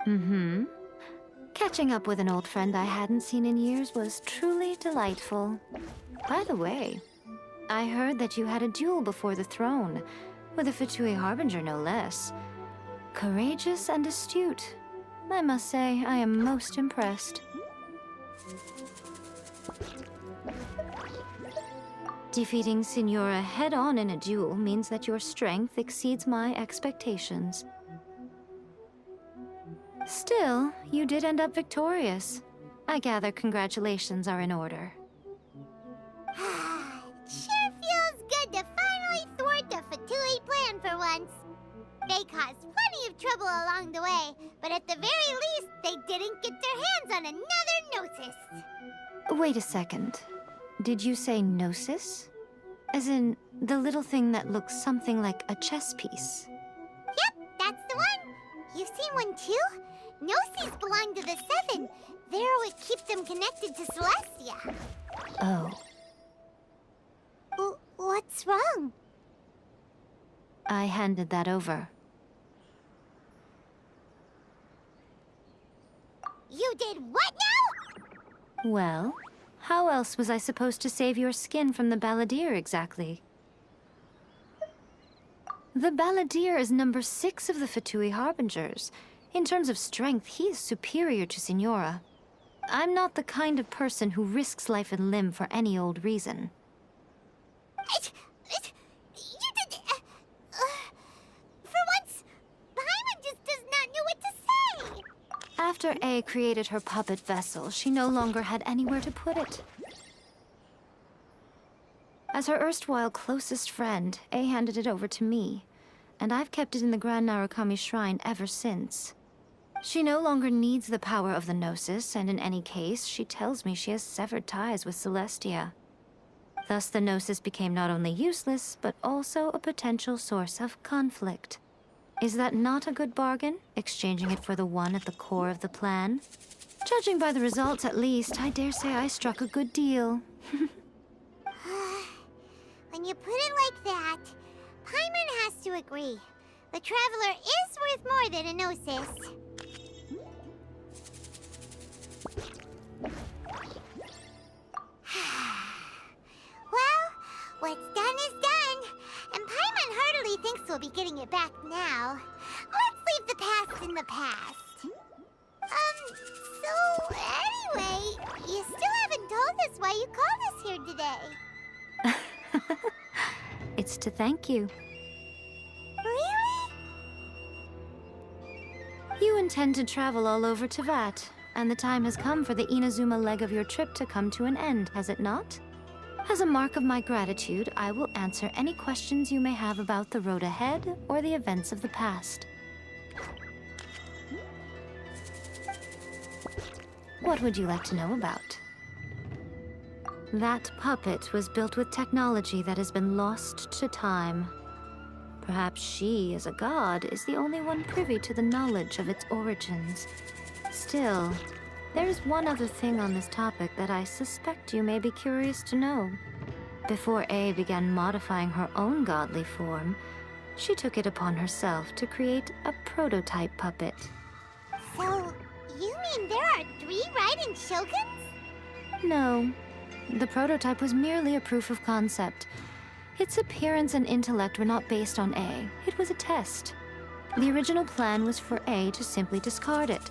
Mm-hmm. Catching up with an old friend I hadn't seen in years was truly delightful. By the way, I heard that you had a duel before the throne, with a Fatui Harbinger no less. Courageous and astute. I must say, I am most impressed. Defeating Signora head-on in a duel means that your strength exceeds my expectations. Still, you did end up victorious. I gather congratulations are in order. It sure feels good to finally thwart the Fatui plan for once. They caused plenty of trouble along the way, but at the very least, they didn't get their hands on another Gnosis. Wait a second. Did you say Gnosis? As in, the little thing that looks something like a chess piece? Yep, that's the one. You've seen one too? Gnosis belong to the Seven. They're what keep them connected to Celestia. Oh. What's wrong? I handed that over. You did what now? Well, how else was I supposed to save your skin from the Balladeer exactly? The Balladeer is number 6 of the Fatui Harbingers. In terms of strength, he is superior to Signora. I'm not the kind of person who risks life and limb for any old reason. For once, Paimon just does not know what to say. After A created her puppet vessel, she no longer had anywhere to put it. As her erstwhile closest friend, A handed it over to me, and I've kept it in the Grand Narukami Shrine ever since. She no longer needs the power of the Gnosis, and in any case, she tells me she has severed ties with Celestia. Thus, the Gnosis became not only useless, but also a potential source of conflict. Is that not a good bargain, exchanging it for the one at the core of the plan? Judging by the results, at least, I dare say I struck a good deal. When you put it like that, Paimon has to agree. The Traveler is worth more than a Gnosis. Well, what's done is done, and Paimon hardly thinks we'll be getting it back now. Let's leave the past in the past. So anyway, you still haven't told us why you called us here today. It's to thank you. Really? You intend to travel all over Teyvat, and the time has come for the Inazuma leg of your trip to come to an end, has it not? As a mark of my gratitude, I will answer any questions you may have about the road ahead or the events of the past. What would you like to know about? That puppet was built with technology that has been lost to time. Perhaps she, as a god, is the only one privy to the knowledge of its origins. Still, there is one other thing on this topic that I suspect you may be curious to know. Before A began modifying her own godly form, she took it upon herself to create a prototype puppet. So, you mean there are 3 Raiden Shoguns? No. The prototype was merely a proof of concept. Its appearance and intellect were not based on A. It was a test. The original plan was for A to simply discard it.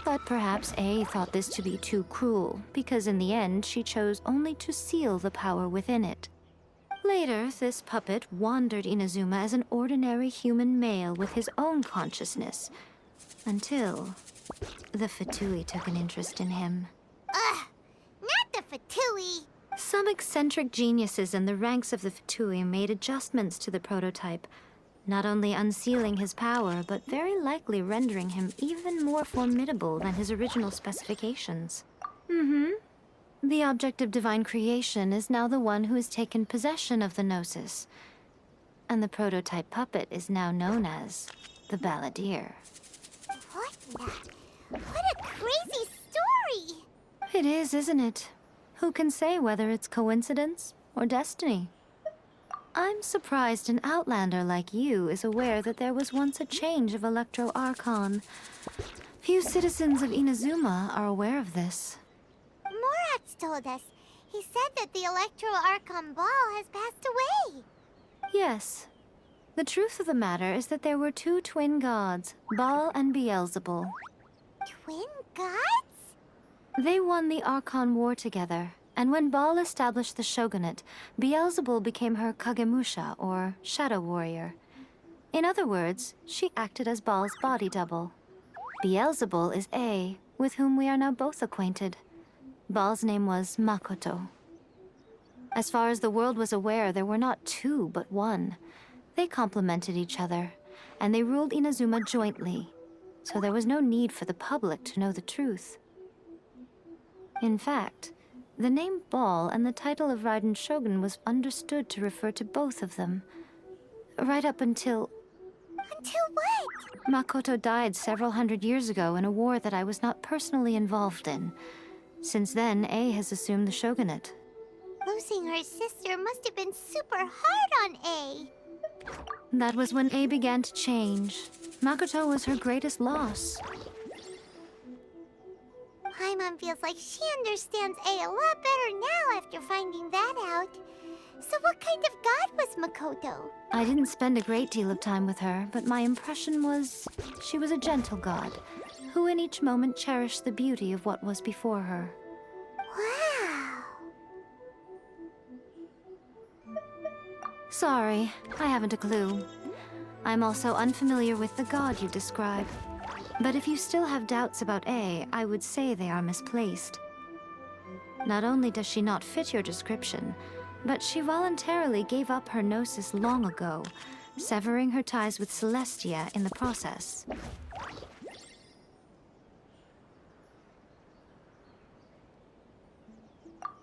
But perhaps A thought this to be too cruel, because in the end she chose only to seal the power within it. Later, this puppet wandered Inazuma as an ordinary human male with his own consciousness, until the Fatui took an interest in him. Ugh! Not the Fatui! Some eccentric geniuses in the ranks of the Fatui made adjustments to the prototype, not only unsealing his power, but very likely rendering him even more formidable than his original specifications. The object of divine creation is now the one who has taken possession of the Gnosis, and the prototype puppet is now known as the Balladeer. What a crazy story! It is, isn't it? Who can say whether it's coincidence or destiny? I'm surprised an outlander like you is aware that there was once a change of Electro Archon. Few citizens of Inazuma are aware of this. Morax told us. He said that the Electro Archon Ball has passed away. Yes. The truth of the matter is that there were two twin gods, Baal and Beelzebul. Twin gods? They won the Archon War together, and when Baal established the shogunate, Beelzebul became her Kagemusha, or shadow warrior. In other words, she acted as Baal's body double. Beelzebul is A, with whom we are now both acquainted. Baal's name was Makoto. As far as the world was aware, there were not two, but one. They complemented each other, and they ruled Inazuma jointly, so there was no need for the public to know the truth. In fact, the name Baal and the title of Raiden Shogun was understood to refer to both of them. Right up until... Until what? Makoto died several hundred years ago in a war that I was not personally involved in. Since then, A has assumed the shogunate. Losing her sister must have been super hard on A. That was when A began to change. Makoto was her greatest loss. Paimon feels like she understands A a lot better now after finding that out. So what kind of god was Makoto? I didn't spend a great deal of time with her, but my impression was she was a gentle god, who in each moment cherished the beauty of what was before her. Wow. Sorry, I haven't a clue. I'm also unfamiliar with the god you describe. But if you still have doubts about A, I would say they are misplaced. Not only does she not fit your description, but she voluntarily gave up her gnosis long ago, severing her ties with Celestia in the process.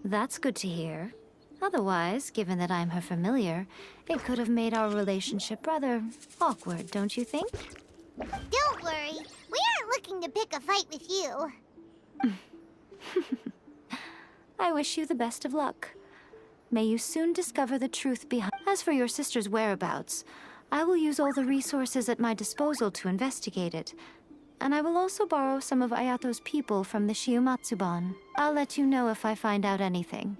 That's good to hear. Otherwise, given that I'm her familiar, it could have made our relationship rather awkward, don't you think? Don't worry. We aren't looking to pick a fight with you. I wish you the best of luck. May you soon discover the truth behind... As for your sister's whereabouts, I will use all the resources at my disposal to investigate it. And I will also borrow some of Ayato's people from the Shiumatsuban. I'll let you know if I find out anything.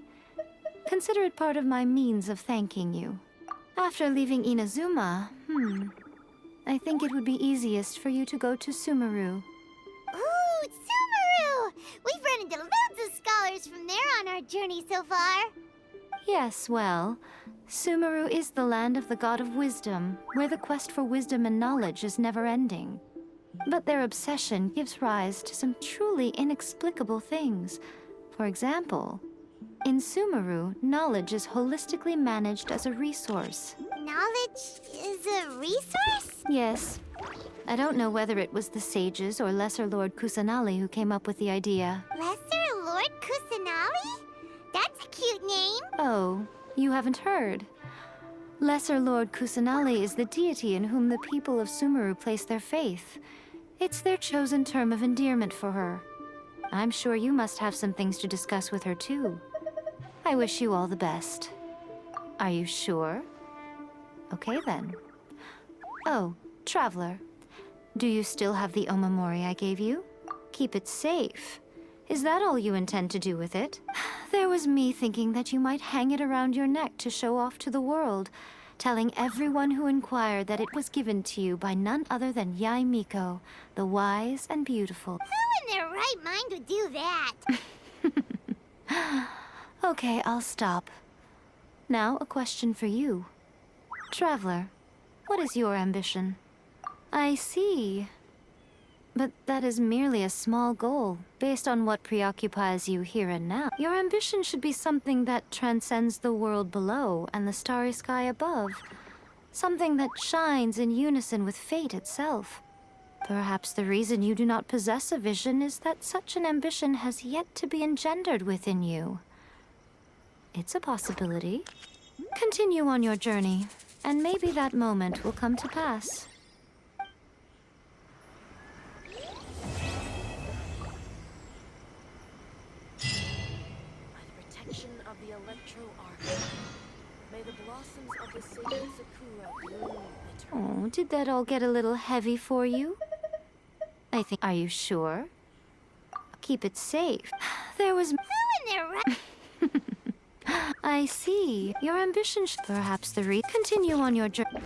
Consider it part of my means of thanking you. After leaving Inazuma, I think it would be easiest for you to go to Sumeru. Ooh, Sumeru! We've run into loads of scholars from there on our journey so far. Yes, well, Sumeru is the land of the god of wisdom, where the quest for wisdom and knowledge is never-ending. But their obsession gives rise to some truly inexplicable things. For example, in Sumeru, knowledge is holistically managed as a resource. Knowledge is a resource? Yes. I don't know whether it was the sages or Lesser Lord Kusanali who came up with the idea. Lesser Lord Kusanali? That's a cute name. Oh, you haven't heard. Lesser Lord Kusanali is the deity in whom the people of Sumeru place their faith. It's their chosen term of endearment for her. I'm sure you must have some things to discuss with her too. I wish you all the best. Are you sure? Okay then. Oh, Traveler. Do you still have the Omamori I gave you? Keep it safe. Is that all you intend to do with it? There was me thinking that you might hang it around your neck to show off to the world, telling everyone who inquired that it was given to you by none other than Yae Miko, the wise and beautiful. Who in their right mind would do that? Okay, I'll stop. Now, a question for you. Traveler, what is your ambition? I see. But that is merely a small goal, based on what preoccupies you here and now. Your ambition should be something that transcends the world below and the starry sky above. Something that shines in unison with fate itself. Perhaps the reason you do not possess a vision is that such an ambition has yet to be engendered within you. It's a possibility. Continue on your journey, and maybe that moment will come to pass. Electro Arc. May the blossoms of the sacred Sakura bloom eternally. Oh, did that all get a little heavy for you? I think. Are you sure? Keep it safe. There was. Who in their right? I see. Your ambition. Perhaps the continue on your journey.